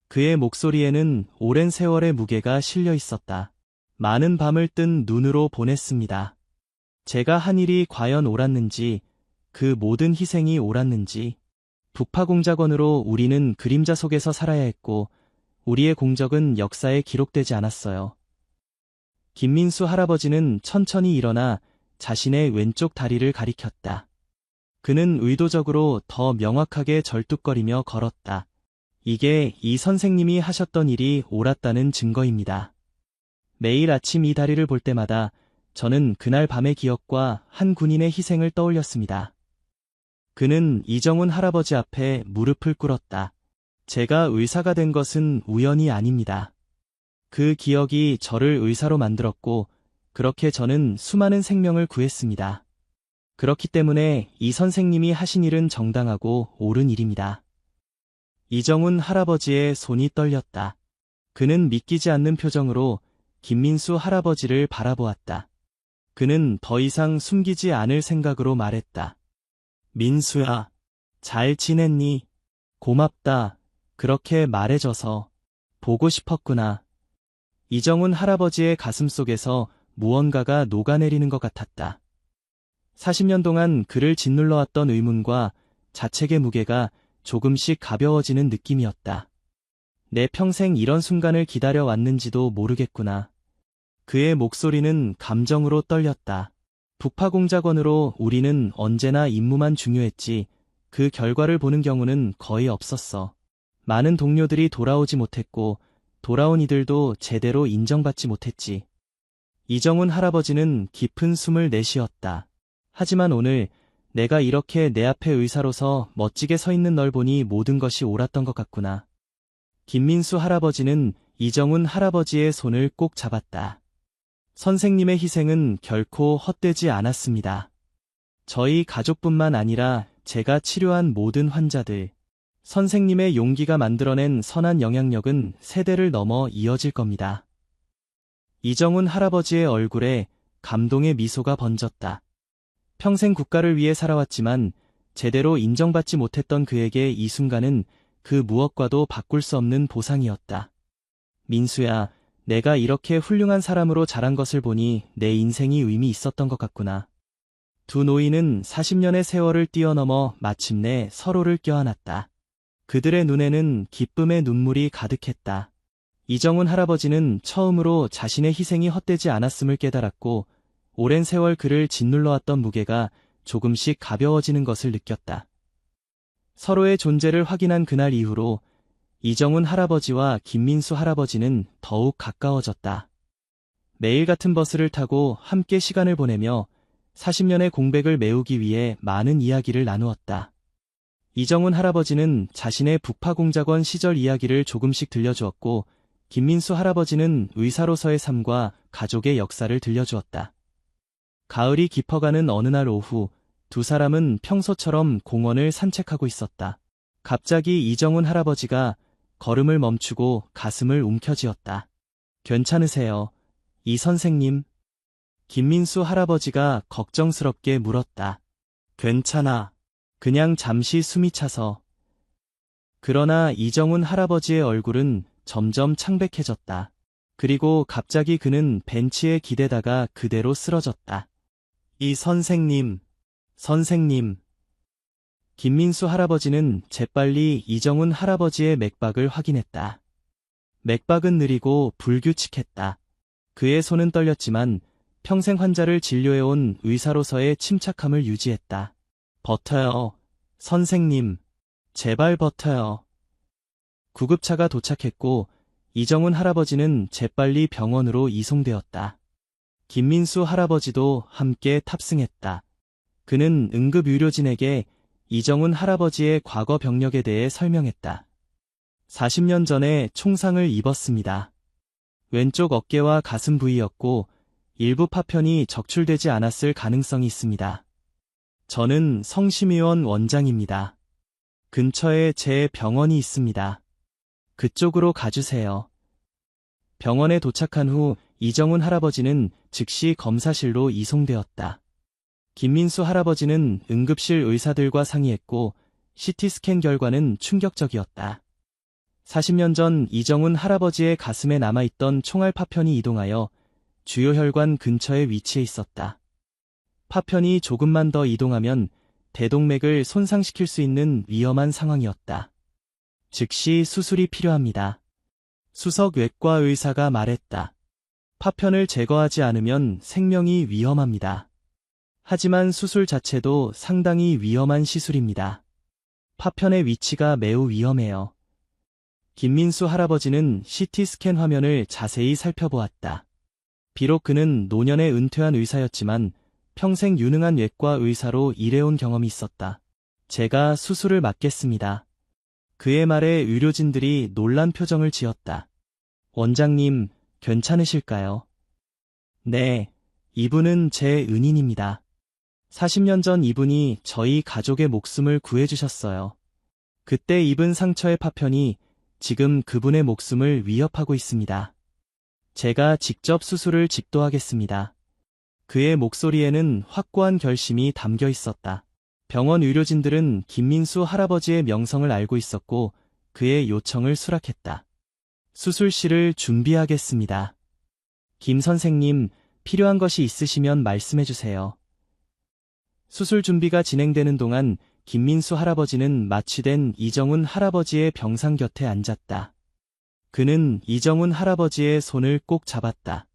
그의 목소리에는 오랜 세월의 무게가 실려 있었다. 많은 밤을 뜬 눈으로 보냈습니다. 제가 한 일이 과연 옳았는지, 그 모든 희생이 옳았는지, 북파공작원으로 우리는 그림자 속에서 살아야 했고, 우리의 공적은 역사에 기록되지 않았어요. 김민수 할아버지는 천천히 일어나 자신의 왼쪽 다리를 가리켰다. 그는 의도적으로 더 명확하게 절뚝거리며 걸었다. 이게 이 선생님이 하셨던 일이 옳았다는 증거입니다. 매일 아침 이 다리를 볼 때마다 저는 그날 밤의 기억과 한 군인의 희생을 떠올렸습니다. 그는 이정훈 할아버지 앞에 무릎을 꿇었다. 제가 의사가 된 것은 우연이 아닙니다. 그 기억이 저를 의사로 만들었고, 그렇게 저는 수많은 생명을 구했습니다. 그렇기 때문에 이 선생님이 하신 일은 정당하고 옳은 일입니다. 이정훈 할아버지의 손이 떨렸다. 그는 믿기지 않는 표정으로 김민수 할아버지를 바라보았다. 그는 더 이상 숨기지 않을 생각으로 말했다. 민수야, 잘 지냈니? 고맙다. 그렇게 말해줘서. 보고 싶었구나. 이정훈 할아버지의 가슴 속에서 무언가가 녹아내리는 것 같았다. 40년 동안 그를 짓눌러왔던 의문과 자책의 무게가 조금씩 가벼워지는 느낌이었다. 내 평생 이런 순간을 기다려왔는지도 모르겠구나. 그의 목소리는 감정으로 떨렸다. 북파공작원으로 우리는 언제나 임무만 중요했지, 그 결과를 보는 경우는 거의 없었어. 많은 동료들이 돌아오지 못했고, 돌아온 이들도 제대로 인정받지 못했지. 이정훈 할아버지는 깊은 숨을 내쉬었다. 하지만 오늘 내가 이렇게 내 앞에 의사로서 멋지게 서 있는 널 보니 모든 것이 옳았던 것 같구나. 김민수 할아버지는 이정훈 할아버지의 손을 꼭 잡았다. 선생님의 희생은 결코 헛되지 않았습니다. 저희 가족뿐만 아니라 제가 치료한 모든 환자들, 선생님의 용기가 만들어낸 선한 영향력은 세대를 넘어 이어질 겁니다. 이정훈 할아버지의 얼굴에 감동의 미소가 번졌다. 평생 국가를 위해 살아왔지만 제대로 인정받지 못했던 그에게 이 순간은 그 무엇과도 바꿀 수 없는 보상이었다. 민수야, 내가 이렇게 훌륭한 사람으로 자란 것을 보니 내 인생이 의미 있었던 것 같구나. 두 노인은 40년의 세월을 뛰어넘어 마침내 서로를 껴안았다. 그들의 눈에는 기쁨의 눈물이 가득했다. 이정훈 할아버지는 처음으로 자신의 희생이 헛되지 않았음을 깨달았고, 오랜 세월 그를 짓눌러왔던 무게가 조금씩 가벼워지는 것을 느꼈다. 서로의 존재를 확인한 그날 이후로 이정훈 할아버지와 김민수 할아버지는 더욱 가까워졌다. 매일 같은 버스를 타고 함께 시간을 보내며 40년의 공백을 메우기 위해 많은 이야기를 나누었다. 이정훈 할아버지는 자신의 북파공작원 시절 이야기를 조금씩 들려주었고, 김민수 할아버지는 의사로서의 삶과 가족의 역사를 들려주었다. 가을이 깊어가는 어느 날 오후, 두 사람은 평소처럼 공원을 산책하고 있었다. 갑자기 이정훈 할아버지가 걸음을 멈추고 가슴을 움켜쥐었다. 괜찮으세요, 이 선생님? 김민수 할아버지가 걱정스럽게 물었다. 괜찮아. 그냥 잠시 숨이 차서. 그러나 이정훈 할아버지의 얼굴은 점점 창백해졌다. 그리고 갑자기 그는 벤치에 기대다가 그대로 쓰러졌다. 이 선생님, 선생님. 김민수 할아버지는 재빨리 이정훈 할아버지의 맥박을 확인했다. 맥박은 느리고 불규칙했다. 그의 손은 떨렸지만 평생 환자를 진료해온 의사로서의 침착함을 유지했다. 버텨요, 선생님. 제발 버텨요. 구급차가 도착했고 이정훈 할아버지는 재빨리 병원으로 이송되었다. 김민수 할아버지도 함께 탑승했다. 그는 응급의료진에게 이정훈 할아버지의 과거 병력에 대해 설명했다. 40년 전에 총상을 입었습니다. 왼쪽 어깨와 가슴 부위였고 일부 파편이 적출되지 않았을 가능성이 있습니다. 저는 성심의원 원장입니다. 근처에 제 병원이 있습니다. 그쪽으로 가주세요. 병원에 도착한 후 이정훈 할아버지는 즉시 검사실로 이송되었다. 김민수 할아버지는 응급실 의사들과 상의했고 CT 스캔 결과는 충격적이었다. 40년 전 이정훈 할아버지의 가슴에 남아있던 총알 파편이 이동하여 주요 혈관 근처에 위치해 있었다. 파편이 조금만 더 이동하면 대동맥을 손상시킬 수 있는 위험한 상황이었다. 즉시 수술이 필요합니다. 수석 외과 의사가 말했다. 파편을 제거하지 않으면 생명이 위험합니다. 하지만 수술 자체도 상당히 위험한 시술입니다. 파편의 위치가 매우 위험해요. 김민수 할아버지는 CT 스캔 화면을 자세히 살펴보았다. 비록 그는 노년에 은퇴한 의사였지만 평생 유능한 외과 의사로 일해온 경험이 있었다. 제가 수술을 맡겠습니다. 그의 말에 의료진들이 놀란 표정을 지었다. 원장님, 괜찮으실까요? 네, 이분은 제 은인입니다. 40년 전 이분이 저희 가족의 목숨을 구해주셨어요. 그때 입은 상처의 파편이 지금 그분의 목숨을 위협하고 있습니다. 제가 직접 수술을 집도하겠습니다. 그의 목소리에는 확고한 결심이 담겨 있었다. 병원 의료진들은 김민수 할아버지의 명성을 알고 있었고 그의 요청을 수락했다. 수술실을 준비하겠습니다. 김 선생님, 필요한 것이 있으시면 말씀해 주세요. 수술 준비가 진행되는 동안 김민수 할아버지는 마취된 이정훈 할아버지의 병상 곁에 앉았다. 그는 이정훈 할아버지의 손을 꼭 잡았다.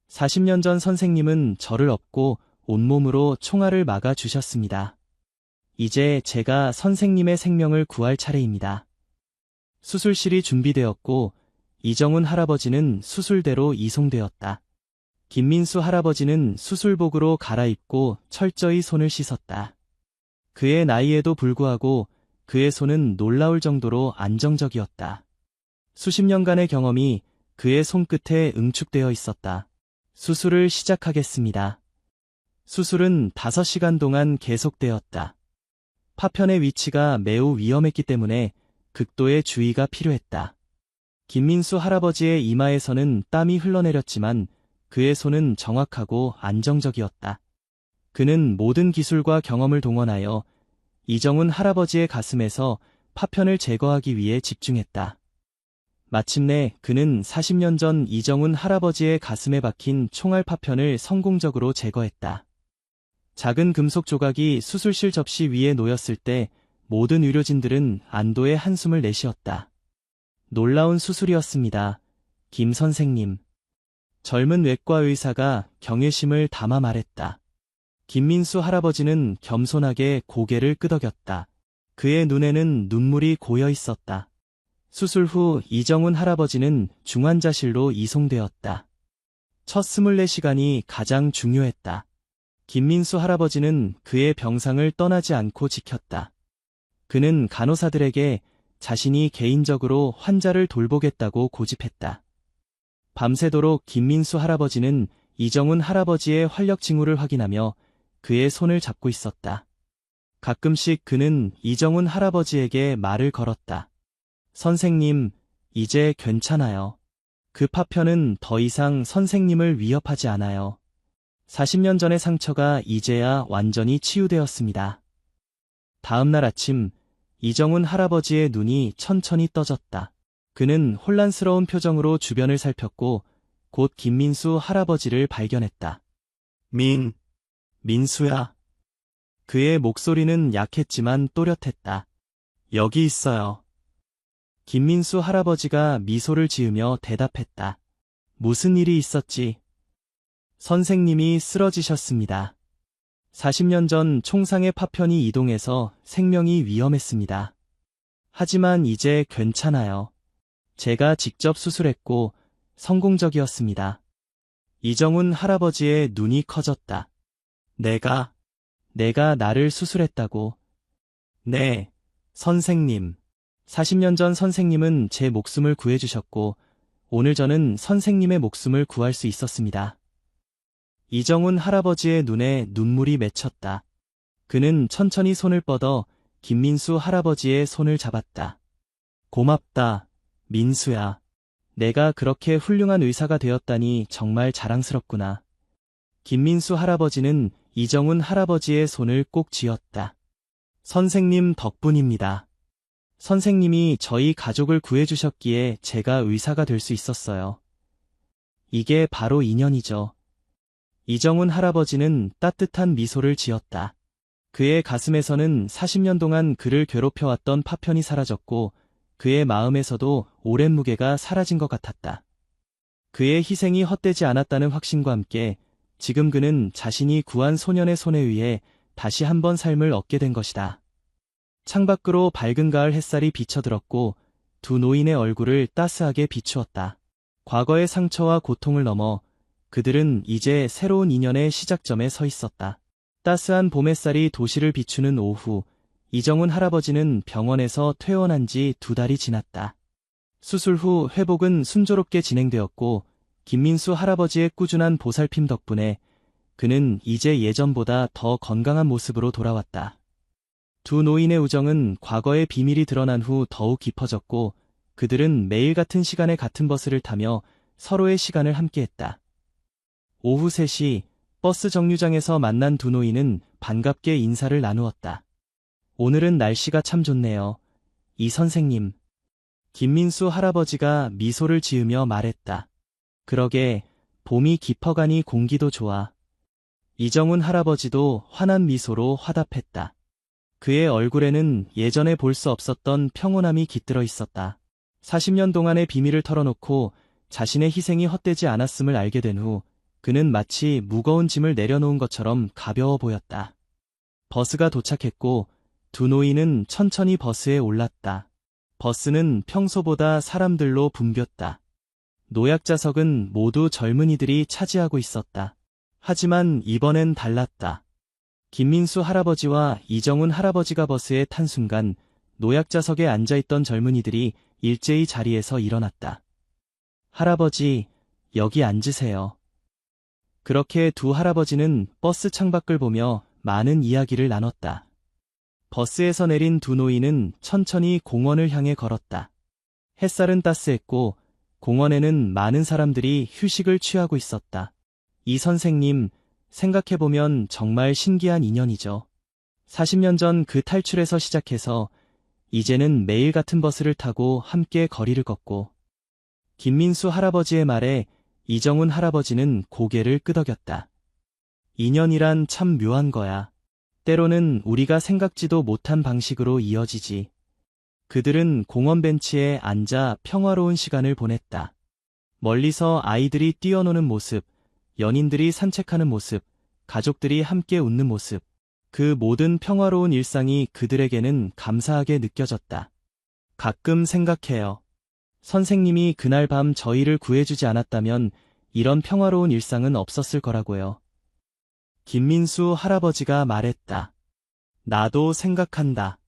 40년 전 선생님은 저를 업고 온몸으로 총알을 막아 주셨습니다. 이제 제가 선생님의 생명을 구할 차례입니다. 수술실이 준비되었고 이정훈 할아버지는 수술대로 이송되었다. 김민수 할아버지는 수술복으로 갈아입고 철저히 손을 씻었다. 그의 나이에도 불구하고 그의 손은 놀라울 정도로 안정적이었다. 수십 년간의 경험이 그의 손끝에 응축되어 있었다. 수술을 시작하겠습니다. 수술은 5시간 동안 계속되었다. 파편의 위치가 매우 위험했기 때문에 극도의 주의가 필요했다. 김민수 할아버지의 이마에서는 땀이 흘러내렸지만 그의 손은 정확하고 안정적이었다. 그는 모든 기술과 경험을 동원하여 이정훈 할아버지의 가슴에서 파편을 제거하기 위해 집중했다. 마침내 그는 40년 전 이정훈 할아버지의 가슴에 박힌 총알 파편을 성공적으로 제거했다. 작은 금속 조각이 수술실 접시 위에 놓였을 때 모든 의료진들은 안도의 한숨을 내쉬었다. 놀라운 수술이었습니다. 김 선생님. 젊은 외과 의사가 경외심을 담아 말했다. 김민수 할아버지는 겸손하게 고개를 끄덕였다. 그의 눈에는 눈물이 고여 있었다. 수술 후 이정훈 할아버지는 중환자실로 이송되었다. 첫 24시간이 가장 중요했다. 김민수 할아버지는 그의 병상을 떠나지 않고 지켰다. 그는 간호사들에게 자신이 개인적으로 환자를 돌보겠다고 고집했다. 밤새도록 김민수 할아버지는 이정훈 할아버지의 활력 징후를 확인하며 그의 손을 잡고 있었다. 가끔씩 그는 이정훈 할아버지에게 말을 걸었다. 선생님, 이제 괜찮아요. 그 파편은 더 이상 선생님을 위협하지 않아요. 40년 전의 상처가 이제야 완전히 치유되었습니다. 다음 날 아침, 이정훈 할아버지의 눈이 천천히 떠졌다. 그는 혼란스러운 표정으로 주변을 살폈고 곧 김민수 할아버지를 발견했다. 민수야. 그의 목소리는 약했지만 또렷했다. 여기 있어요. 김민수 할아버지가 미소를 지으며 대답했다. 무슨 일이 있었지? 선생님이 쓰러지셨습니다. 40년 전 총상의 파편이 이동해서 생명이 위험했습니다. 하지만 이제 괜찮아요. 제가 직접 수술했고 성공적이었습니다. 이정훈 할아버지의 눈이 커졌다. 내가 나를 수술했다고. 네, 선생님. 40년 전 선생님은 제 목숨을 구해주셨고, 오늘 저는 선생님의 목숨을 구할 수 있었습니다. 이정훈 할아버지의 눈에 눈물이 맺혔다. 그는 천천히 손을 뻗어 김민수 할아버지의 손을 잡았다. 고맙다, 민수야. 내가 그렇게 훌륭한 의사가 되었다니 정말 자랑스럽구나. 김민수 할아버지는 이정훈 할아버지의 손을 꼭 쥐었다. 선생님 덕분입니다. 선생님이 저희 가족을 구해주셨기에 제가 의사가 될 수 있었어요. 이게 바로 인연이죠. 이정훈 할아버지는 따뜻한 미소를 지었다. 그의 가슴에서는 40년 동안 그를 괴롭혀왔던 파편이 사라졌고 그의 마음에서도 오랜 무게가 사라진 것 같았다. 그의 희생이 헛되지 않았다는 확신과 함께 지금 그는 자신이 구한 소년의 손에 의해 다시 한번 삶을 얻게 된 것이다. 창밖으로 밝은 가을 햇살이 비쳐들었고 두 노인의 얼굴을 따스하게 비추었다. 과거의 상처와 고통을 넘어 그들은 이제 새로운 인연의 시작점에 서 있었다. 따스한 봄 햇살이 도시를 비추는 오후, 이정훈 할아버지는 병원에서 퇴원한 지 2달이 지났다. 수술 후 회복은 순조롭게 진행되었고 김민수 할아버지의 꾸준한 보살핌 덕분에 그는 이제 예전보다 더 건강한 모습으로 돌아왔다. 두 노인의 우정은 과거의 비밀이 드러난 후 더욱 깊어졌고 그들은 매일 같은 시간에 같은 버스를 타며 서로의 시간을 함께했다. 오후 3시 버스 정류장에서 만난 두 노인은 반갑게 인사를 나누었다. 오늘은 날씨가 참 좋네요. 이 선생님. 김민수 할아버지가 미소를 지으며 말했다. 그러게, 봄이 깊어가니 공기도 좋아. 이정훈 할아버지도 환한 미소로 화답했다. 그의 얼굴에는 예전에 볼 수 없었던 평온함이 깃들어 있었다. 40년 동안의 비밀을 털어놓고 자신의 희생이 헛되지 않았음을 알게 된 후 그는 마치 무거운 짐을 내려놓은 것처럼 가벼워 보였다. 버스가 도착했고 두 노인은 천천히 버스에 올랐다. 버스는 평소보다 사람들로 붐볐다. 노약자석은 모두 젊은이들이 차지하고 있었다. 하지만 이번엔 달랐다. 김민수 할아버지와 이정훈 할아버지가 버스에 탄 순간 노약자석에 앉아있던 젊은이들이 일제히 자리에서 일어났다. 할아버지, 여기 앉으세요. 그렇게 두 할아버지는 버스 창밖을 보며 많은 이야기를 나눴다. 버스에서 내린 두 노인은 천천히 공원을 향해 걸었다. 햇살은 따스했고 공원에는 많은 사람들이 휴식을 취하고 있었다. 이 선생님, 생각해보면 정말 신기한 인연이죠. 40년 전 그 탈출에서 시작해서 이제는 매일 같은 버스를 타고 함께 거리를 걷고 김민수 할아버지의 말에 이정훈 할아버지는 고개를 끄덕였다. 인연이란 참 묘한 거야. 때로는 우리가 생각지도 못한 방식으로 이어지지. 그들은 공원 벤치에 앉아 평화로운 시간을 보냈다. 멀리서 아이들이 뛰어노는 모습, 연인들이 산책하는 모습, 가족들이 함께 웃는 모습, 그 모든 평화로운 일상이 그들에게는 감사하게 느껴졌다. 가끔 생각해요. 선생님이 그날 밤 저희를 구해주지 않았다면 이런 평화로운 일상은 없었을 거라고요. 김민수 할아버지가 말했다. 나도 생각한다.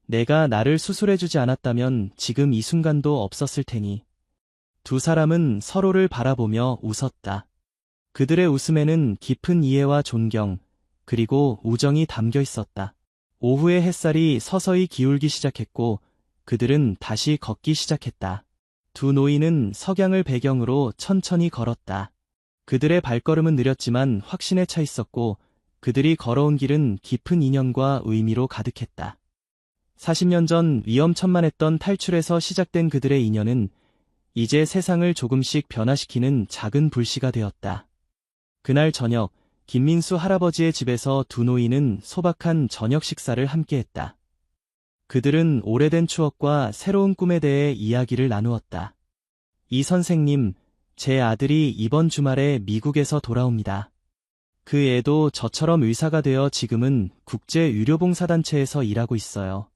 내가 나를 수술해주지 않았다면 지금 이 순간도 없었을 테니. 두 사람은 서로를 바라보며 웃었다. 그들의 웃음에는 깊은 이해와 존경, 그리고 우정이 담겨 있었다. 오후의 햇살이 서서히 기울기 시작했고 그들은 다시 걷기 시작했다. 두 노인은 석양을 배경으로 천천히 걸었다. 그들의 발걸음은 느렸지만 확신에 차 있었고 그들이 걸어온 길은 깊은 인연과 의미로 가득했다. 40년 전 위험천만했던 탈출에서 시작된 그들의 인연은 이제 세상을 조금씩 변화시키는 작은 불씨가 되었다. 그날 저녁, 김민수 할아버지의 집에서 두 노인은 소박한 저녁 식사를 함께했다. 그들은 오래된 추억과 새로운 꿈에 대해 이야기를 나누었다. 이 선생님, 제 아들이 이번 주말에 미국에서 돌아옵니다. 그 애도 저처럼 의사가 되어 지금은 국제의료봉사단체에서 일하고 있어요.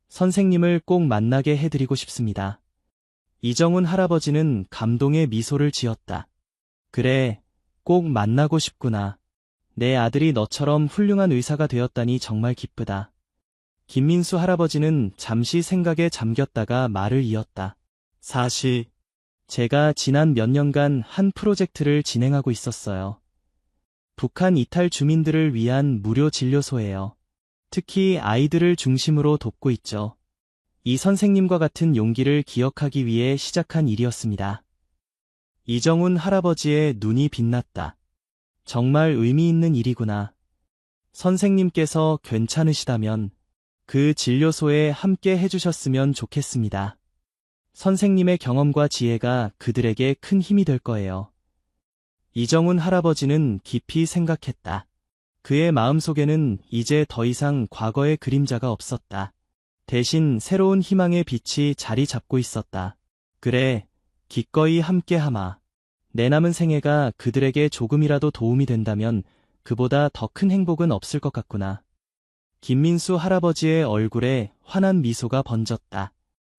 선생님을 꼭 만나게 해드리고 싶습니다. 이정훈 할아버지는 감동의 미소를 지었다. 그래, 꼭 만나고 싶구나. 내 아들이 너처럼 훌륭한 의사가 되었다니 정말 기쁘다. 김민수 할아버지는 잠시 생각에 잠겼다가 말을 이었다. 사실, 제가 지난 몇 년간 한 프로젝트를 진행하고 있었어요. 북한 이탈 주민들을 위한 무료 진료소예요. 특히 아이들을 중심으로 돕고 있죠. 이 선생님과 같은 용기를 기억하기 위해 시작한 일이었습니다. 이정훈 할아버지의 눈이 빛났다. 정말 의미 있는 일이구나. 선생님께서 괜찮으시다면 그 진료소에 함께 해주셨으면 좋겠습니다. 선생님의 경험과 지혜가 그들에게 큰 힘이 될 거예요. 이정훈 할아버지는 깊이 생각했다. 그의 마음속에는 이제 더 이상 과거의 그림자가 없었다. 대신 새로운 희망의 빛이 자리 잡고 있었다. 그래, 기꺼이 함께하마. 내 남은 생애가 그들에게 조금이라도 도움이 된다면 그보다 더 큰 행복은 없을 것 같구나. 김민수 할아버지의 얼굴에 환한 미소가 번졌다.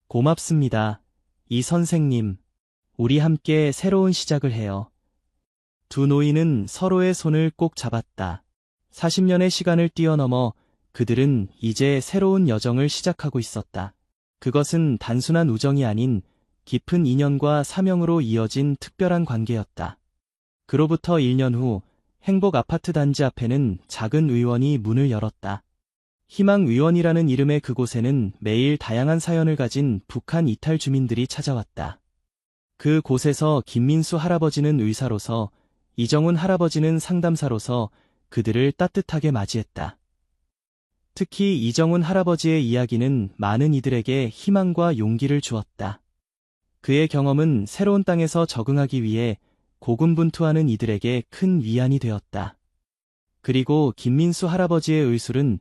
고맙습니다. 이 선생님, 우리 함께 새로운 시작을 해요. 두 노인은 서로의 손을 꼭 잡았다. 40년의 시간을 뛰어넘어 그들은 이제 새로운 여정을 시작하고 있었다. 그것은 단순한 우정이 아닌 깊은 인연과 사명으로 이어진 특별한 관계였다. 그로부터 1년 후 행복 아파트 단지 앞에는 작은 의원이 문을 열었다. 희망 의원이라는 이름의 그곳에는 매일 다양한 사연을 가진 북한 이탈 주민들이 찾아왔다. 그 곳에서 김민수 할아버지는 의사로서, 이정훈 할아버지는 상담사로서 그들을 따뜻하게 맞이했다. 특히 이정훈 할아버지의 이야기는 많은 이들에게 희망과 용기를 주었다. 그의 경험은 새로운 땅에서 적응하기 위해 고군분투하는 이들에게 큰 위안이 되었다. 그리고 김민수 할아버지의 의술은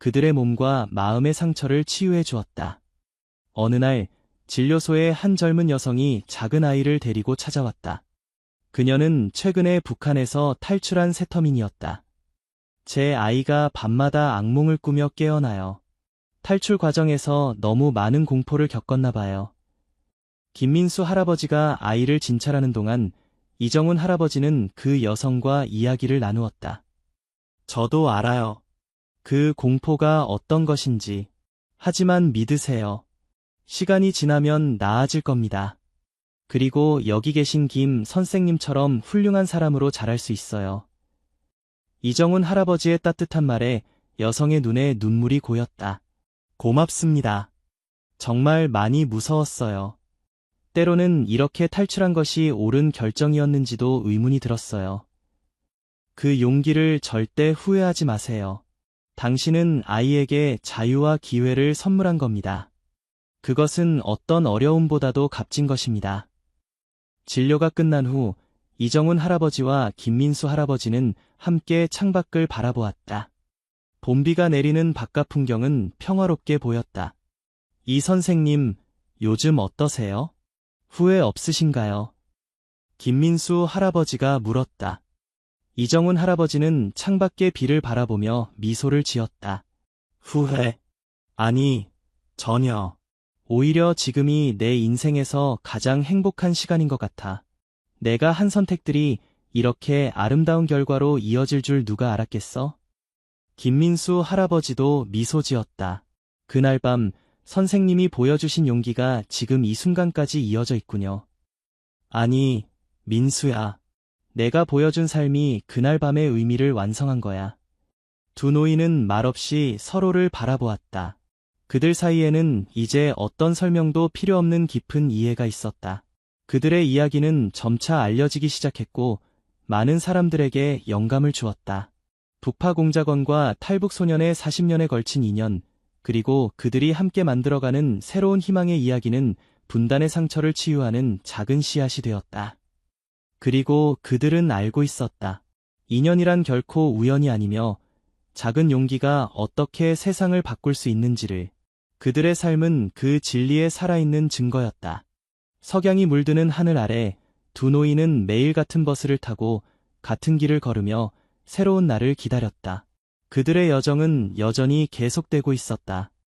그들의 몸과 마음의 상처를 치유해 주었다. 어느 날 진료소에 한 젊은 여성이 작은 아이를 데리고 찾아왔다. 그녀는 최근에 북한에서 탈출한 세터민이었다. 제 아이가 밤마다 악몽을 꾸며 깨어나요. 탈출 과정에서 너무 많은 공포를 겪었나 봐요. 김민수 할아버지가 아이를 진찰하는 동안 이정훈 할아버지는 그 여성과 이야기를 나누었다. 저도 알아요. 그 공포가 어떤 것인지. 하지만 믿으세요. 시간이 지나면 나아질 겁니다. 그리고 여기 계신 김 선생님처럼 훌륭한 사람으로 자랄 수 있어요. 이정훈 할아버지의 따뜻한 말에 여성의 눈에 눈물이 고였다. 고맙습니다. 정말 많이 무서웠어요. 때로는 이렇게 탈출한 것이 옳은 결정이었는지도 의문이 들었어요. 그 용기를 절대 후회하지 마세요. 당신은 아이에게 자유와 기회를 선물한 겁니다. 그것은 어떤 어려움보다도 값진 것입니다. 진료가 끝난 후 이정훈 할아버지와 김민수 할아버지는 함께 창밖을 바라보았다. 봄비가 내리는 바깥 풍경은 평화롭게 보였다. 이 선생님, 요즘 어떠세요? 후회 없으신가요? 김민수 할아버지가 물었다. 이정훈 할아버지는 창밖의 비를 바라보며 미소를 지었다. 후회? 아니, 전혀. 오히려 지금이 내 인생에서 가장 행복한 시간인 것 같아. 내가 한 선택들이 이렇게 아름다운 결과로 이어질 줄 누가 알았겠어? 김민수 할아버지도 미소 지었다. 그날 밤 선생님이 보여주신 용기가 지금 이 순간까지 이어져 있군요. 아니, 민수야. 내가 보여준 삶이 그날 밤의 의미를 완성한 거야. 두 노인은 말없이 서로를 바라보았다. 그들 사이에는 이제 어떤 설명도 필요 없는 깊은 이해가 있었다. 그들의 이야기는 점차 알려지기 시작했고 많은 사람들에게 영감을 주었다. 북파공작원과 탈북소년의 40년에 걸친 인연, 그리고 그들이 함께 만들어가는 새로운 희망의 이야기는 분단의 상처를 치유하는 작은 씨앗이 되었다. 그리고 그들은 알고 있었다. 인연이란 결코 우연이 아니며 작은 용기가 어떻게 세상을 바꿀 수 있는지를. 그들의 삶은 그 진리에 살아있는 증거였다. 석양이 물드는 하늘 아래 두 노인은 매일 같은 버스를 타고 같은 길을 걸으며 새로운 날을 기다렸다. 그들의 여정은 여전히 계속되고 있었다.